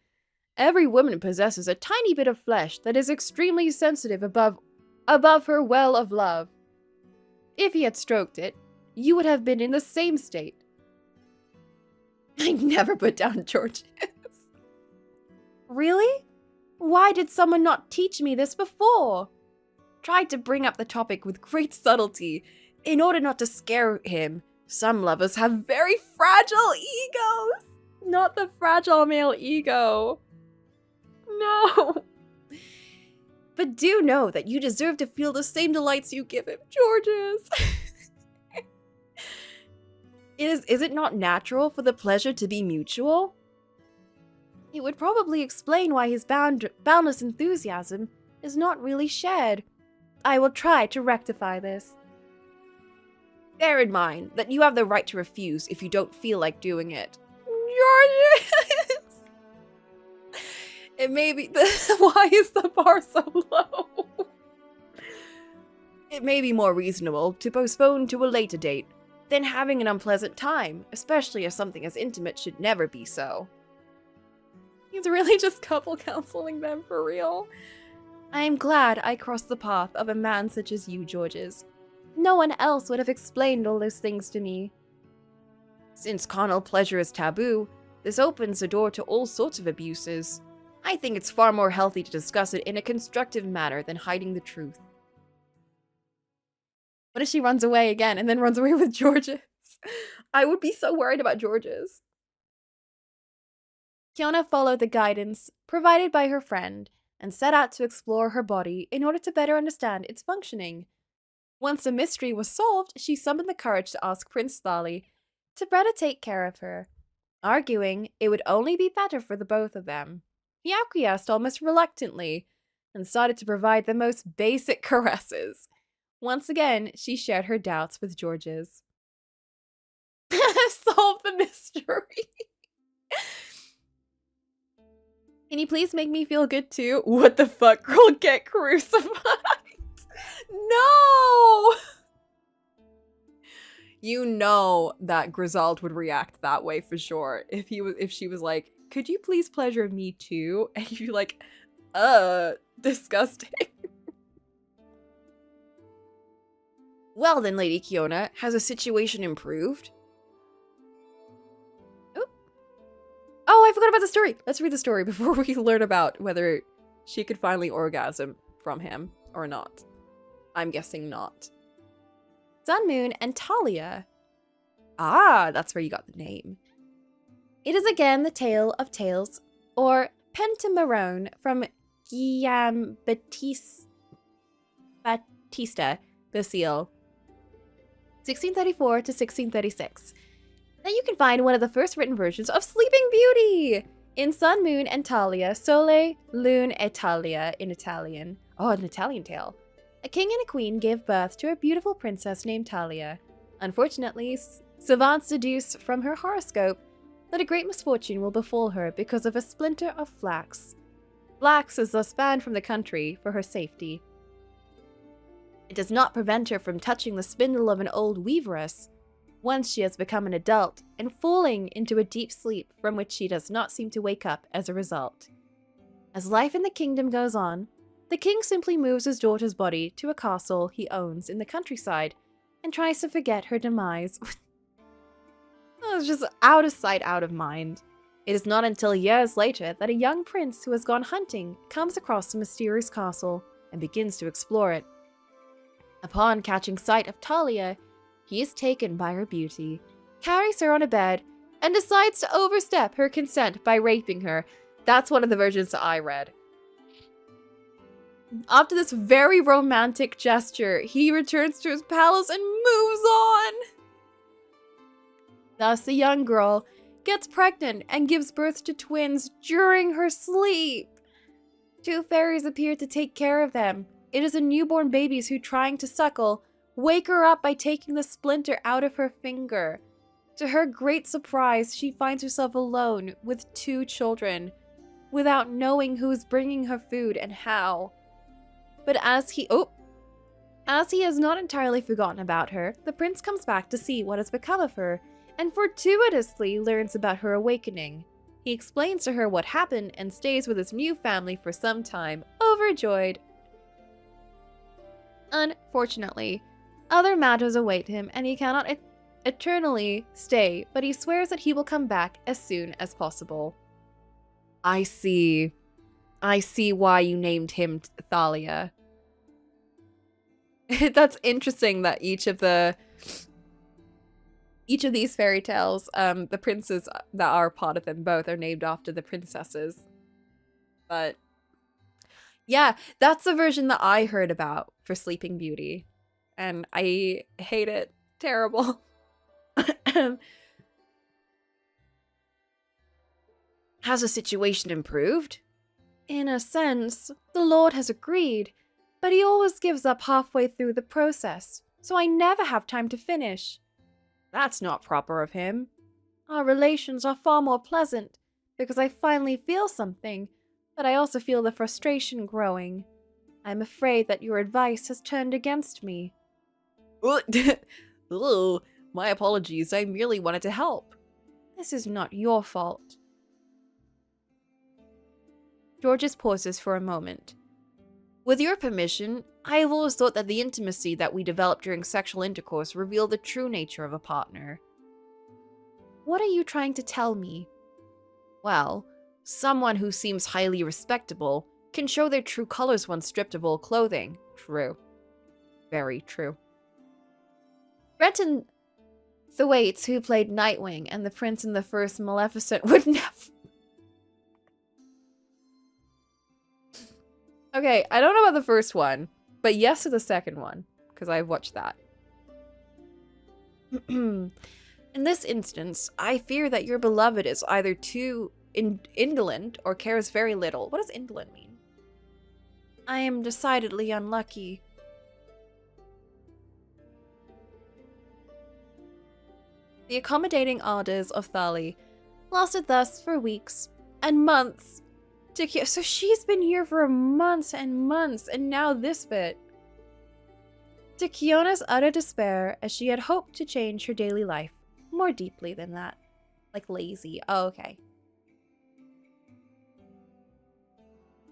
Every woman possesses a tiny bit of flesh that is extremely sensitive above her well of love. If he had stroked it, you would have been in the same state. I never put down Georges. Really? Why did someone not teach me this before? Tried to bring up the topic with great subtlety in order not to scare him. Some lovers have very fragile egos. Not the fragile male ego. No. But do know that you deserve to feel the same delights you give him, Georges. Is it not natural for the pleasure to be mutual? It would probably explain why his boundless enthusiasm is not really shared. I will try to rectify this. Bear in mind that you have the right to refuse if you don't feel like doing it. Georges! It may be why is the bar so low? It may be more reasonable to postpone to a later date than having an unpleasant time, especially if something as intimate should never be so. He's really just couple counseling them for real. I am glad I crossed the path of a man such as you, Georges. No one else would have explained all those things to me. Since carnal pleasure is taboo, this opens the door to all sorts of abuses. I think it's far more healthy to discuss it in a constructive manner than hiding the truth. What if she runs away again and then runs away with Georges? I would be so worried about Georges. Kiona followed the guidance provided by her friend and set out to explore her body in order to better understand its functioning. Once the mystery was solved, she summoned the courage to ask Prince Thali to better take care of her, arguing it would only be better for the both of them. He acquiesced almost reluctantly and started to provide the most basic caresses. Once again, she shared her doubts with Georges. Solve the mystery. Can you please make me feel good too? What the fuck, girl? Get crucified. No! You know that Griselda would react that way for sure. If she was like, could you please pleasure me too? And you're like, disgusting. Well then, Lady Kiona, has the situation improved? Oh, I forgot about the story. Let's read the story before we learn about whether she could finally orgasm from him or not. I'm guessing not. Sun, Moon, and Talia. Ah, that's where you got the name. It is again the tale of tales, or Pentamarone from Guillaume Batista Basile, 1634 to 1636. Now you can find one of the first written versions of Sleeping Beauty in Sun, Moon, and Talia, Sole, Lune et Talia in Italian. Oh, an Italian tale. A king and a queen gave birth to a beautiful princess named Talia. Unfortunately, savants deduce from her horoscope that a great misfortune will befall her because of a splinter of flax. Flax is thus banned from the country for her safety. It does not prevent her from touching the spindle of an old weaveress once she has become an adult and falling into a deep sleep from which she does not seem to wake up as a result. As life in the kingdom goes on, the king simply moves his daughter's body to a castle he owns in the countryside and tries to forget her demise. It's just out of sight, out of mind. It is not until years later that a young prince who has gone hunting comes across the mysterious castle and begins to explore it. Upon catching sight of Talia, he is taken by her beauty, carries her on a bed, and decides to overstep her consent by raping her. That's one of the versions that I read. After this very romantic gesture, he returns to his palace and moves on. Thus, the young girl gets pregnant and gives birth to twins during her sleep. Two fairies appear to take care of them. It is the newborn babies who, trying to suckle, wake her up by taking the splinter out of her finger. To her great surprise, she finds herself alone with two children, without knowing who is bringing her food and how. But as he has not entirely forgotten about her, the prince comes back to see what has become of her, and fortuitously learns about her awakening. He explains to her what happened and stays with his new family for some time, overjoyed. Unfortunately, other matters await him, and he cannot eternally stay, but he swears that he will come back as soon as possible. I see why you named him Thalia. That's interesting that each of these fairy tales, the princes that are part of them both are named after the princesses. But yeah, that's the version that I heard about for Sleeping Beauty. And I hate it. Terrible. Has the situation improved? In a sense, the Lord has agreed, but he always gives up halfway through the process, so I never have time to finish. That's not proper of him. Our relations are far more pleasant, because I finally feel something, but I also feel the frustration growing. I'm afraid that your advice has turned against me. Oh, my apologies, I merely wanted to help. This is not your fault. Georges pauses for a moment. With your permission, I have always thought that the intimacy that we develop during sexual intercourse revealed the true nature of a partner. What are you trying to tell me? Well, someone who seems highly respectable can show their true colors when stripped of all clothing. True. Very true. Brenton Thwaites, who played Nightwing and the prince in the first Maleficent, would never... Okay, I don't know about the first one, but yes to the second one, because I've watched that. In this instance, I fear that your beloved is either too indolent or cares very little. What does indolent mean? I am decidedly unlucky. The accommodating ardors of Thali lasted thus for weeks and months. So she's been here for months and months, and now this bit. To Kiona's utter despair, as she had hoped to change her daily life more deeply than that. Like lazy. Oh, okay.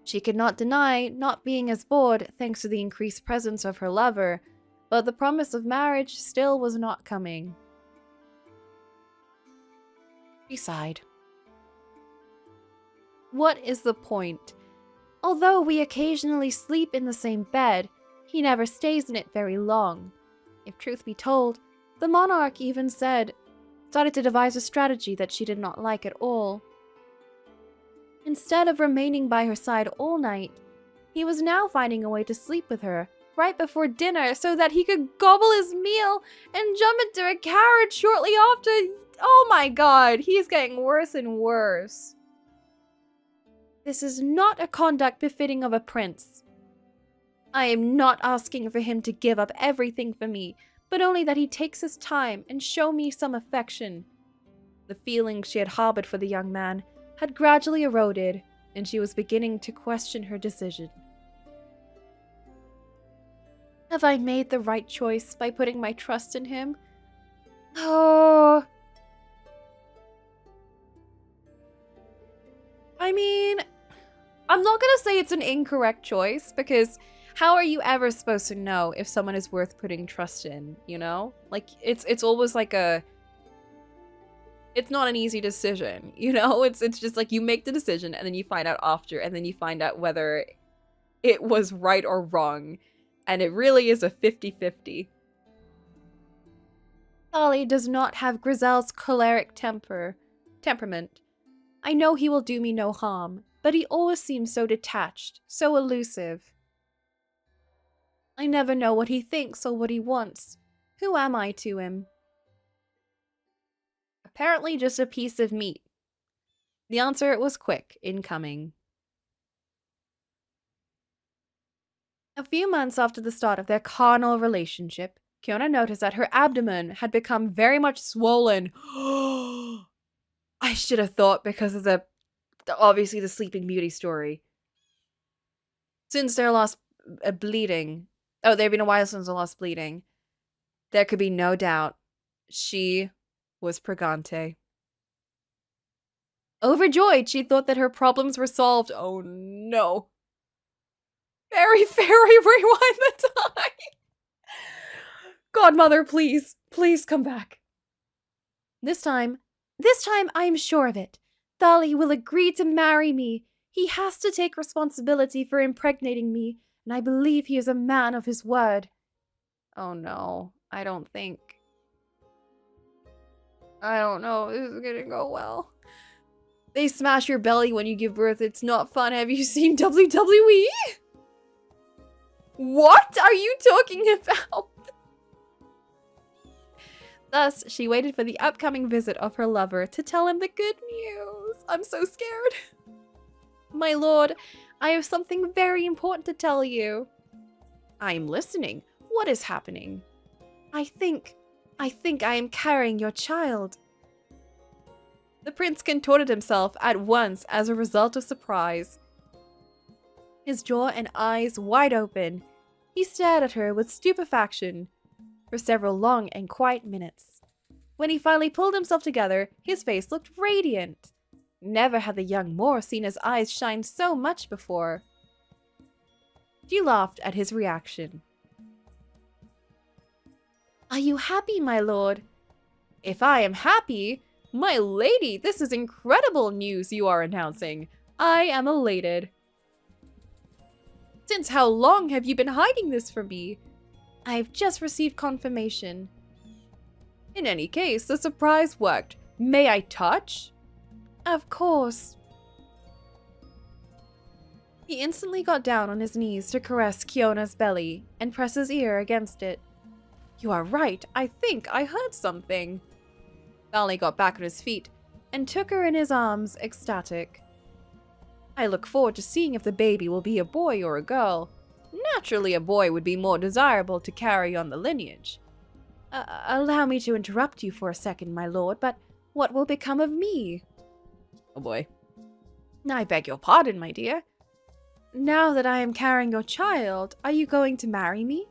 She could not deny not being as bored thanks to the increased presence of her lover, but the promise of marriage still was not coming. She sighed. What is the point? Although we occasionally sleep in the same bed, he never stays in it very long. If truth be told, the monarch even started to devise a strategy that she did not like at all. Instead of remaining by her side all night, he was now finding a way to sleep with her right before dinner so that he could gobble his meal and jump into a carriage shortly after. Oh my god, he's getting worse and worse. This is not a conduct befitting of a prince. I am not asking for him to give up everything for me, but only that he takes his time and show me some affection. The feelings she had harbored for the young man had gradually eroded, and she was beginning to question her decision. Have I made the right choice by putting my trust in him? Oh... I mean, I'm not gonna say it's an incorrect choice, because how are you ever supposed to know if someone is worth putting trust in, you know? Like, it's always like it's not an easy decision, you know? It's just like you make the decision and then you find out after, and then you find out whether it was right or wrong. And it really is a 50-50. Thali does not have Grizel's choleric temperament. I know he will do me no harm, but he always seems so detached, so elusive. I never know what he thinks or what he wants. Who am I to him? apparently just a piece of meat. The answer was quick in coming. A few months after the start of their carnal relationship, Kiona noticed that her abdomen had become very much swollen. I should have thought because of obviously the Sleeping Beauty story. Since their last bleeding, they've been a while since the last bleeding, there could be no doubt she was pregante. Overjoyed, she thought that her problems were solved. Oh no. Very, very rewind the time. Godmother, please come back. This time I am sure of it. Thali will agree to marry me. He has to take responsibility for impregnating me, and I believe he is a man of his word. Oh no, I don't know. This is gonna go well. They smash your belly when you give birth. It's not fun. Have you seen WWE? What are you talking about? Thus, she waited for the upcoming visit of her lover to tell him the good news. I'm so scared. My lord, I have something very important to tell you. I'm listening. What is happening? I think I am carrying your child. The prince contorted himself at once as a result of surprise. His jaw and eyes wide open, he stared at her with stupefaction for several long and quiet minutes. When he finally pulled himself together, his face looked radiant. Never had the young Moor seen his eyes shine so much before. She laughed at his reaction. Are you happy, my lord? If I am happy? My lady, this is incredible news you are announcing. I am elated. Since how long have you been hiding this from me? I've just received confirmation. In any case, the surprise worked. May I touch? Of course. He instantly got down on his knees to caress Kiona's belly and press his ear against it. You are right, I think I heard something. Thali got back on his feet and took her in his arms, ecstatic. I look forward to seeing if the baby will be a boy or a girl. Naturally, a boy would be more desirable to carry on the lineage. Allow me to interrupt you for a second, my lord, but what will become of me? Oh boy. I beg your pardon, my dear. Now that I am carrying your child, are you going to marry me?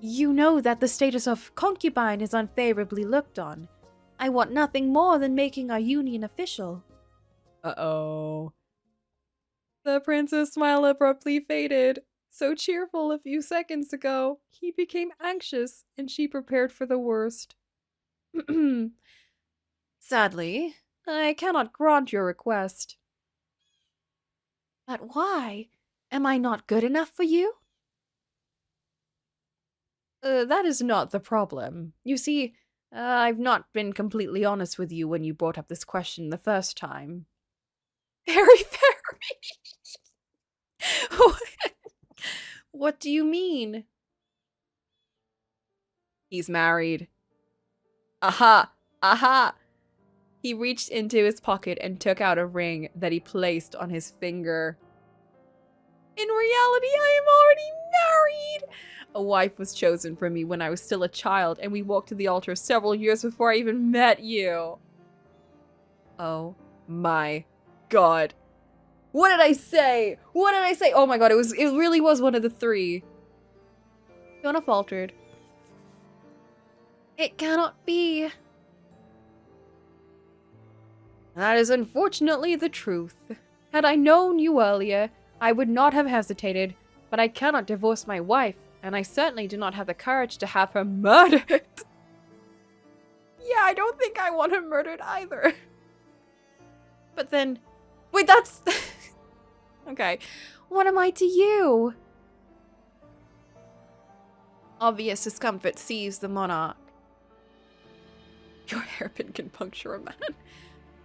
You know that the status of concubine is unfavorably looked on. I want nothing more than making our union official. Uh-oh. The prince's smile abruptly faded. So cheerful a few seconds ago, he became anxious, and she prepared for the worst. Sadly, I cannot grant your request. But why? Am I not good enough for you? That is not the problem. You see, I've not been completely honest with you when you brought up this question the first time. Very. What do you mean? He's married. Aha! Aha! He reached into his pocket and took out a ring that he placed on his finger. In reality, I am already married! A wife was chosen for me when I was still a child, and we walked to the altar several years before I even met you. Oh my god. What did I say? What did I say? Oh my god, it really was one of the three. Fiona faltered. It cannot be. That is unfortunately the truth. Had I known you earlier, I would not have hesitated, but I cannot divorce my wife, and I certainly do not have the courage to have her murdered. Yeah, I don't think I want her murdered either. But then, wait, that's... Okay, what am I to you? Obvious discomfort seized the monarch. Your hairpin can puncture a man.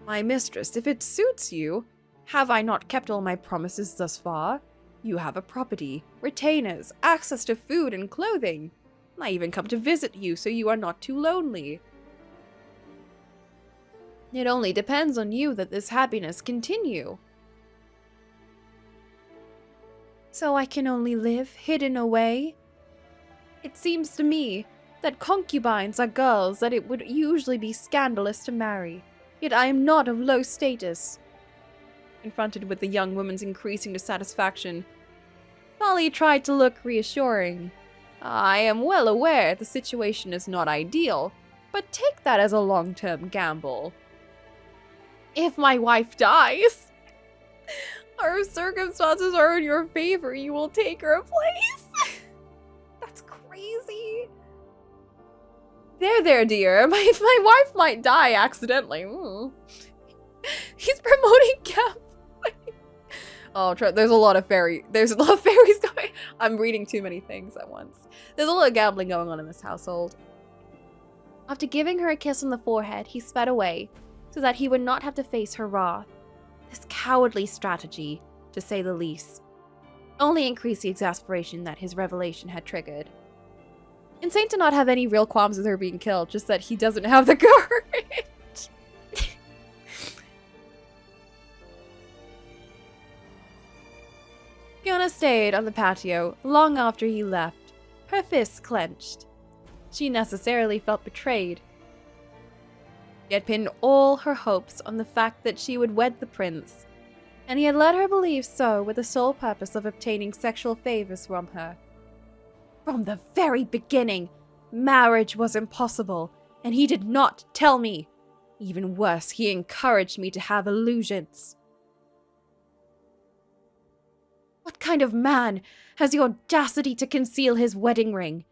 My mistress, if it suits you, have I not kept all my promises thus far? You have a property, retainers, access to food and clothing. I even come to visit you so you are not too lonely. It only depends on you that this happiness continue. So I can only live hidden away? It seems to me that concubines are girls that it would usually be scandalous to marry, yet I am not of low status. Confronted with the young woman's increasing dissatisfaction, Polly tried to look reassuring. I am well aware the situation is not ideal, but take that as a long-term gamble. If my wife dies, or if circumstances are in your favor, you will take her place? That's crazy. There, dear. My wife might die accidentally. He's promoting gambling. Oh, there's a lot of fairies going. I'm reading too many things at once. There's a lot of gambling going on in this household. After giving her a kiss on the forehead, he sped away, so that he would not have to face her wrath. This cowardly strategy, to say the least, only increased the exasperation that his revelation had triggered. Insane to not have any real qualms with her being killed, just that he doesn't have the courage. Fiona stayed on the patio long after he left, her fists clenched. She necessarily felt betrayed. She had pinned all her hopes on the fact that she would wed the prince, and he had led her believe so with the sole purpose of obtaining sexual favors from her. From the very beginning, marriage was impossible, and he did not tell me. Even worse, he encouraged me to have illusions. What kind of man has the audacity to conceal his wedding ring?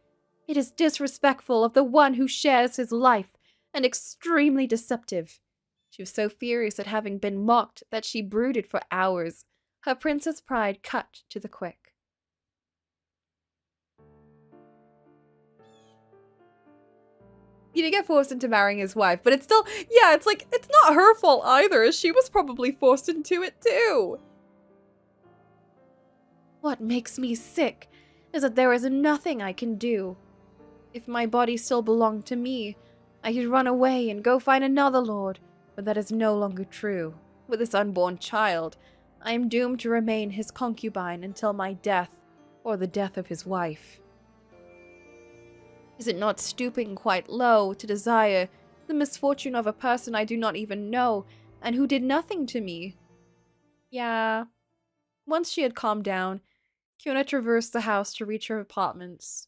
It is disrespectful of the one who shares his life, and extremely deceptive. She was so furious at having been mocked that she brooded for hours, her princess pride cut to the quick. He did get forced into marrying his wife, but it's still, yeah, it's like, it's not her fault either. She was probably forced into it too. What makes me sick is that there is nothing I can do. If my body still belonged to me, I could run away and go find another lord, but that is no longer true. With this unborn child, I am doomed to remain his concubine until my death, or the death of his wife. Is it not stooping quite low to desire the misfortune of a person I do not even know, and who did nothing to me? Yeah. Once she had calmed down, Fiona traversed the house to reach her apartments.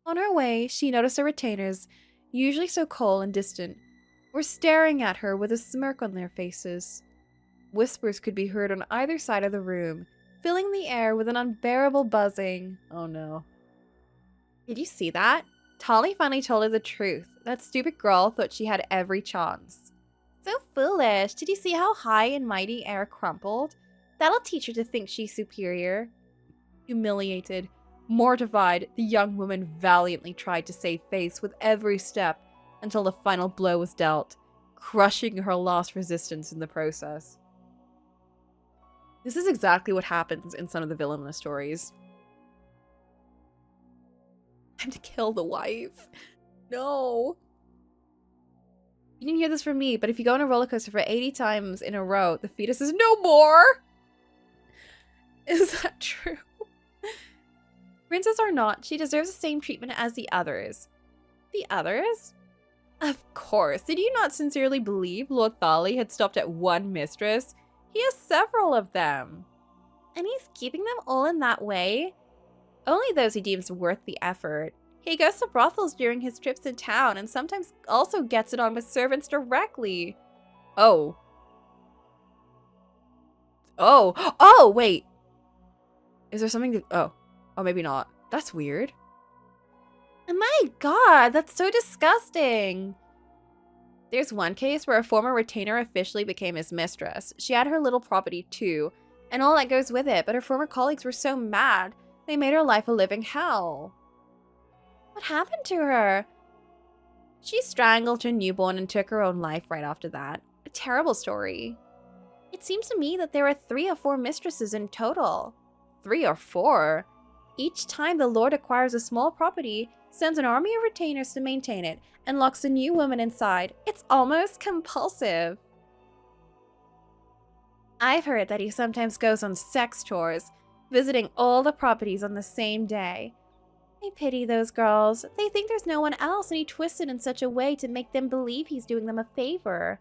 On her way, she noticed her retainers, usually so cold and distant, were staring at her with a smirk on their faces. Whispers could be heard on either side of the room, filling the air with an unbearable buzzing. Oh no. Did you see that? Tolly finally told her the truth. That stupid girl thought she had every chance. So foolish. Did you see how high and mighty air crumpled? That'll teach her to think she's superior. Humiliated, mortified, the young woman valiantly tried to save face with every step until the final blow was dealt, crushing her lost resistance in the process. This is exactly what happens in some of the villainous stories. Time to kill the wife. No. You didn't hear this from me, but if you go on a roller coaster for 80 times in a row, the fetus is no more. Is that true? Princess or not, she deserves the same treatment as the others. The others? Of course. Did you not sincerely believe Lord Thali had stopped at one mistress? He has several of them. And he's keeping them all in that way? Only those he deems worth the effort. He goes to brothels during his trips in town and sometimes also gets it on with servants directly. Oh. Oh, wait. Is there something to... Oh, maybe not. That's weird. Oh my god, that's so disgusting. There's one case where a former retainer officially became his mistress. She had her little property too, and all that goes with it, but her former colleagues were so mad, they made her life a living hell. What happened to her? She strangled her newborn and took her own life right after that. A terrible story. It seems to me that there are 3 or 4 mistresses in total. 3 or 4? Each time the lord acquires a small property, sends an army of retainers to maintain it, and locks a new woman inside. It's almost compulsive. I've heard that he sometimes goes on sex tours, visiting all the properties on the same day. I pity those girls. They think there's no one else, and he twists it in such a way to make them believe he's doing them a favor.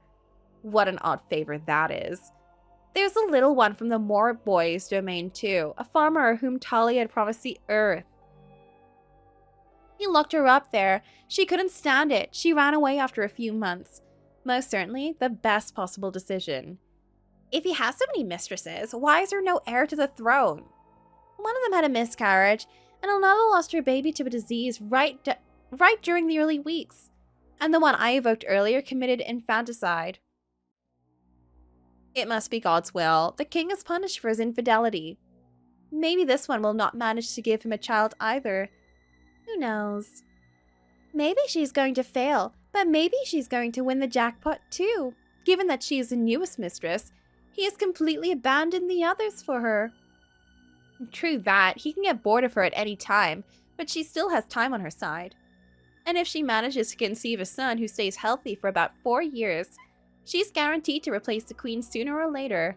What an odd favor that is. There's a little one from the Moor boys' domain too, a farmer whom Talia had promised the earth. He locked her up there. She couldn't stand it. She ran away after a few months. Most certainly, the best possible decision. If he has so many mistresses, why is there no heir to the throne? One of them had a miscarriage, and another lost her baby to a disease right during the early weeks. And the one I evoked earlier committed infanticide. It must be God's will. The king is punished for his infidelity. Maybe this one will not manage to give him a child either. Who knows? Maybe she's going to fail, but maybe she's going to win the jackpot too. Given that she is the newest mistress, he has completely abandoned the others for her. True that, he can get bored of her at any time, but she still has time on her side. And if she manages to conceive a son who stays healthy for about 4 years, she's guaranteed to replace the queen sooner or later.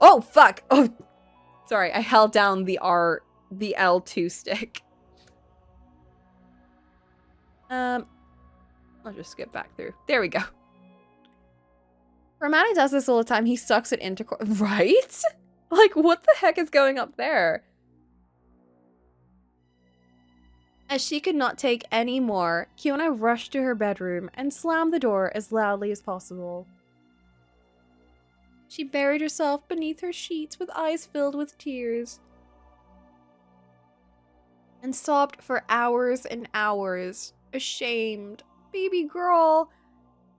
Oh, fuck! Oh, sorry, I held down the L2 stick. I'll just skip back through. There we go. Romani does this all the time. He sucks at intercourse. Right? Like, what the heck is going up there? As she could not take any more, Kiona rushed to her bedroom and slammed the door as loudly as possible. She buried herself beneath her sheets with eyes filled with tears and sobbed for hours and hours, ashamed. Baby girl,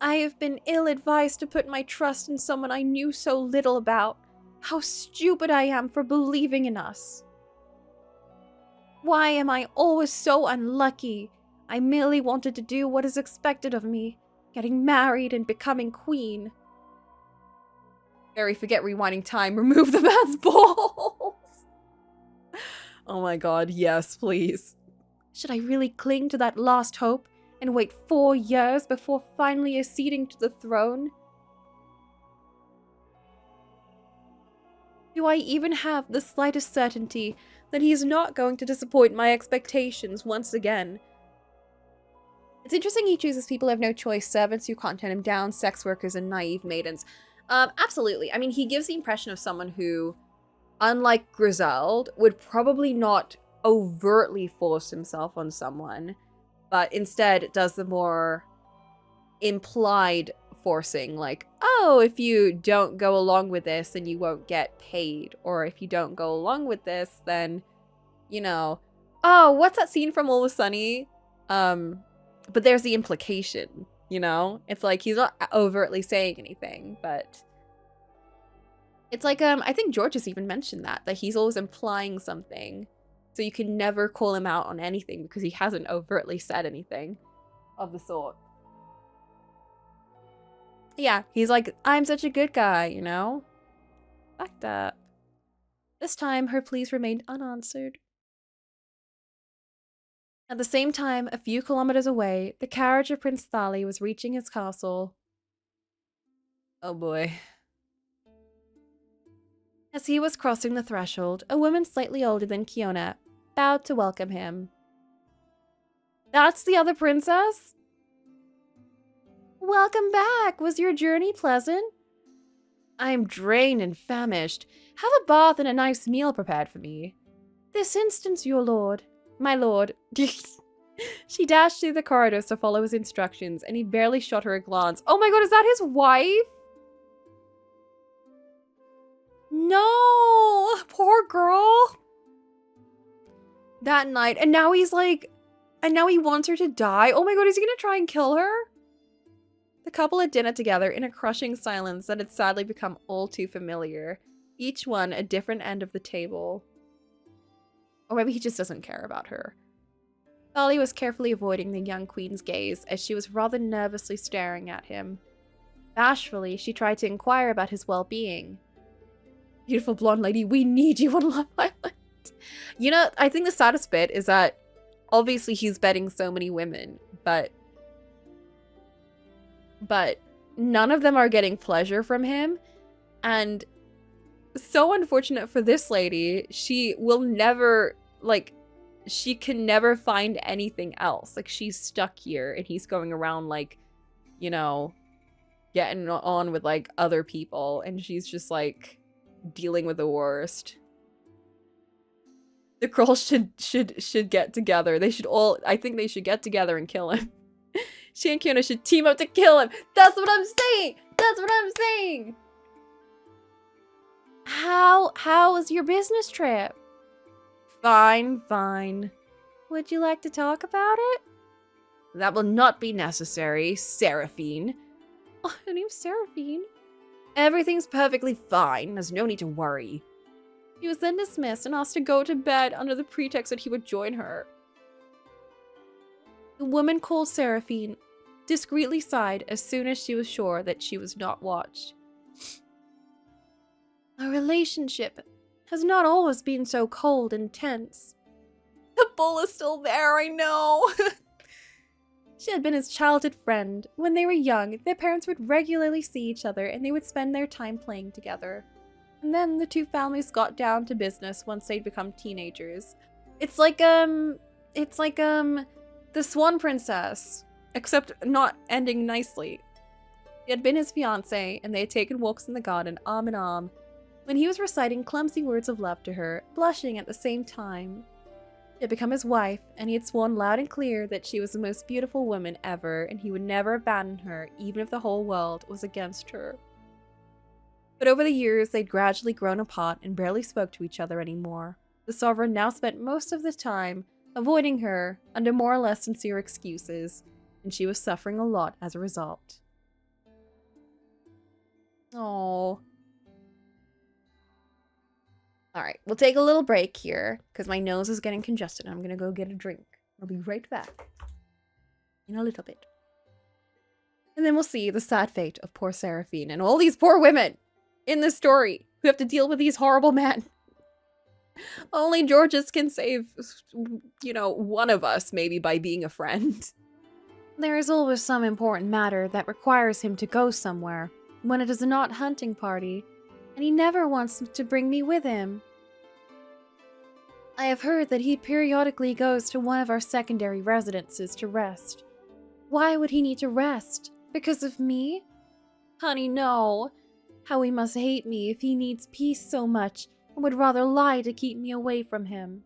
I have been ill-advised to put my trust in someone I knew so little about. How stupid I am for believing in us. Why am I always so unlucky? I merely wanted to do what is expected of me, getting married and becoming queen. Barry, forget rewinding time. Remove the man's balls. Oh my god, yes, please. Should I really cling to that last hope and wait 4 years before finally acceding to the throne? Do I even have the slightest certainty that he is not going to disappoint my expectations once again? It's interesting he chooses people who have no choice, servants who can't turn him down, sex workers, and naive maidens. Absolutely. I mean, he gives the impression of someone who, unlike Griselda, would probably not overtly force himself on someone, but instead does the more implied forcing, like, oh, if you don't go along with this, then you won't get paid, or if you don't go along with this, then, you know, oh, what's that scene from Always Sunny? But there's the implication, you know? It's like, he's not overtly saying anything, but it's like, I think George has even mentioned that he's always implying something, so you can never call him out on anything because he hasn't overtly said anything of the sort. Yeah, he's like, I'm such a good guy, you know? Fucked up. This time, her pleas remained unanswered. At the same time, a few kilometers away, the carriage of Prince Thali was reaching his castle. Oh boy. As he was crossing the threshold, a woman slightly older than Kiona bowed to welcome him. That's the other princess? Welcome back! Was your journey pleasant? I am drained and famished. Have a bath and a nice meal prepared for me. This instant, your lord. My lord. She dashed through the corridors to follow his instructions, and he barely shot her a glance. Oh my god, is that his wife? No! Poor girl! That night, and now he's like... And now he wants her to die? Oh my god, is he gonna try and kill her? The couple had dinner together in a crushing silence that had sadly become all too familiar. Each one a different end of the table. Or maybe he just doesn't care about her. Thali was carefully avoiding the young queen's gaze as she was rather nervously staring at him. Bashfully, she tried to inquire about his well-being. Beautiful blonde lady, we need you on Love Island. You know, I think the saddest bit is that obviously he's betting so many women, but none of them are getting pleasure from him. And so unfortunate for this lady, she will never, like, she can never find anything else. Like, she's stuck here and he's going around, like, you know, getting on with, like, other people, and she's just, like, dealing with the worst. The girls should get together. They should all, I think they should get together and kill him. She and Kiona should team up to kill him. That's what I'm saying. That's what I'm saying. How was your business trip? Fine, fine. Would you like to talk about it? That will not be necessary, Seraphine. Oh, her name's Seraphine. Everything's perfectly fine. There's no need to worry. He was then dismissed and asked to go to bed under the pretext that he would join her. The woman called Seraphine discreetly sighed as soon as she was sure that she was not watched. Our relationship has not always been so cold and tense. The bull is still there, I know. She had been his childhood friend. When they were young, their parents would regularly see each other and they would spend their time playing together. And then the two families got down to business once they'd become teenagers. It's like the Swan Princess, except not ending nicely. He had been his fiancé, and they had taken walks in the garden arm in arm, when he was reciting clumsy words of love to her, blushing at the same time. She had become his wife, and he had sworn loud and clear that she was the most beautiful woman ever, and he would never abandon her, even if the whole world was against her. But over the years, they'd gradually grown apart and barely spoke to each other anymore. The sovereign now spent most of the time avoiding her under more or less sincere excuses, and she was suffering a lot as a result. Oh. Alright, we'll take a little break here, because my nose is getting congested. I'm gonna go get a drink. I'll be right back. In a little bit. And then we'll see the sad fate of poor Seraphine and all these poor women in this story who have to deal with these horrible men. Only Georges can save, you know, one of us, maybe by being a friend. There is always some important matter that requires him to go somewhere, when it is not a hunting party, and he never wants to bring me with him. I have heard that he periodically goes to one of our secondary residences to rest. Why would he need to rest? Because of me? Honey, no. How he must hate me if he needs peace so much and would rather lie to keep me away from him.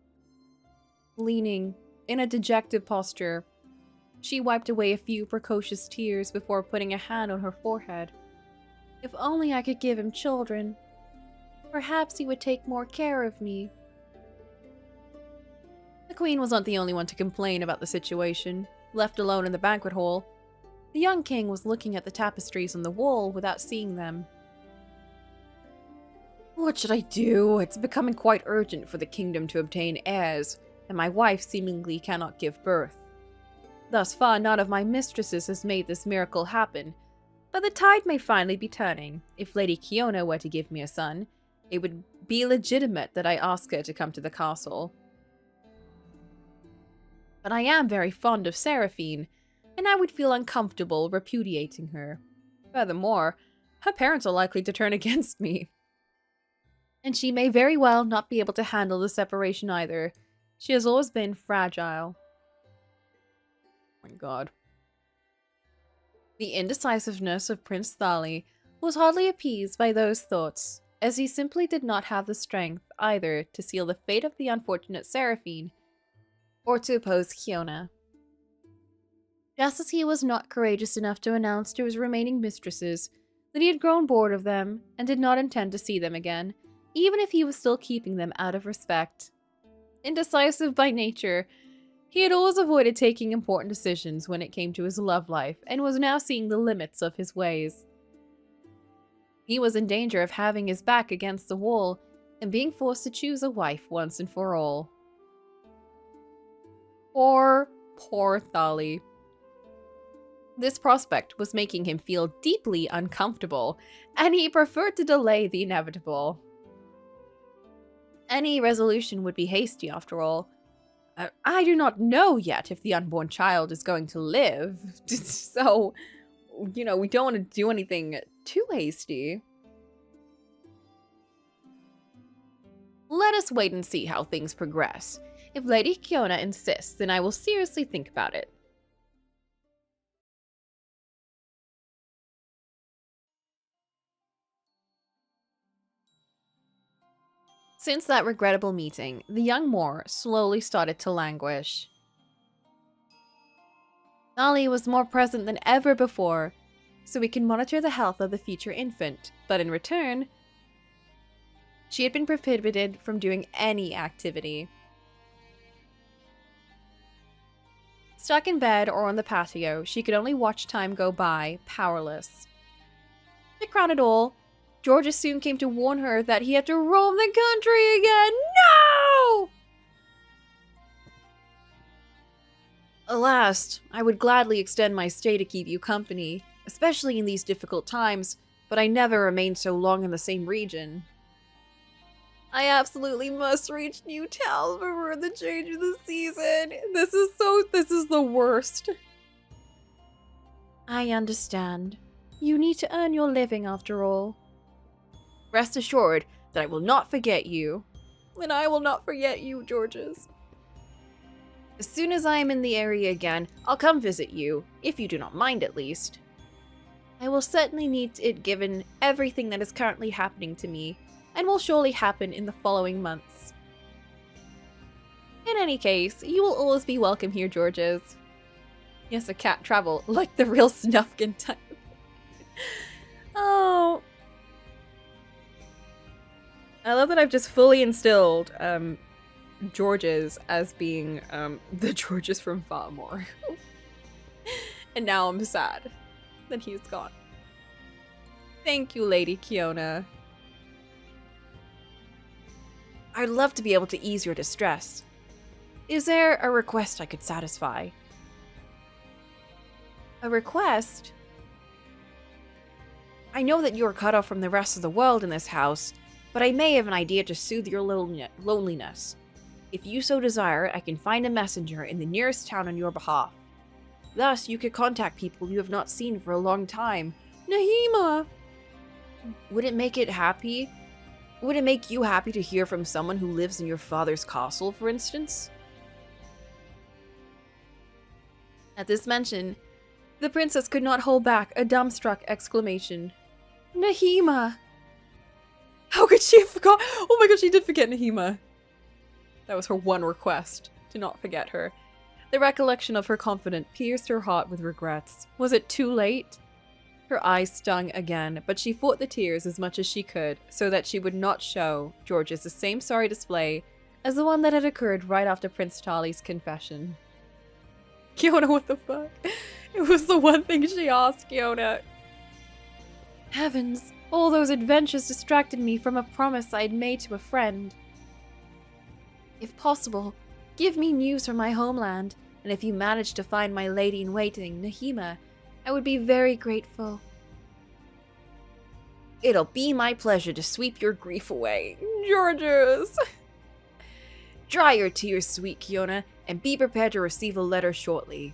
Leaning in a dejected posture, she wiped away a few precocious tears before putting a hand on her forehead. If only I could give him children. Perhaps he would take more care of me. The queen was not the only one to complain about the situation. Left alone in the banquet hall, the young king was looking at the tapestries on the wall without seeing them. What should I do? It's becoming quite urgent for the kingdom to obtain heirs, and my wife seemingly cannot give birth. Thus far, none of my mistresses has made this miracle happen, but the tide may finally be turning. If Lady Kiona were to give me a son, it would be legitimate that I ask her to come to the castle. But I am very fond of Seraphine, and I would feel uncomfortable repudiating her. Furthermore, her parents are likely to turn against me. And she may very well not be able to handle the separation either. She has always been fragile. Oh my god. The indecisiveness of Prince Thali was hardly appeased by those thoughts, as he simply did not have the strength either to seal the fate of the unfortunate Seraphine, or to oppose Kiona. Just as he was not courageous enough to announce to his remaining mistresses that he had grown bored of them and did not intend to see them again, even if he was still keeping them out of respect. Indecisive by nature, he had always avoided taking important decisions when it came to his love life and was now seeing the limits of his ways. He was in danger of having his back against the wall and being forced to choose a wife once and for all. Poor Thali. This prospect was making him feel deeply uncomfortable, and he preferred to delay the inevitable. Any resolution would be hasty, after all. I do not know yet if the unborn child is going to live, so, we don't want to do anything too hasty. Let us wait and see how things progress. If Lady Kiona insists, then I will seriously think about it. Since that regrettable meeting, the young Moor slowly started to languish. Nali was more present than ever before, so we can monitor the health of the future infant, but in return, she had been prohibited from doing any activity. Stuck in bed or on the patio, she could only watch time go by, powerless. To crown it all, Georgia soon came to warn her that he had to roam the country again. No! Alas, I would gladly extend my stay to keep you company, especially in these difficult times, but I never remained so long in the same region. I absolutely must reach New Town before the change of the season. This is the worst. I understand. You need to earn your living after all. Rest assured that I will not forget you. And I will not forget you, Georges. As soon as I am in the area again, I'll come visit you, if you do not mind at least. I will certainly need it given everything that is currently happening to me, and will surely happen in the following months. In any case, you will always be welcome here, Georges. Yes, a cat travel, like the real Snufkin type. Oh. I love that I've just fully instilled Georges as being the Georges from Farmore. And now I'm sad that he's gone. Thank you, Lady Kiona. I'd love to be able to ease your distress. Is there a request I could satisfy? A request? I know that you are cut off from the rest of the world in this house, but I may have an idea to soothe your loneliness. If you so desire, I can find a messenger in the nearest town on your behalf. Thus, you could contact people you have not seen for a long time. Nahima! Would it make it happy? Would it make you happy to hear from someone who lives in your father's castle, for instance? At this mention, the princess could not hold back a dumbstruck exclamation. Nahima! How could she have forgot? Oh my god, she did forget Nahima. That was her one request, to not forget her. The recollection of her confidant pierced her heart with regrets. Was it too late? Her eyes stung again, but she fought the tears as much as she could, so that she would not show Georges the same sorry display as the one that had occurred right after Prince Tali's confession. Kiona, what the fuck? It was the one thing she asked, Kiona. Heavens, all those adventures distracted me from a promise I had made to a friend. If possible, give me news from my homeland, and if you manage to find my lady-in-waiting, Nahima, I would be very grateful. It'll be my pleasure to sweep your grief away, Georges. Dry your tears, sweet Kiona, and be prepared to receive a letter shortly.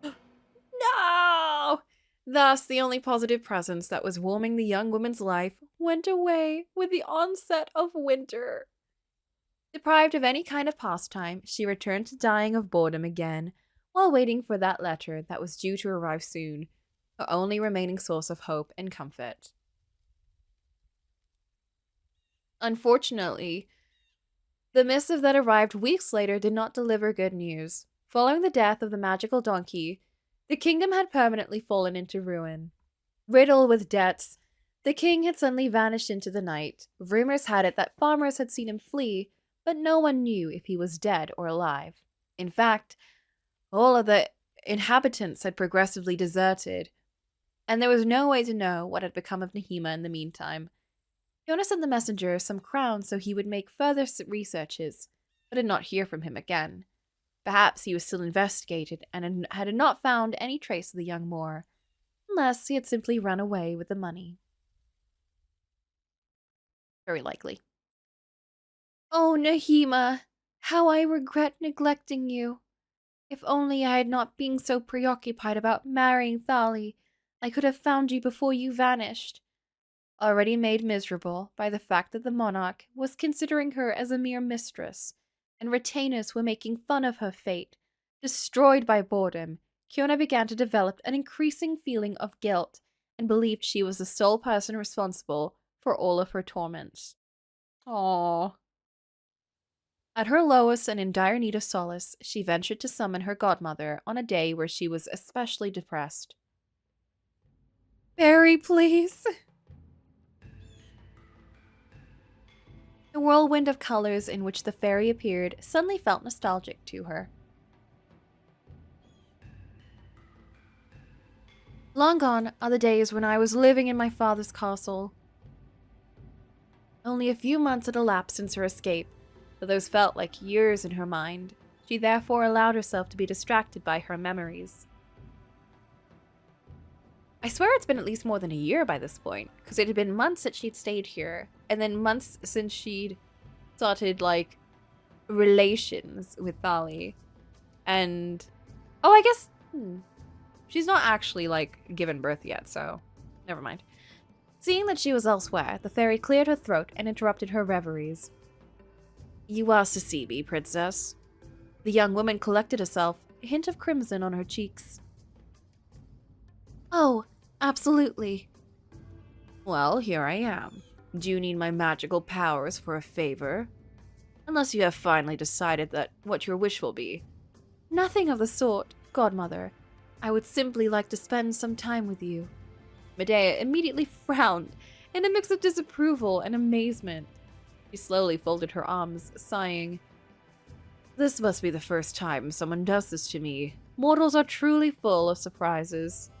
No! Thus, the only positive presence that was warming the young woman's life went away with the onset of winter. Deprived of any kind of pastime, she returned to dying of boredom again, while waiting for that letter that was due to arrive soon, her only remaining source of hope and comfort. Unfortunately, the missive that arrived weeks later did not deliver good news. Following the death of the magical donkey, the kingdom had permanently fallen into ruin. Riddled with debts, the king had suddenly vanished into the night. Rumors had it that farmers had seen him flee, but no one knew if he was dead or alive. In fact, all of the inhabitants had progressively deserted, and there was no way to know what had become of Nahima in the meantime. Fiona sent the messenger some crowns so he would make further researches, but did not hear from him again. Perhaps he was still investigated and had not found any trace of the young Moor, unless he had simply run away with the money. Very likely. Oh, Nahima, how I regret neglecting you. If only I had not been so preoccupied about marrying Thali, I could have found you before you vanished. Already made miserable by the fact that the monarch was considering her as a mere mistress, and retainers were making fun of her fate, destroyed by boredom, Kiona began to develop an increasing feeling of guilt and believed she was the sole person responsible for all of her torments. Aww. At her lowest and in dire need of solace, she ventured to summon her godmother on a day where she was especially depressed. Fairy, please! The whirlwind of colors in which the fairy appeared suddenly felt nostalgic to her. Long gone are the days when I was living in my father's castle. Only a few months had elapsed since her escape, but those felt like years in her mind. She therefore allowed herself to be distracted by her memories. I swear it's been at least more than a year by this point, because it had been months that she'd stayed here, and then months since she'd started, like, relations with Thali. And, oh, I guess, she's not actually, like, given birth yet, so never mind. Seeing that she was elsewhere, the fairy cleared her throat and interrupted her reveries. You asked to see me, princess. The young woman collected herself, a hint of crimson on her cheeks. Oh, absolutely. Well, here I am. Do you need my magical powers for a favor? Unless you have finally decided that what your wish will be. Nothing of the sort, godmother. I would simply like to spend some time with you. Medea immediately frowned in a mix of disapproval and amazement. She slowly folded her arms, sighing. This must be the first time someone does this to me. Mortals are truly full of surprises.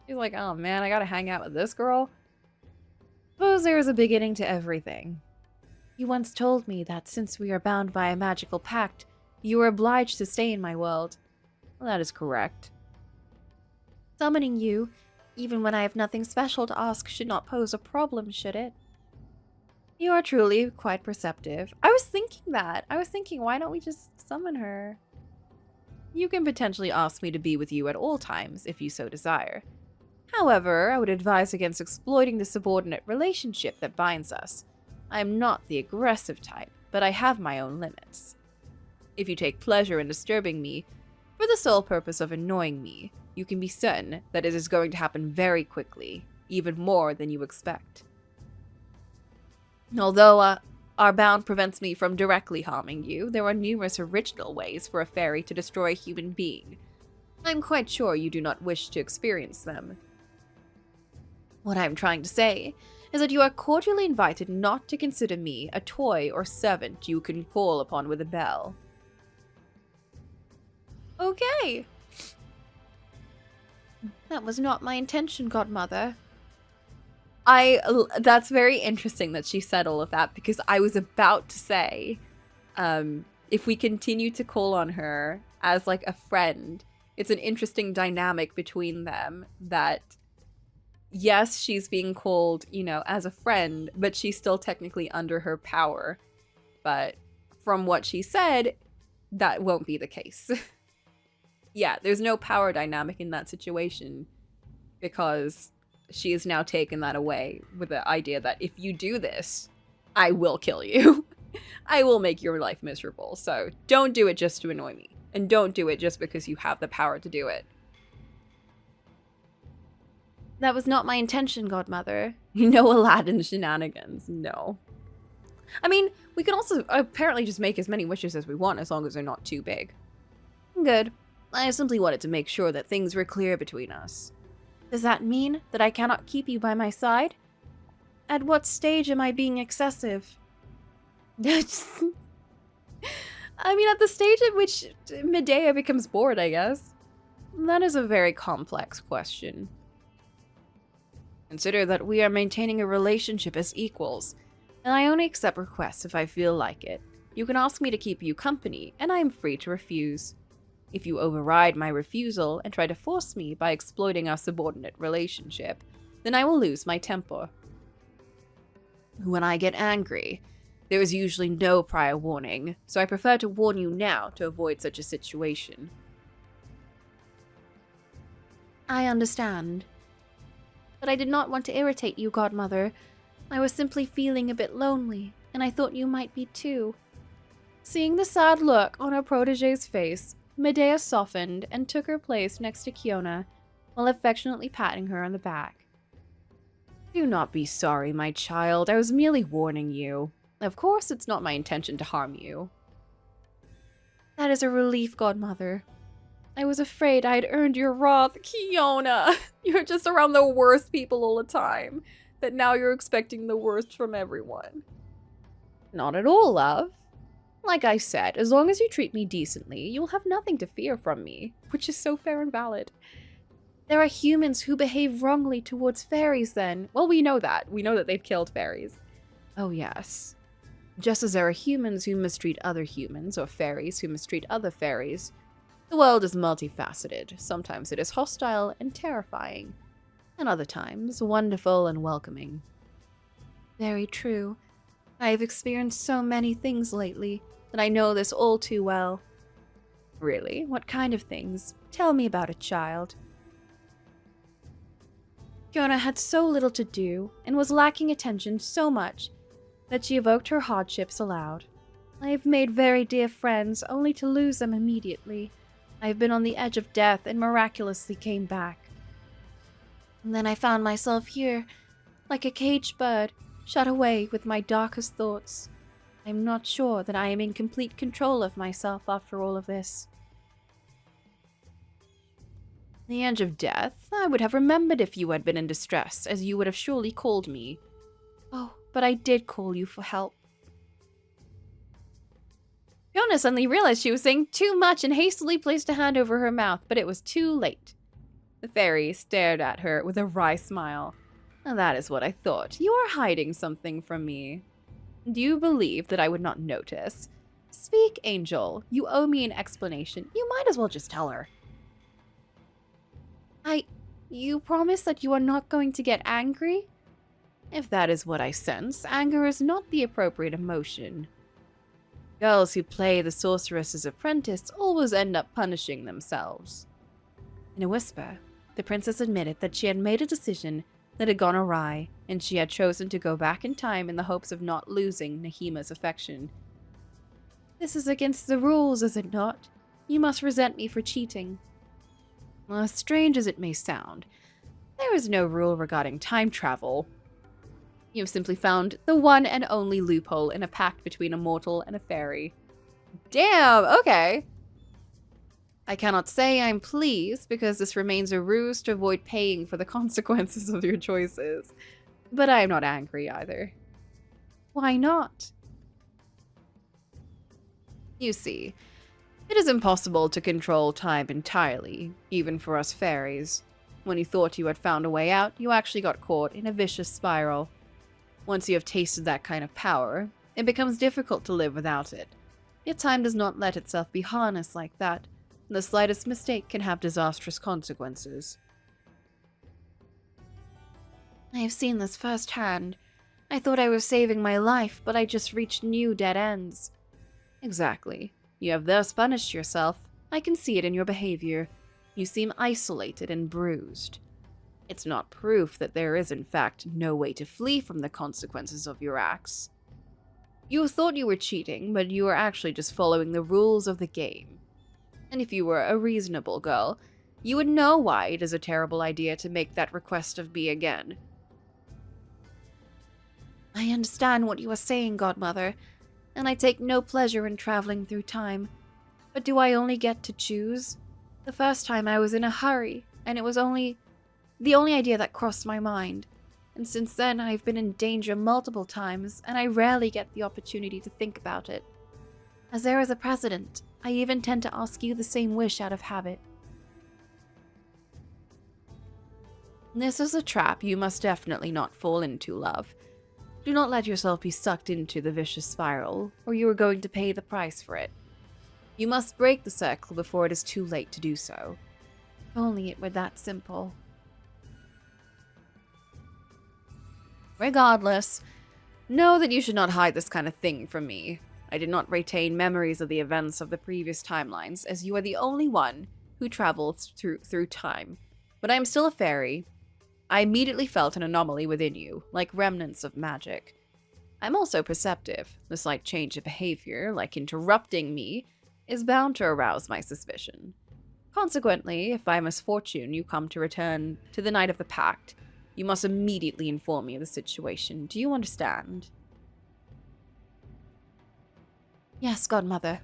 She's like, oh man, I gotta hang out with this girl? Suppose there is a beginning to everything. You once told me that since we are bound by a magical pact, you are obliged to stay in my world. Well, that is correct. Summoning you, even when I have nothing special to ask, should not pose a problem, should it? You are truly quite perceptive. I was thinking that. I was thinking, why don't we just summon her? You can potentially ask me to be with you at all times, if you so desire. However, I would advise against exploiting the subordinate relationship that binds us. I am not the aggressive type, but I have my own limits. If you take pleasure in disturbing me, for the sole purpose of annoying me, you can be certain that it is going to happen very quickly, even more than you expect. Although our bound prevents me from directly harming you, there are numerous original ways for a fairy to destroy a human being. I'm quite sure you do not wish to experience them. What I'm trying to say is that you are cordially invited not to consider me a toy or servant you can call upon with a bell. Okay. That was not my intention, godmother. That's very interesting that she said all of that, because I was about to say, if we continue to call on her as like a friend, it's an interesting dynamic between them that, yes, she's being called, you know, as a friend, but she's still technically under her power. But from what she said, that won't be the case. Yeah, there's no power dynamic in that situation, because she has now taken that away with the idea that if you do this, I will kill you. I will make your life miserable. So don't do it just to annoy me. And don't do it just because you have the power to do it. That was not my intention, godmother. No Aladdin shenanigans, no. I mean, we can also apparently just make as many wishes as we want as long as they're not too big. Good. I simply wanted to make sure that things were clear between us. Does that mean that I cannot keep you by my side? At what stage am I being excessive? I mean, at the stage at which Medea becomes bored, I guess. That is a very complex question. Consider that we are maintaining a relationship as equals, and I only accept requests if I feel like it. You can ask me to keep you company, and I am free to refuse. If you override my refusal and try to force me by exploiting our subordinate relationship, then I will lose my temper. When I get angry, there is usually no prior warning, so I prefer to warn you now to avoid such a situation. I understand. But I did not want to irritate you, Godmother. I was simply feeling a bit lonely, and I thought you might be too. Seeing the sad look on her protege's face, Medea softened and took her place next to Kiona, while affectionately patting her on the back. Do not be sorry, my child. I was merely warning you. Of course, it's not my intention to harm you. That is a relief, Godmother. I was afraid I had earned your wrath. Kiona, you're just around the worst people all the time, that now you're expecting the worst from everyone. Not at all, love. Like I said, as long as you treat me decently, you'll have nothing to fear from me, which is so fair and valid. There are humans who behave wrongly towards fairies then. Well, we know that. We know that they've killed fairies. Oh, yes. Just as there are humans who mistreat other humans, or fairies who mistreat other fairies, the world is multifaceted. Sometimes it is hostile and terrifying, and other times wonderful and welcoming. Very true. I have experienced so many things lately that I know this all too well. Really? What kind of things? Tell me about it, child. Kiona had so little to do and was lacking attention so much that she evoked her hardships aloud. I have made very dear friends only to lose them immediately. I have been on the edge of death and miraculously came back. And then I found myself here, like a caged bird, shut away with my darkest thoughts. I am not sure that I am in complete control of myself after all of this. The edge of death? I would have remembered if you had been in distress, as you would have surely called me. Oh, but I did call you for help. Fiona suddenly realized she was saying too much and hastily placed a hand over her mouth, but it was too late. The fairy stared at her with a wry smile. That is what I thought. You are hiding something from me. Do you believe that I would not notice? Speak, Angel. You owe me an explanation. You might as well just tell her. You promise that you are not going to get angry? If that is what I sense, anger is not the appropriate emotion. Girls who play the sorceress's apprentice always end up punishing themselves. In a whisper, the princess admitted that she had made a decision that had gone awry, and she had chosen to go back in time in the hopes of not losing Nahima's affection. This is against the rules, is it not? You must resent me for cheating. As strange as it may sound, there is no rule regarding time travel. You have simply found the one and only loophole in a pact between a mortal and a fairy. Damn, okay. I cannot say I'm pleased, because this remains a ruse to avoid paying for the consequences of your choices. But I am not angry either. Why not? You see, it is impossible to control time entirely, even for us fairies. When you thought you had found a way out, you actually got caught in a vicious spiral. Once you have tasted that kind of power, it becomes difficult to live without it. Yet time does not let itself be harnessed like that. The slightest mistake can have disastrous consequences. I have seen this firsthand. I thought I was saving my life, but I just reached new dead ends. Exactly. You have thus punished yourself. I can see it in your behavior. You seem isolated and bruised. It's not proof that there is, in fact, no way to flee from the consequences of your acts. You thought you were cheating, but you were actually just following the rules of the game. And if you were a reasonable girl, you would know why it is a terrible idea to make that request of me again. I understand what you are saying, Godmother, and I take no pleasure in traveling through time. But do I only get to choose? The first time I was in a hurry, and it was the only idea that crossed my mind. And since then I've been in danger multiple times, and I rarely get the opportunity to think about it. As there is a precedent, I even tend to ask you the same wish out of habit. This is a trap you must definitely not fall into, love. Do not let yourself be sucked into the vicious spiral, or you are going to pay the price for it. You must break the circle before it is too late to do so. If only it were that simple. Regardless, Know that you should not hide this kind of thing from me. I did not retain memories of the events of the previous timelines, as you are the only one who travels through time. But I am still a fairy. I immediately felt an anomaly within you, like remnants of magic. I'm also perceptive. The slight change of behavior, like interrupting me, is bound to arouse my suspicion. Consequently, if by misfortune you come to return to the night of the pact, you must immediately inform me of the situation. Do you understand? Yes, Godmother.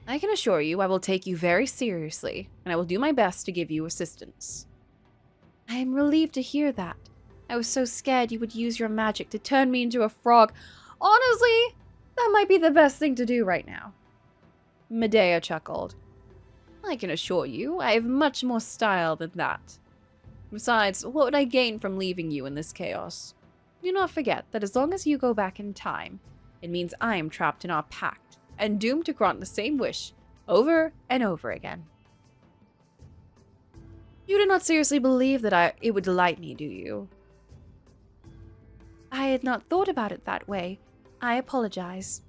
I can assure you I will take you very seriously, and I will do my best to give you assistance. I am relieved to hear that. I was so scared you would use your magic to turn me into a frog. Honestly, that might be the best thing to do right now. Medea chuckled. I can assure you, I have much more style than that. Besides, what would I gain from leaving you in this chaos? Do not forget that as long as you go back in time, it means I am trapped in our pact, and doomed to grant the same wish over and over again. You do not seriously believe that it would delight me, do you? I had not thought about it that way. I apologize.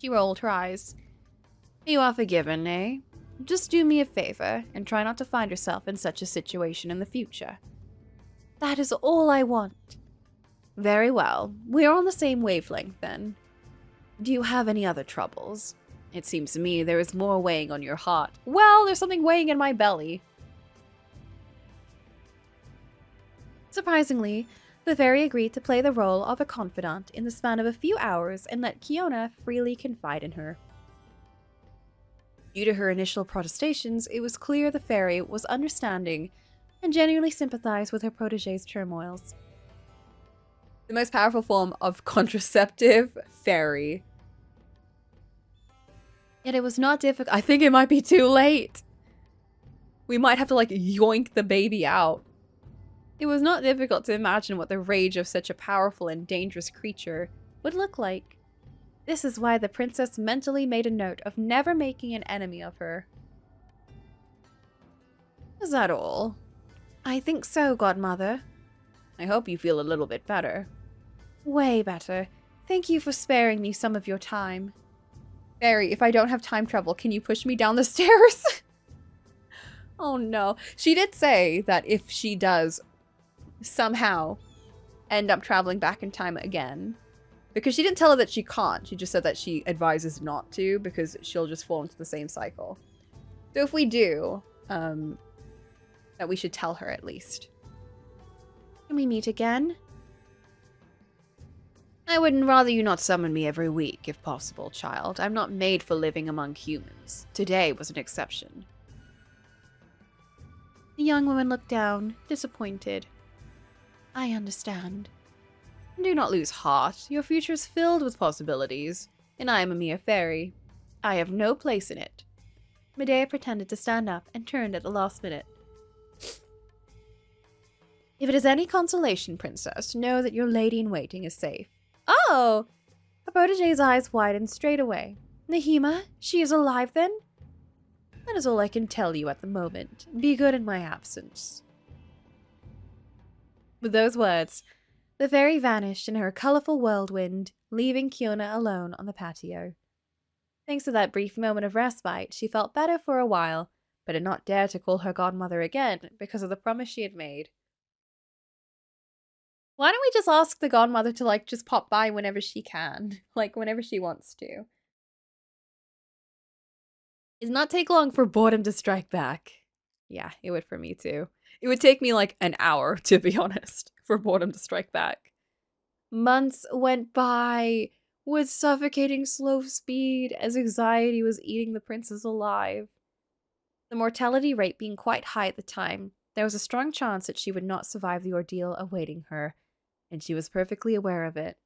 She rolled her eyes. You are forgiven, eh? Just do me a favor and try not to find yourself in such a situation in the future. That is all I want. Very well. We are on the same wavelength then. Do you have any other troubles? It seems to me there is more weighing on your heart. Well, there's something weighing in my belly. Surprisingly, the fairy agreed to play the role of a confidant in the span of a few hours and let Kiona freely confide in her. Due to her initial protestations, it was clear the fairy was understanding and genuinely sympathized with her protege's turmoils. The most powerful form of contraceptive, fairy. Yet it was not difficult. I think it might be too late. We might have to like yoink the baby out. It was not difficult to imagine what the rage of such a powerful and dangerous creature would look like. This is why the princess mentally made a note of never making an enemy of her. Is that all? I think so, Godmother. I hope you feel a little bit better. Way better. Thank you for sparing me some of your time. Fairy, if I don't have time travel, can you push me down the stairs? Oh no. She did say that if she does somehow end up traveling back in time again, because she didn't tell her that she can't, she just said that she advises not to because she'll just fall into the same cycle. So if we do, that we should tell her at least. Can we meet again? I would rather you not summon me every week, if possible, child. I'm not made for living among humans. Today was an exception. The young woman looked down, disappointed. I understand. Do not lose heart. Your future is filled with possibilities, and I am a mere fairy. I have no place in it. Medea pretended to stand up and turned at the last minute. If it is any consolation, princess, know that your lady-in-waiting is safe. Oh! Her protege's eyes widened straight away. Nahima, she is alive then? That is all I can tell you at the moment. Be good in my absence. With those words, the fairy vanished in her colorful whirlwind, leaving Kiona alone on the patio. Thanks to that brief moment of respite, she felt better for a while, but did not dare to call her godmother again because of the promise she had made. Why don't we just ask the godmother to, like, just pop by whenever she can? Like, whenever she wants to. It does not take long for boredom to strike back. Yeah, it would for me too. It would take me like an hour, to be honest, for boredom to strike back. Months went by with suffocating slow speed as anxiety was eating the princess alive. The mortality rate being quite high at the time, there was a strong chance that she would not survive the ordeal awaiting her, and she was perfectly aware of it.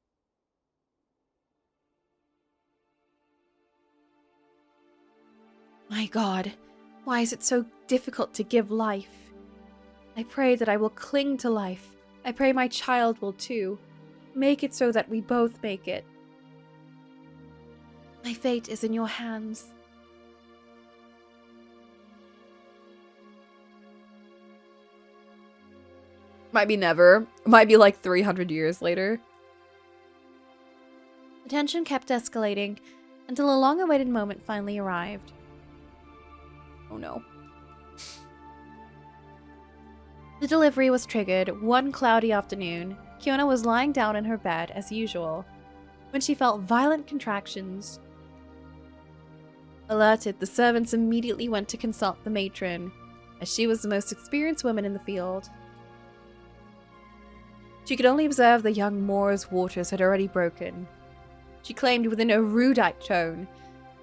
My God, why is it so difficult to give life? I pray that I will cling to life. I pray my child will too. Make it so that we both make it. My fate is in your hands. Might be never. Might be like 300 years later. The tension kept escalating until a long-awaited moment finally arrived. Oh no. The delivery was triggered one cloudy afternoon. Kiona was lying down in her bed as usual when she felt violent contractions. Alerted, the servants immediately went to consult the matron, as she was the most experienced woman in the field. She could only observe the young Moor's waters had already broken. She claimed within a erudite tone,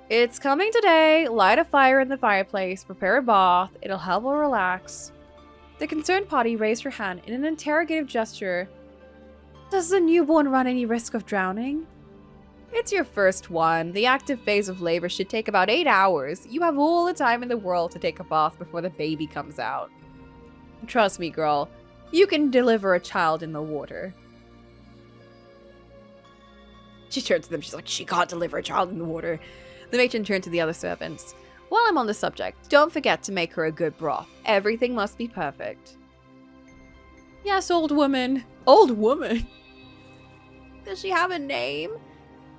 "It's coming today. Light a fire in the fireplace, prepare a bath, it'll help her relax." The concerned party raised her hand in an interrogative gesture. "Does the newborn run any risk of drowning?" It's your first one. The active phase of labor should take about 8 hours. You have all the time in the world to take a bath before the baby comes out. Trust me, girl. You can deliver a child in the water. She turned to them. She's like, she can't deliver a child in the water. The matron turned to the other servants. While I'm on the subject, don't forget to make her a good broth. Everything must be perfect. Yes, old woman. Old woman? Does she have a name?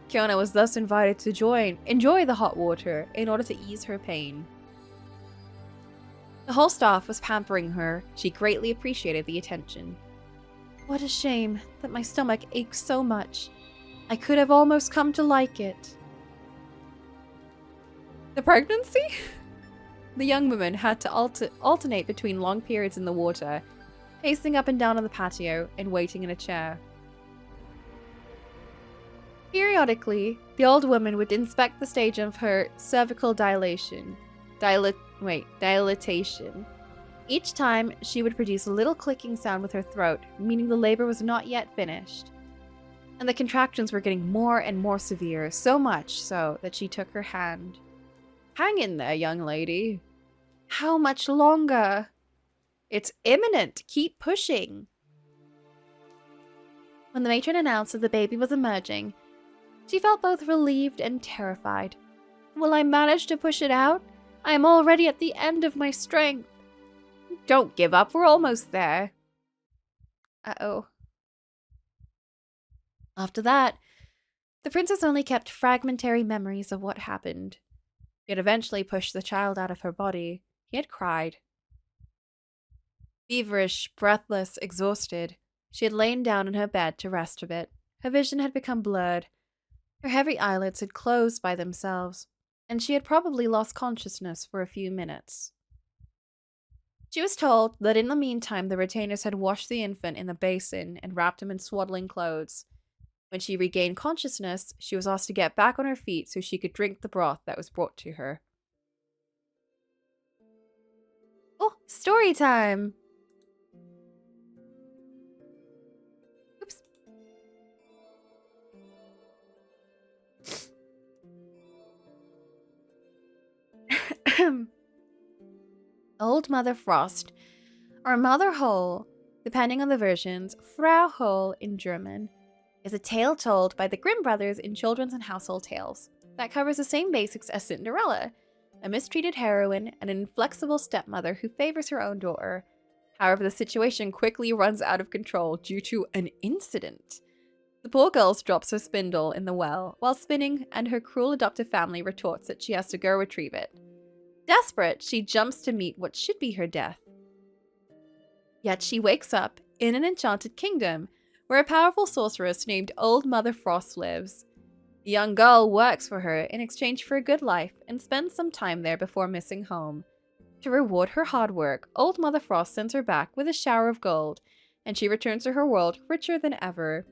Kiona was thus invited to enjoy the hot water in order to ease her pain. The whole staff was pampering her. She greatly appreciated the attention. What a shame that my stomach aches so much. I could have almost come to like it. The pregnancy? The young woman had to alternate between long periods in the water, pacing up and down on the patio, and waiting in a chair. Periodically, the old woman would inspect the stage of her cervical dilatation. Each time, she would produce a little clicking sound with her throat, meaning the labor was not yet finished. And the contractions were getting more and more severe, so much so that she took her hand. Hang in there, young lady. How much longer? It's imminent. Keep pushing. When the matron announced that the baby was emerging, she felt both relieved and terrified. Will I manage to push it out? I am already at the end of my strength. Don't give up. We're almost there. Uh-oh. After that, the princess only kept fragmentary memories of what happened. She had eventually pushed the child out of her body. He had cried. Feverish, breathless, exhausted, she had lain down in her bed to rest a bit. Her vision had become blurred. Her heavy eyelids had closed by themselves, and she had probably lost consciousness for a few minutes. She was told that in the meantime the retainers had washed the infant in the basin and wrapped him in swaddling clothes. When she regained consciousness, she was asked to get back on her feet so she could drink the broth that was brought to her. Oh, story time! Oops. Old Mother Frost, or Mother Hole, depending on the versions, Frau Hole in German, is a tale told by the Grimm brothers in children's and household tales that covers the same basics as Cinderella, a mistreated heroine and an inflexible stepmother who favors her own daughter. However, the situation quickly runs out of control due to an incident. The poor girl drops her spindle in the well while spinning, and her cruel adoptive family retorts that she has to go retrieve it. Desperate, she jumps to meet what should be her death. Yet she wakes up in an enchanted kingdom where a powerful sorceress named Old Mother Frost lives. The young girl works for her in exchange for a good life and spends some time there before missing home. To reward her hard work, Old Mother Frost sends her back with a shower of gold, and she returns to her world richer than ever.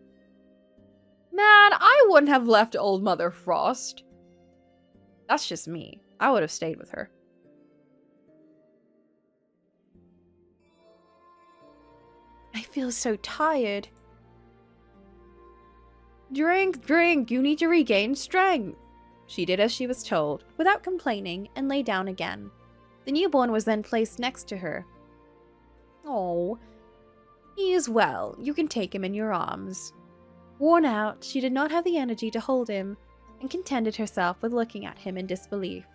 Man, I wouldn't have left Old Mother Frost. That's just me. I would have stayed with her. I feel so tired. Drink, drink, you need to regain strength. She did as she was told, without complaining, and lay down again. The newborn was then placed next to her. Oh, he is well. You can take him in your arms. Worn out, she did not have the energy to hold him, and contented herself with looking at him in disbelief.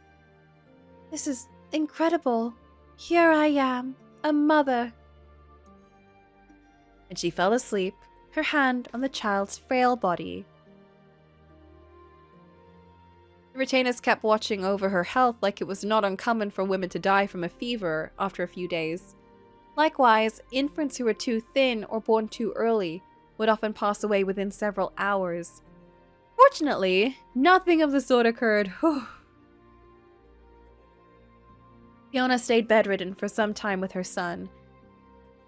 This is incredible. Here I am, a mother. and she fell asleep, her hand on the child's frail body. The retainers kept watching over her health like it was not uncommon for women to die from a fever after a few days. Likewise, infants who were too thin or born too early would often pass away within several hours. Fortunately, nothing of the sort occurred. Fiona stayed bedridden for some time with her son.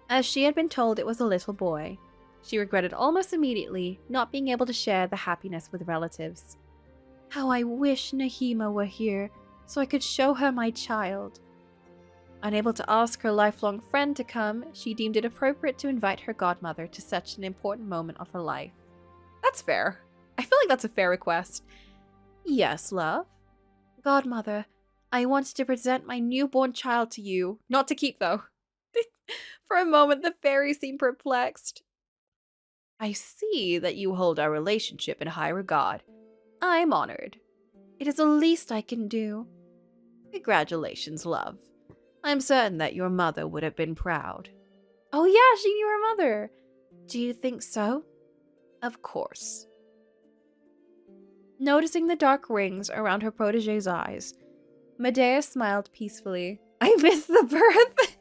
As she had been told it was a little boy, she regretted almost immediately not being able to share the happiness with relatives. How I wish Nahima were here so I could show her my child. Unable to ask her lifelong friend to come, she deemed it appropriate to invite her godmother to such an important moment of her life. That's fair. I feel like that's a fair request. Yes, love. Godmother, I wanted to present my newborn child to you. Not to keep, though. For a moment, the fairy seemed perplexed. I see that you hold our relationship in high regard. I'm honored. It is the least I can do. Congratulations, love. I'm certain that your mother would have been proud. Oh yeah, she knew her mother. Do you think so? Of course. Noticing the dark rings around her protege's eyes, Medea smiled peacefully. I missed the birth.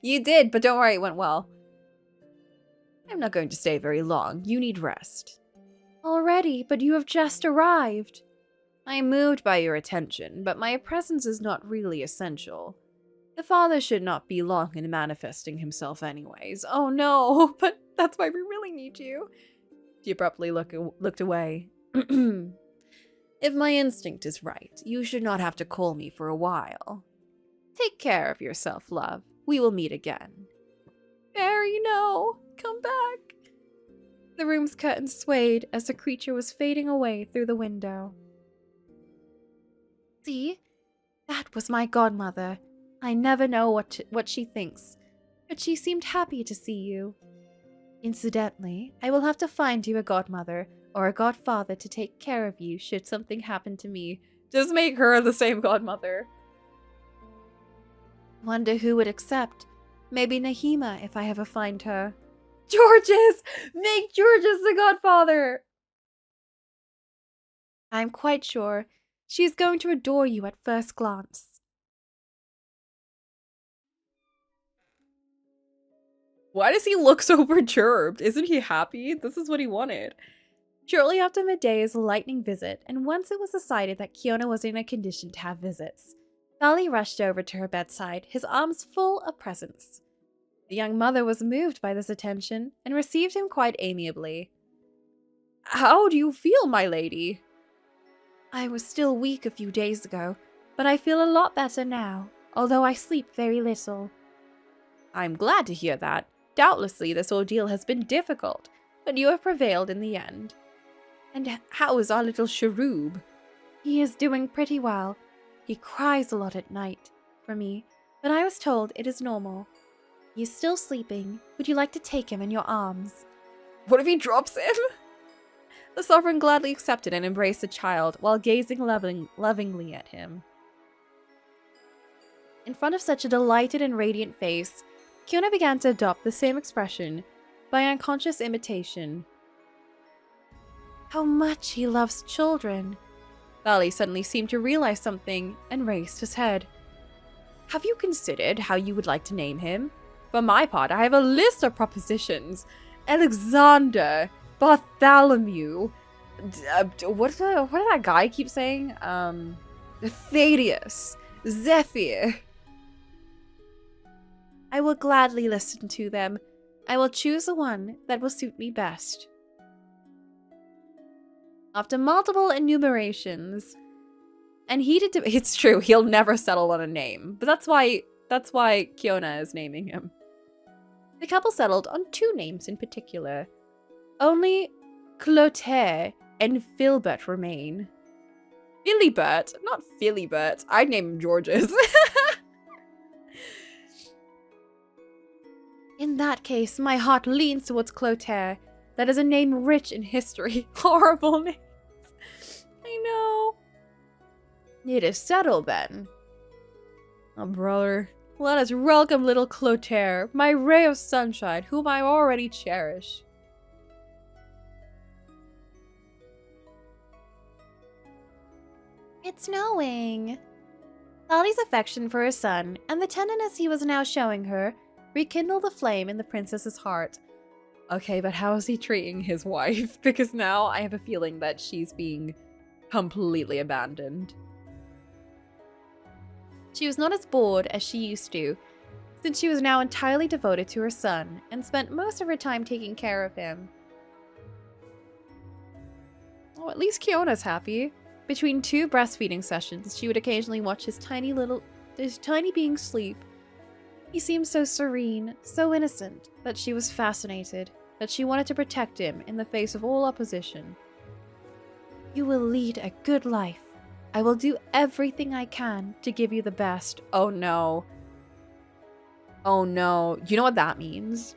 You did, but don't worry, it went well. I'm not going to stay very long. You need rest. Already, but you have just arrived. I am moved by your attention, but my presence is not really essential. The father should not be long in manifesting himself anyways. Oh no, but that's why we really need you. She abruptly looked away. If my instinct is right, you should not have to call me for a while. Take care of yourself, love. We will meet again. Fairy, no. Come back. The room's curtains swayed as the creature was fading away through the window. See? That was my godmother. I never know what she thinks, but she seemed happy to see you. Incidentally, I will have to find you a godmother or a godfather to take care of you should something happen to me. Just make her the same godmother. Wonder who would accept. Maybe Nahima if I ever find her. Georges! Make Georges the godfather! I'm quite sure she is going to adore you at first glance. Why does he look so perturbed? Isn't he happy? This is what he wanted. Shortly after Medea's lightning visit, and once it was decided that Kiona was in a condition to have visits, Vali rushed over to her bedside, his arms full of presents. The young mother was moved by this attention and received him quite amiably. How do you feel, my lady? I was still weak a few days ago, but I feel a lot better now, although I sleep very little. I'm glad to hear that. Doubtlessly, this ordeal has been difficult, but you have prevailed in the end. And how is our little cherub? He is doing pretty well. He cries a lot at night, for me, but I was told it is normal. He is still sleeping. Would you like to take him in your arms? What if he drops him? The sovereign gladly accepted and embraced the child while gazing lovingly at him. In front of such a delighted and radiant face, Kiona began to adopt the same expression by unconscious imitation. How much he loves children. Vali suddenly seemed to realize something and raised his head. Have you considered how you would like to name him? For my part, I have a list of propositions. Alexander, Bartholomew, what did that guy keep saying? Thaddeus, Zephyr. I will gladly listen to them. I will choose the one that will suit me best. After multiple enumerations and heated debate, it's true, he'll never settle on a name, but that's why Kiona is naming him. The couple settled on two names in particular. Only Clotaire and Philbert remain. Philibert, not Philibert. I'd name him Georges. In that case, my heart leans towards Clotaire. That is a name rich in history. Horrible names. I know. It is settled then. Oh, brother. Let us welcome little Clotaire, my ray of sunshine, whom I already cherish. It's snowing. Thally's affection for her son, and the tenderness he was now showing her, rekindled the flame in the princess's heart. Okay, but how is he treating his wife? Because now I have a feeling that she's being completely abandoned. She was not as bored as she used to, since she was now entirely devoted to her son, and spent most of her time taking care of him. Oh, at least Kiona's happy. Between 2 breastfeeding sessions, she would occasionally watch his tiny being sleep. He seemed so serene, so innocent, that she was fascinated, that she wanted to protect him in the face of all opposition. You will lead a good life. I will do everything I can to give you the best. Oh no. Oh no. You know what that means?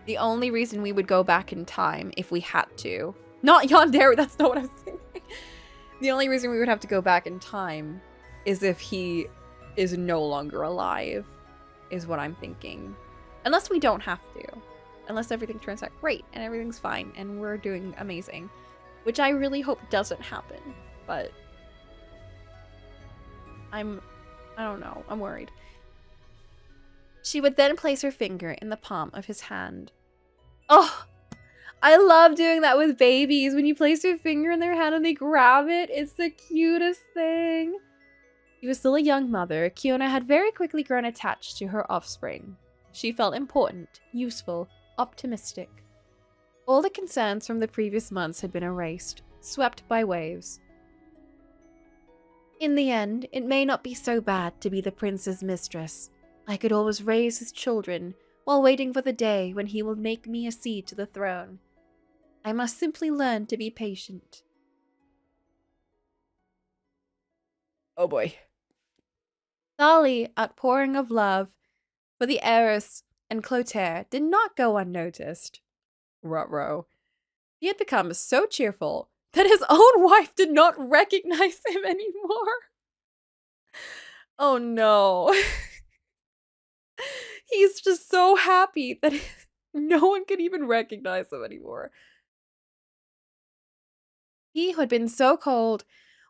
The only reason we would go back in time if we had to. Not Yandere, that's not what I was thinking. The only reason we would have to go back in time is if he is no longer alive, is what I'm thinking. Unless we don't have to. Unless everything turns out great and everything's fine and we're doing amazing. Which I really hope doesn't happen, but I don't know, I'm worried. She would then place her finger in the palm of his hand. Oh, I love doing that with babies. When you place your finger in their hand and they grab it, it's the cutest thing. She was still a young mother. Kiona had very quickly grown attached to her offspring. She felt important, useful, optimistic. All the concerns from the previous months had been erased, swept by waves. In the end, it may not be so bad to be the prince's mistress. I could always raise his children while waiting for the day when he will make me accede to the throne. I must simply learn to be patient. Oh boy. Thali, outpouring of love for the heiress and Clotaire, did not go unnoticed. Ruh-roh. He had become so cheerful that his own wife did not recognize him anymore. Oh no. He's just so happy that no one can even recognize him anymore. He who had been so cold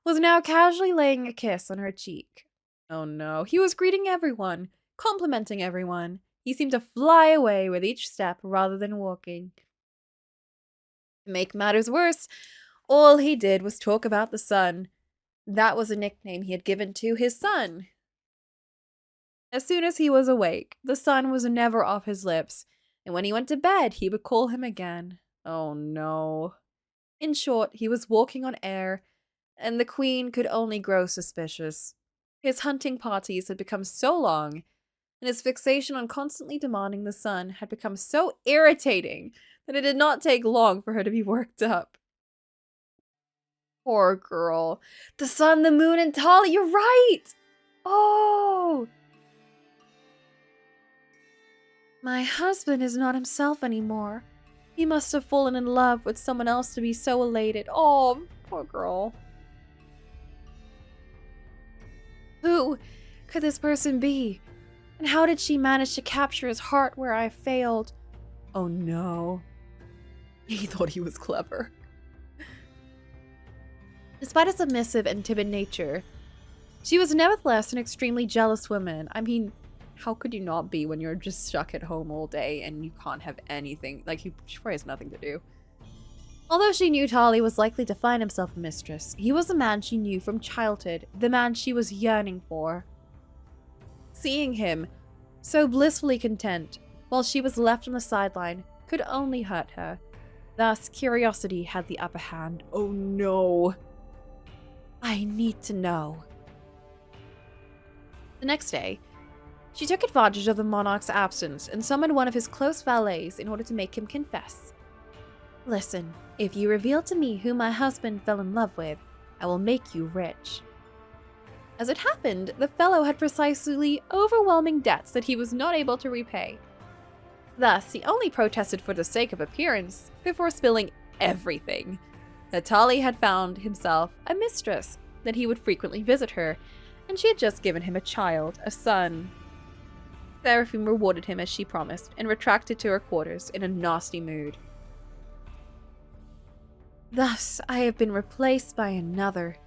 was now casually laying a kiss on her cheek. Oh no. He was greeting everyone, complimenting everyone. He seemed to fly away with each step rather than walking. To make matters worse, all he did was talk about the sun. That was a nickname he had given to his son. As soon as he was awake, the sun was never off his lips, and when he went to bed, he would call him again. Oh no. In short, he was walking on air, and the queen could only grow suspicious. His hunting parties had become so long, and his fixation on constantly demanding the sun had become so irritating that it did not take long for her to be worked up. Poor girl. The sun, the moon, and Tali, you're right! Oh! My husband is not himself anymore. He must have fallen in love with someone else to be so elated. Oh, poor girl. Who could this person be? And how did she manage to capture his heart where I failed? Oh no. He thought he was clever. Despite a submissive and timid nature, she was nevertheless an extremely jealous woman. I mean, how could you not be when you're just stuck at home all day and you can't have anything? Like, she probably has nothing to do. Although she knew Tali was likely to find himself a mistress, he was the man she knew from childhood, the man she was yearning for. Seeing him, so blissfully content, while she was left on the sideline, could only hurt her. Thus, curiosity had the upper hand. Oh no. I need to know. The next day, she took advantage of the monarch's absence and summoned one of his close valets in order to make him confess. Listen, if you reveal to me who my husband fell in love with, I will make you rich. As it happened, the fellow had precisely overwhelming debts that he was not able to repay. Thus, he only protested for the sake of appearance before spilling everything. That Tali had found himself a mistress, that he would frequently visit her, and she had just given him a child, a son. Seraphine rewarded him as she promised, and retracted to her quarters in a nasty mood. Thus, I have been replaced by another.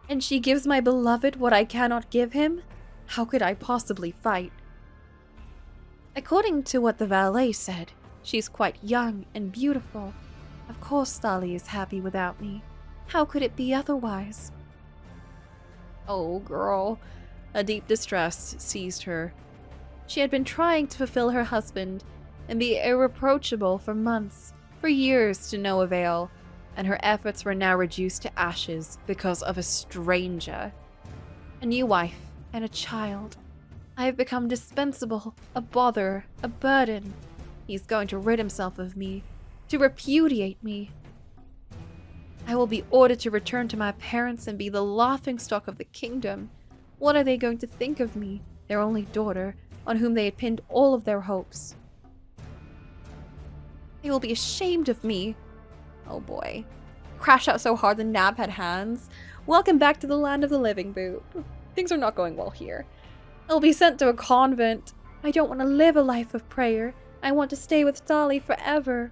And she gives my beloved what I cannot give him? How could I possibly fight? According to what the valet said, she's quite young and beautiful. Of course Thali is happy without me. How could it be otherwise? Oh, girl. A deep distress seized her. She had been trying to fulfill her husband and be irreproachable for months, for years to no avail, and her efforts were now reduced to ashes because of a stranger. A new wife and a child. I have become dispensable, a bother, a burden. He's going to rid himself of me, to repudiate me. I will be ordered to return to my parents and be the laughingstock of the kingdom. What are they going to think of me, their only daughter, on whom they had pinned all of their hopes? They will be ashamed of me. Oh boy. Crashed out so hard the nab had hands. Welcome back to the land of the living, boo. Things are not going well here. I'll be sent to a convent. I don't want to live a life of prayer. I want to stay with Thali forever.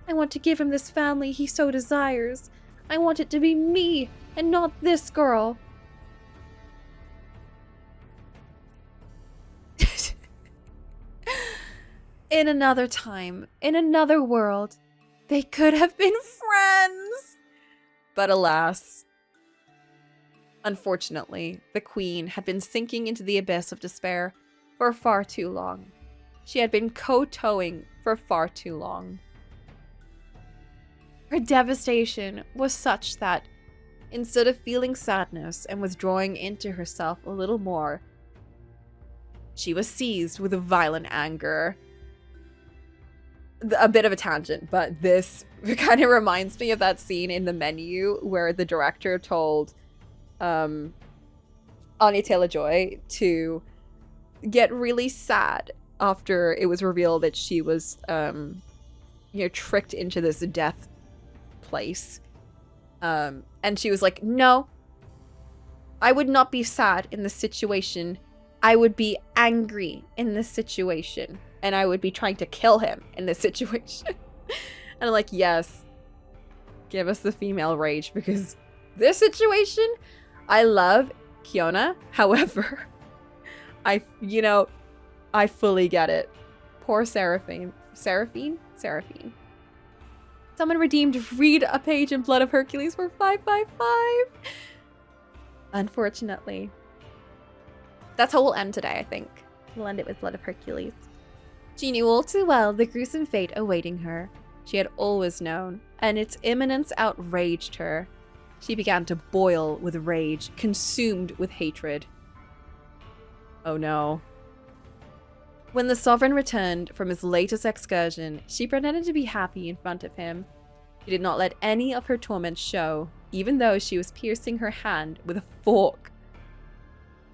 I want to give him this family he so desires. I want it to be me, and not this girl. In another time, in another world, they could have been friends. But alas, unfortunately, the queen had been sinking into the abyss of despair for far too long. She had been kowtowing for far too long. Her devastation was such that, instead of feeling sadness and withdrawing into herself a little more, she was seized with a violent anger. A bit of a tangent, but this kind of reminds me of that scene in The Menu where the director told Anya Taylor-Joy to get really sad after it was revealed that she was, tricked into this death place. And she was like, no, I would not be sad in this situation. I would be angry in this situation. And I would be trying to kill him in this situation. And I'm like, yes, give us the female rage, because this situation, I love Kiona. However, I fully get it. Poor Seraphine. Seraphine? Someone redeemed read a page in Blood of Hercules for 555. Unfortunately. That's how we'll end today, I think. We'll end it with Blood of Hercules. She knew all too well the gruesome fate awaiting her. She had always known, and its imminence outraged her. She began to boil with rage, consumed with hatred. Oh no. When the sovereign returned from his latest excursion, she pretended to be happy in front of him. She did not let any of her torment show, even though she was piercing her hand with a fork.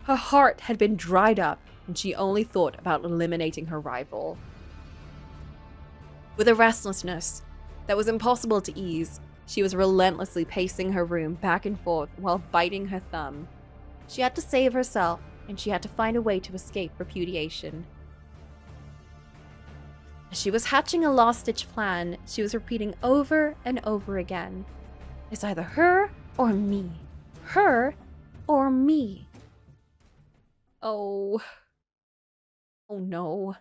Her heart had been dried up, and she only thought about eliminating her rival. With a restlessness that was impossible to ease, she was relentlessly pacing her room back and forth while biting her thumb. She had to save herself, and she had to find a way to escape repudiation. As she was hatching a last-ditch plan, she was repeating over and over again, "It's either her or me. Her or me." Oh no.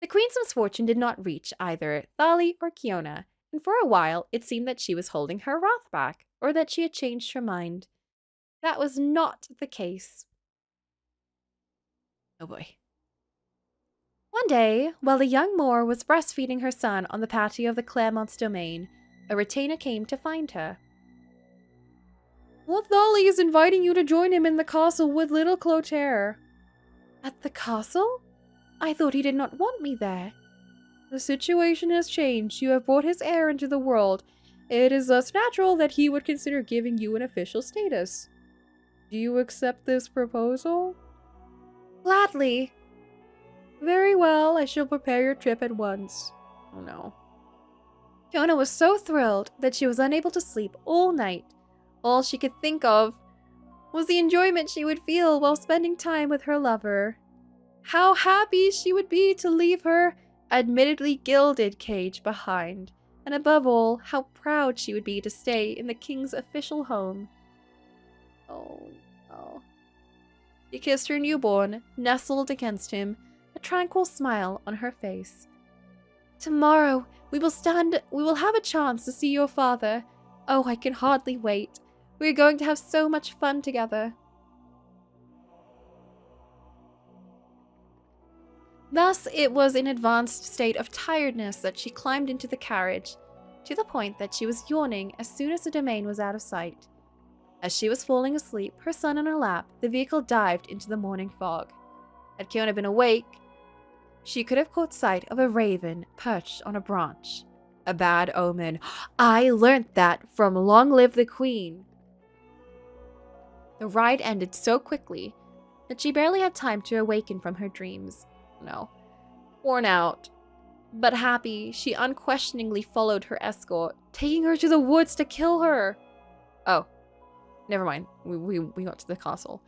The queen's misfortune did not reach either Thali or Kiona, and for a while it seemed that she was holding her wrath back, or that she had changed her mind. That was not the case. Oh boy. One day, while the young Moor was breastfeeding her son on the patio of the Claremont's domain, a retainer came to find her. "Lord Thali is inviting you to join him in the castle with little Clotaire." "At the castle? I thought he did not want me there." "The situation has changed. You have brought his heir into the world. It is thus natural that he would consider giving you an official status. Do you accept this proposal?" "Gladly." "Very well, I shall prepare your trip at once." Oh no. Kiona was so thrilled that she was unable to sleep all night. All she could think of was the enjoyment she would feel while spending time with her lover. How happy she would be to leave her admittedly gilded cage behind, and above all, how proud she would be to stay in the king's official home. Oh, no. She kissed her newborn, nestled against him, a tranquil smile on her face. Tomorrow, we will have a chance to see your father. Oh, I can hardly wait. We are going to have so much fun together. Thus, it was in advanced state of tiredness that she climbed into the carriage, to the point that she was yawning as soon as the domain was out of sight. As she was falling asleep, her son on her lap, the vehicle dived into the morning fog. Had Kiona been awake, she could have caught sight of a raven perched on a branch. A bad omen. I learnt that from Long Live the Queen. The ride ended so quickly that she barely had time to awaken from her dreams. No. Worn out, but happy, she unquestioningly followed her escort, taking her to the woods to kill her. Oh, never mind. We got to the castle.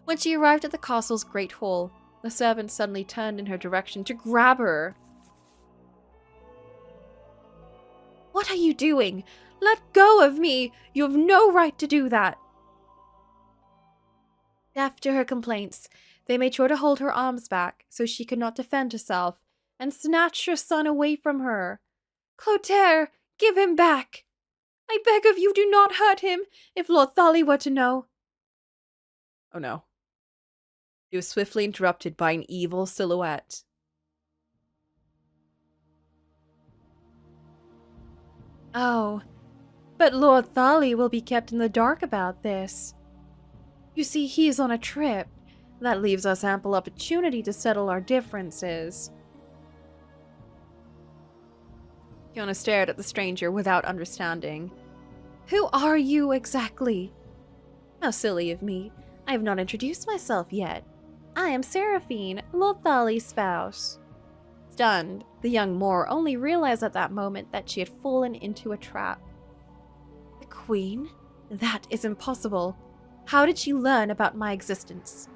When she arrived at the castle's great hall, the servant suddenly turned in her direction to grab her. What are you doing? Let go of me! You have no right to do that! Deaf to her complaints, they made sure to hold her arms back so she could not defend herself, and snatched her son away from her. Clotaire, give him back! I beg of you, do not hurt him, if Lord Thali were to know. Oh no. He was swiftly interrupted by an evil silhouette. Oh, but Lord Thali will be kept in the dark about this. You see, he is on a trip. That leaves us ample opportunity to settle our differences. Kiona stared at the stranger without understanding. Who are you exactly? How silly of me. I have not introduced myself yet. I am Seraphine, Lord Thali's spouse. Stunned, the young Moor only realized at that moment that she had fallen into a trap. The Queen? That is impossible. How did she learn about my existence?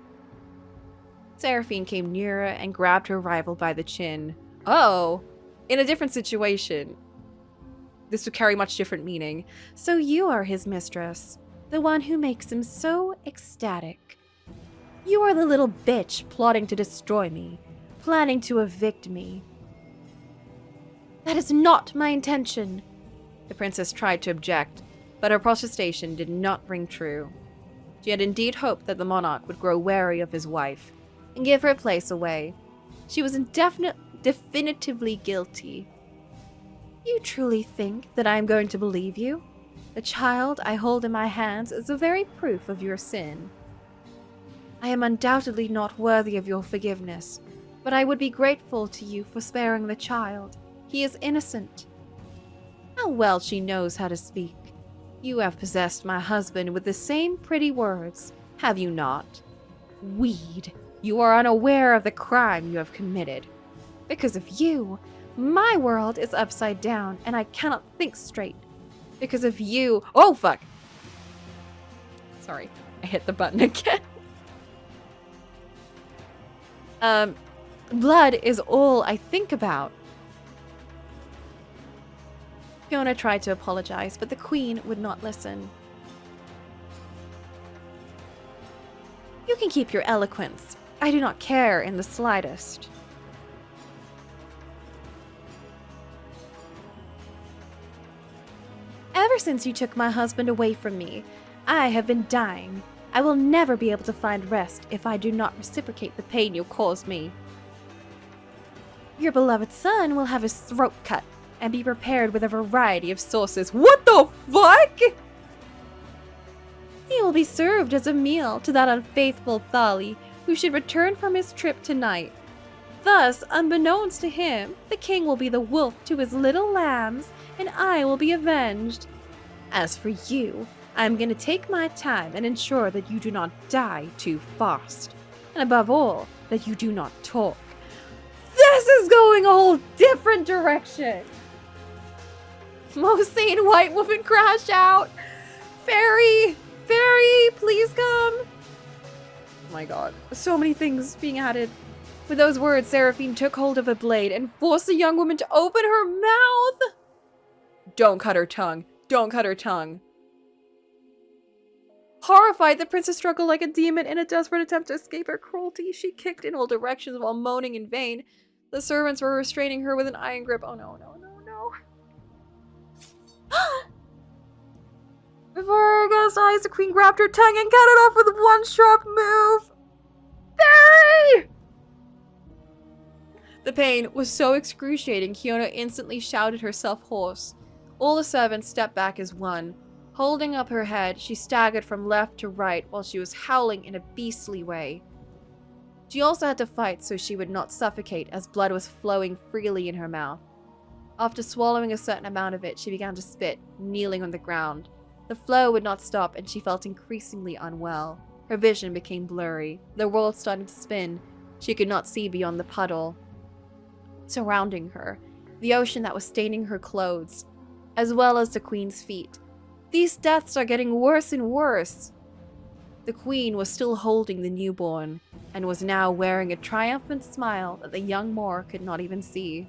Seraphine came nearer and grabbed her rival by the chin. Oh, in a different situation. This would carry much different meaning. So you are his mistress, the one who makes him so ecstatic. You are the little bitch plotting to destroy me, planning to evict me. That is not my intention. The princess tried to object, but her protestation did not ring true. She had indeed hoped that the monarch would grow wary of his wife and give her place away. She was definitively guilty. You truly think that I am going to believe you? The child I hold in my hands is the very proof of your sin. I am undoubtedly not worthy of your forgiveness, but I would be grateful to you for sparing the child. He is innocent. How well she knows how to speak. You have possessed my husband with the same pretty words, have you not? Weed, you are unaware of the crime you have committed. Because of you, my world is upside down and I cannot think straight. Because of you... Oh, fuck! Sorry, I hit the button again. Blood is all I think about. Kiona tried to apologize, but the queen would not listen. You can keep your eloquence. I do not care in the slightest. Ever since you took my husband away from me, I have been dying. I will never be able to find rest if I do not reciprocate the pain you caused me. Your beloved son will have his throat cut and be prepared with a variety of sauces. What the fuck? He will be served as a meal to that unfaithful Thali who should return from his trip tonight. Thus, unbeknownst to him, the king will be the wolf to his little lambs, and I will be avenged. As for you, I am going to take my time and ensure that you do not die too fast. And above all, that you do not talk. This is going a whole different direction. Most sane white woman crash out. Fairy, Fairy, please come! Oh my god, so many things being added. With those words, Seraphine took hold of a blade and forced the young woman to open her mouth. Don't cut her tongue. Don't cut her tongue. Horrified, the princess struggled like a demon in a desperate attempt to escape her cruelty. She kicked in all directions while moaning in vain. The servants were restraining her with an iron grip. Oh no, no, no, no. Before her aghast eyes, the queen grabbed her tongue and cut it off with one sharp move. Fairy! The pain was so excruciating, Kiona instantly shouted herself hoarse. All the servants stepped back as one. Holding up her head, she staggered from left to right while she was howling in a beastly way. She also had to fight so she would not suffocate as blood was flowing freely in her mouth. After swallowing a certain amount of it, she began to spit, kneeling on the ground. The flow would not stop and she felt increasingly unwell. Her vision became blurry. The world started to spin. She could not see beyond the puddle surrounding her, the ocean that was staining her clothes, as well as the queen's feet. These deaths are getting worse and worse. The queen was still holding the newborn, and was now wearing a triumphant smile that the young Moor could not even see.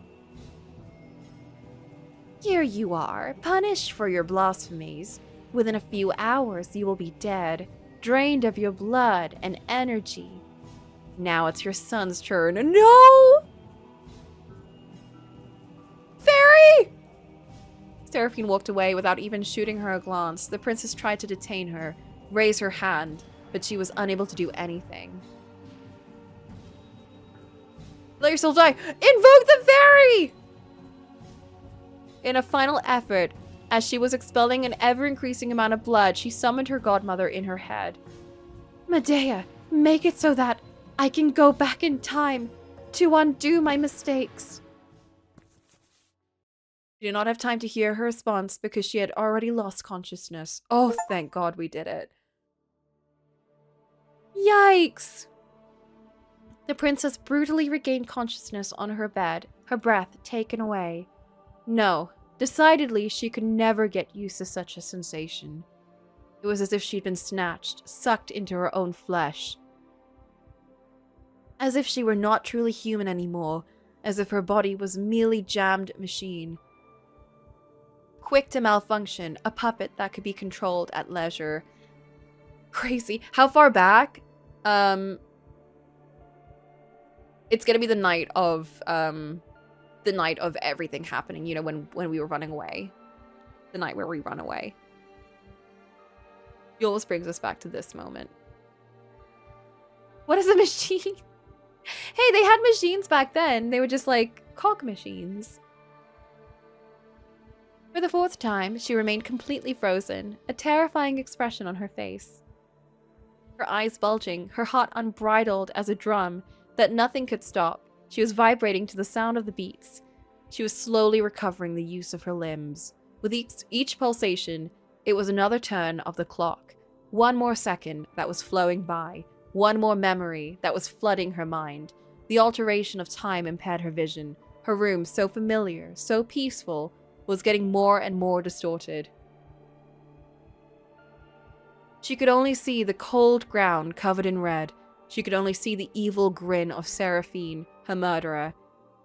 Here you are, punished for your blasphemies. Within a few hours you will be dead, drained of your blood and energy. Now it's your son's turn. No! Fairy! Seraphine walked away without even shooting her a glance. The princess tried to detain her, raise her hand, but she was unable to do anything. Let yourself die! Invoke the fairy! In a final effort, as she was expelling an ever-increasing amount of blood, she summoned her godmother in her head. Medea, make it so that I can go back in time to undo my mistakes. She did not have time to hear her response because she had already lost consciousness. Oh, thank God we did it. Yikes! The princess brutally regained consciousness on her bed, her breath taken away. No, decidedly she could never get used to such a sensation. It was as if she'd been snatched, sucked into her own flesh. As if she were not truly human anymore, as if her body was merely jammed machine. Quick to malfunction, a puppet that could be controlled at leisure. Crazy. How far back? It's gonna be the night of everything happening, you know, when we were running away. The night where we run away. It always brings us back to this moment. What is a machine? Hey, they had machines back then. They were just like cog machines. For the fourth time, she remained completely frozen, a terrifying expression on her face. Her eyes bulging, her heart unbridled as a drum that nothing could stop. She was vibrating to the sound of the beats. She was slowly recovering the use of her limbs. With each pulsation, it was another turn of the clock. One more second that was flowing by. One more memory that was flooding her mind. The alteration of time impaired her vision. Her room, so familiar, so peaceful, was getting more and more distorted. She could only see the cold ground covered in red. She could only see the evil grin of Seraphine, her murderer.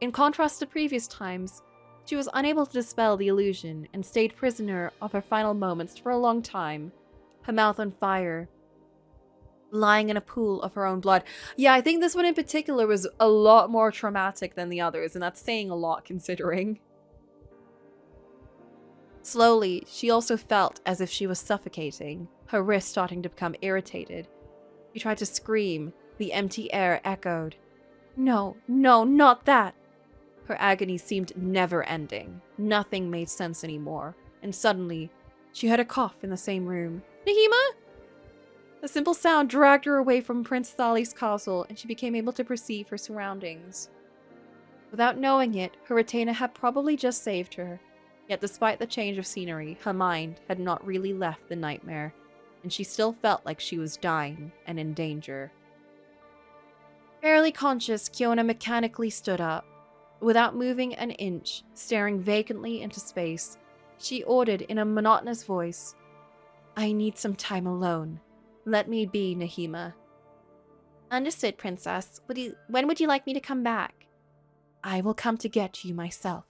In contrast to previous times, she was unable to dispel the illusion and stayed prisoner of her final moments for a long time, her mouth on fire, lying in a pool of her own blood. Yeah, I think this one in particular was a lot more traumatic than the others, and that's saying a lot considering. Slowly, she also felt as if she was suffocating, her wrist starting to become irritated. She tried to scream. The empty air echoed. No, no, not that! Her agony seemed never-ending. Nothing made sense anymore. And suddenly, she heard a cough in the same room. Nahima? The simple sound dragged her away from Prince Thali's castle, and she became able to perceive her surroundings. Without knowing it, her retainer had probably just saved her. Yet despite the change of scenery, her mind had not really left the nightmare, and she still felt like she was dying and in danger. Barely conscious, Kiona mechanically stood up. Without moving an inch, staring vacantly into space, she ordered in a monotonous voice, I need some time alone. Let me be, Nahima. Understood, Princess. When would you like me to come back? I will come to get you myself.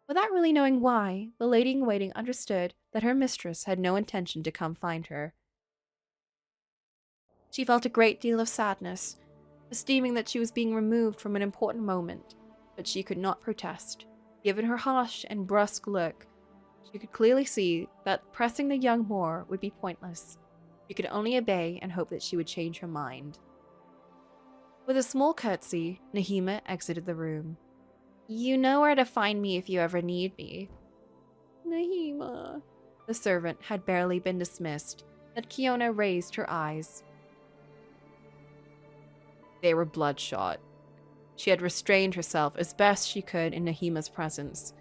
Without really knowing why, the lady-in-waiting understood That her mistress had no intention to come find her. she felt a great deal of sadness, esteeming that she was being removed from an important moment, but she could not protest. Given her harsh and brusque look, she could clearly see that pressing the young Moor would be pointless. She could only obey and hope that she would change her mind. With a small curtsy, Nahima exited the room. You know where to find me if you ever need me. Nahima. The servant had barely been dismissed that Kiona raised her eyes. They were bloodshot. She had restrained herself as best she could in Nahima's presence,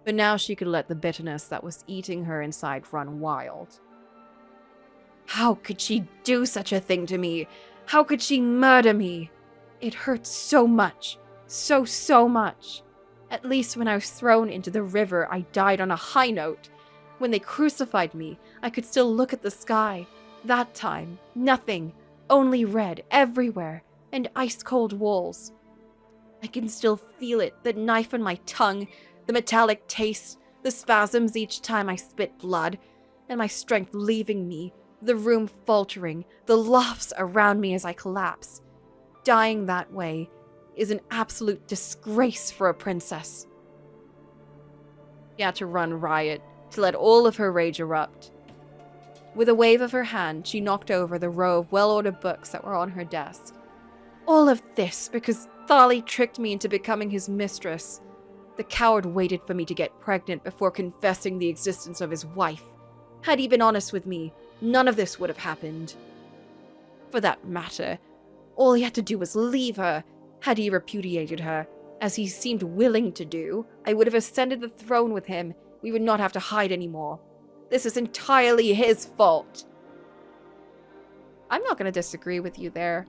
but now she could let the bitterness that was eating her inside run wild. How could she do such a thing to me? How could she murder me? It hurt so much. So much. At least when I was thrown into the river, I died on a high note. When they crucified me, I could still look at the sky. That time, nothing. Only red everywhere, and ice-cold walls. I can still feel it, the knife on my tongue, the metallic taste, the spasms each time I spit blood, and my strength leaving me, the room faltering, the laughs around me as I collapse. Dying that way is an absolute disgrace for a princess. She had to run riot, to let all of her rage erupt. With a wave of her hand, she knocked over the row of well-ordered books that were on her desk. All of this because Thali tricked me into becoming his mistress. The coward waited for me to get pregnant before confessing the existence of his wife. Had he been honest with me, none of this would have happened. For that matter, all he had to do was leave her. Had he repudiated her, as he seemed willing to do, I would have ascended the throne with him. We would not have to hide anymore. This is entirely his fault. I'm not going to disagree with you there.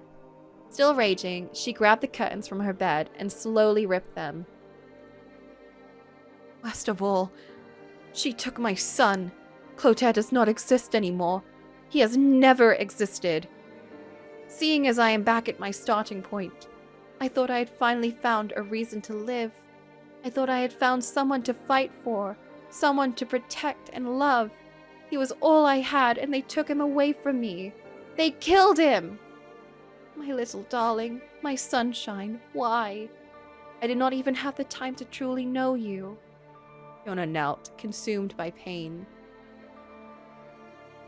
Still raging, she grabbed the curtains from her bed and slowly ripped them. Worst of all, she took my son. Clotaire does not exist anymore. He has never existed. Seeing as I am back at my starting point, I thought I had finally found a reason to live. I thought I had found someone to fight for, someone to protect and love. He was all I had, and they took him away from me. They killed him! My little darling, my sunshine, why? I did not even have the time to truly know you. Fiona knelt, consumed by pain.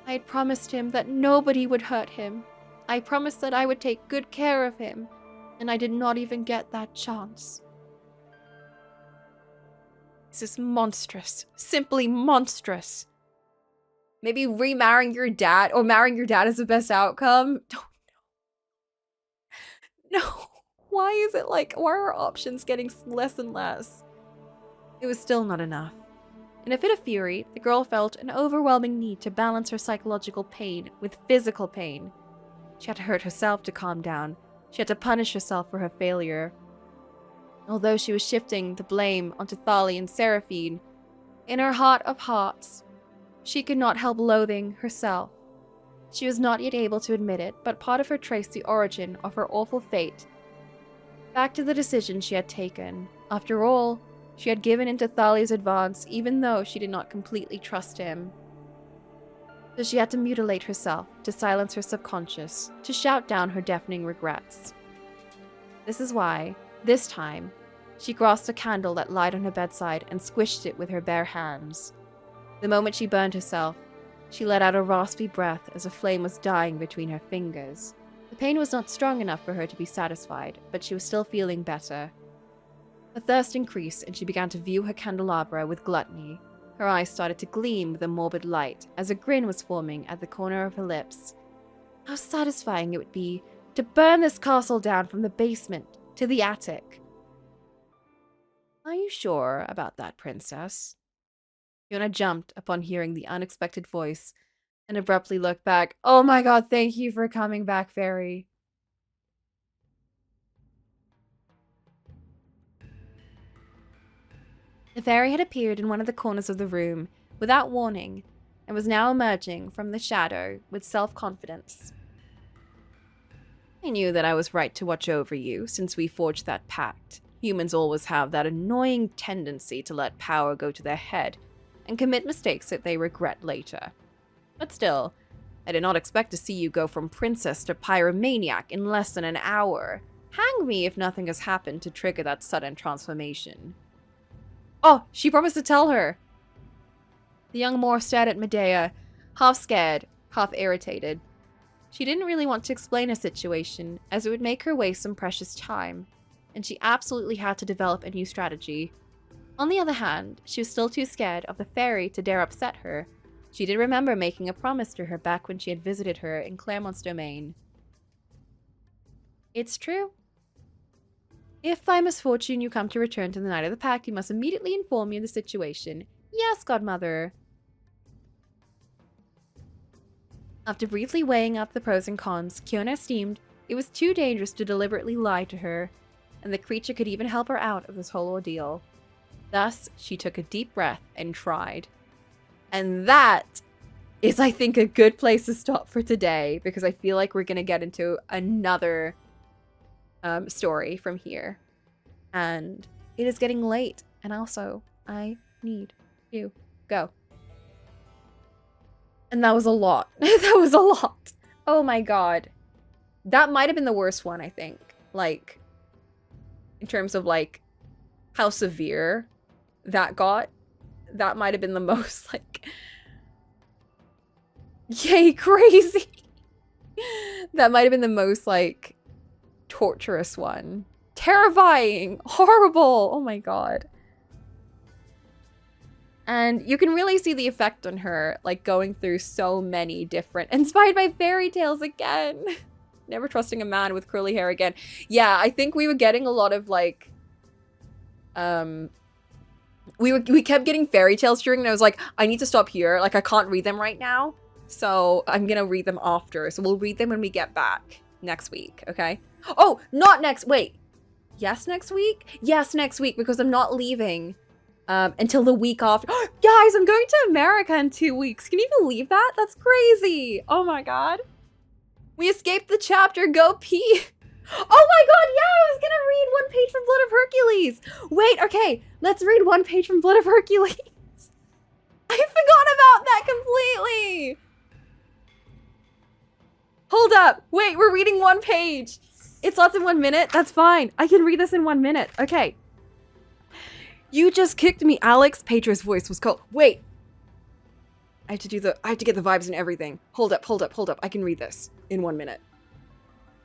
I had promised him that nobody would hurt him. I promised that I would take good care of him, and I did not even get that chance. This is monstrous. Simply monstrous. Maybe remarrying your dad or marrying your dad is the best outcome? Don't know. No. Why is it like, why are our options getting less and less? It was still not enough. In a fit of fury, the girl felt an overwhelming need to balance her psychological pain with physical pain. She had to hurt herself to calm down. She had to punish herself for her failure. Although she was shifting the blame onto Thali and Seraphine, in her heart of hearts, she could not help loathing herself. She was not yet able to admit it, but part of her traced the origin of her awful fate back to the decision she had taken. After all, she had given in to Thali's advance even though she did not completely trust him. So she had to mutilate herself, to silence her subconscious, to shout down her deafening regrets. This is why, this time, she grasped a candle that lied on her bedside and squished it with her bare hands. The moment she burned herself, she let out a raspy breath as a flame was dying between her fingers. The pain was not strong enough for her to be satisfied, but she was still feeling better. Her thirst increased and she began to view her candelabra with gluttony. Her eyes started to gleam with a morbid light as a grin was forming at the corner of her lips. How satisfying it would be to burn this castle down from the basement to the attic. Are you sure about that, princess? Fiona jumped upon hearing the unexpected voice and abruptly looked back. Oh my god, thank you for coming back, fairy. The fairy had appeared in one of the corners of the room, without warning, and was now emerging from the shadow with self-confidence. I knew that I was right to watch over you since we forged that pact. Humans always have that annoying tendency to let power go to their head and commit mistakes that they regret later. But still, I did not expect to see you go from princess to pyromaniac in less than an hour. Hang me if nothing has happened to trigger that sudden transformation. Oh, she promised to tell her. The young Moor stared at Medea, half scared, half irritated. She didn't really want to explain her situation, as it would make her waste some precious time, and she absolutely had to develop a new strategy. On the other hand, she was still too scared of the fairy to dare upset her. She did remember making a promise to her back when she had visited her in Claremont's domain. It's true. If by misfortune you come to return to the Night of the Pact, you must immediately inform me of the situation. Yes, godmother. After briefly weighing up the pros and cons, Kiona esteemed it was too dangerous to deliberately lie to her, and the creature could even help her out of this whole ordeal. Thus, she took a deep breath and tried. And that is, I think, a good place to stop for today, because I feel like we're going to get into another story from here. And it is getting late, and also, I need to go. And that was a lot. That was a lot. Oh my god. That might have been the worst one, I think. Like, in terms of, like, how severe that got. That might have been the most, like, yay, crazy. That might have been the most, like, torturous one. Terrifying. Horrible. Oh my god. And you can really see the effect on her, like, going through so many different... Inspired by fairy tales again. Never trusting a man with curly hair again. Yeah, I think we were getting a lot of, like... We kept getting fairy tales during, and I was like, I need to stop here. Like, I can't read them right now. So I'm gonna read them after. So we'll read them when we get back next week, okay? Oh, not next... Wait. Yes, next week? Yes, next week, because I'm not leaving... until the week after. Guys, I'm going to America in 2 weeks. Can you believe that? That's crazy. Oh my god. We escaped the chapter. Go pee. Oh my god, yeah, I was gonna read one page from Blood of Hercules. Wait, okay, let's read one page from Blood of Hercules. I forgot about that completely. Hold up. Wait, we're reading one page. It's less than 1 minute. That's fine. I can read this in 1 minute. Okay. You just kicked me, Alex. Petra's voice was cold. Wait. I have to get the vibes and everything. Hold up. I can read this in 1 minute.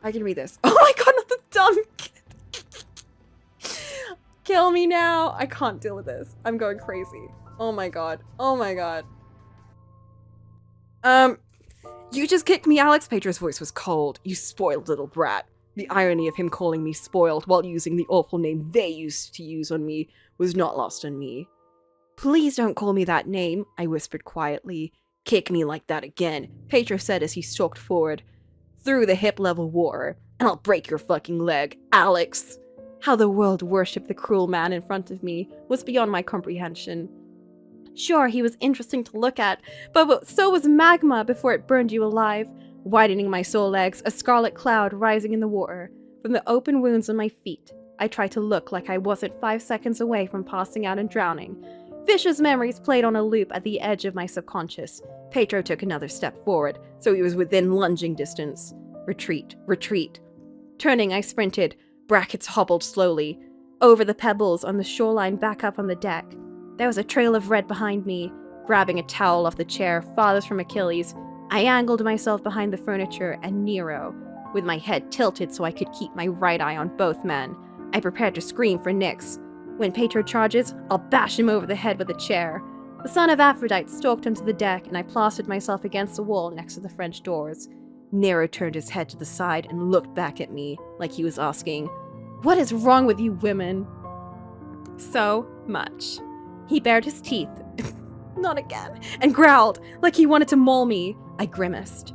I can read this. Oh my god, not the dunk. Kill me now. I can't deal with this. I'm going crazy. Oh my god. You just kicked me, Alex. Petra's voice was cold. You spoiled little brat. The irony of him calling me spoiled while using the awful name they used to use on me was not lost on me. Please don't call me that name, I whispered quietly. Kick me like that again, Petra said as he stalked forward. Through the hip-level war, and I'll break your fucking leg, Alex. How the world worshipped the cruel man in front of me was beyond my comprehension. Sure, he was interesting to look at, but so was magma before it burned you alive, widening my sole legs, a scarlet cloud rising in the water. From the open wounds on my feet, I tried to look like I wasn't 5 seconds away from passing out and drowning. Vicious memories played on a loop at the edge of my subconscious. Petro took another step forward, so he was within lunging distance. Retreat. Turning, I sprinted. Brackets hobbled slowly. Over the pebbles on the shoreline back up on the deck. There was a trail of red behind me. Grabbing a towel off the chair farthest from Achilles, I angled myself behind the furniture and Nero. With my head tilted so I could keep my right eye on both men, I prepared to scream for Nyx. When Petro charges, I'll bash him over the head with a chair. The son of Aphrodite stalked onto the deck, and I plastered myself against the wall next to the French doors. Nero turned his head to the side and looked back at me, like he was asking, "What is wrong with you women?" So much. He bared his teeth, not again, and growled, like he wanted to maul me. I grimaced.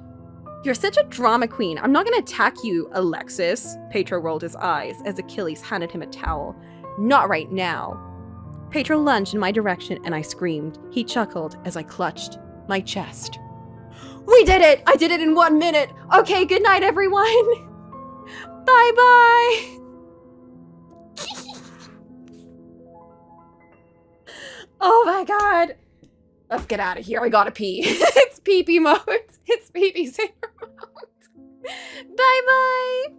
"You're such a drama queen. I'm not gonna attack you, Alexis." Petro rolled his eyes as Achilles handed him a towel. "Not right now." Petro lunged in my direction and I screamed. He chuckled as I clutched my chest. We did it! I did it in 1 minute! Okay, good night, everyone! Bye-bye! Oh my god! Let's get out of here. I gotta pee. It's pee-pee mode. It's pee-pee mode. Bye-bye!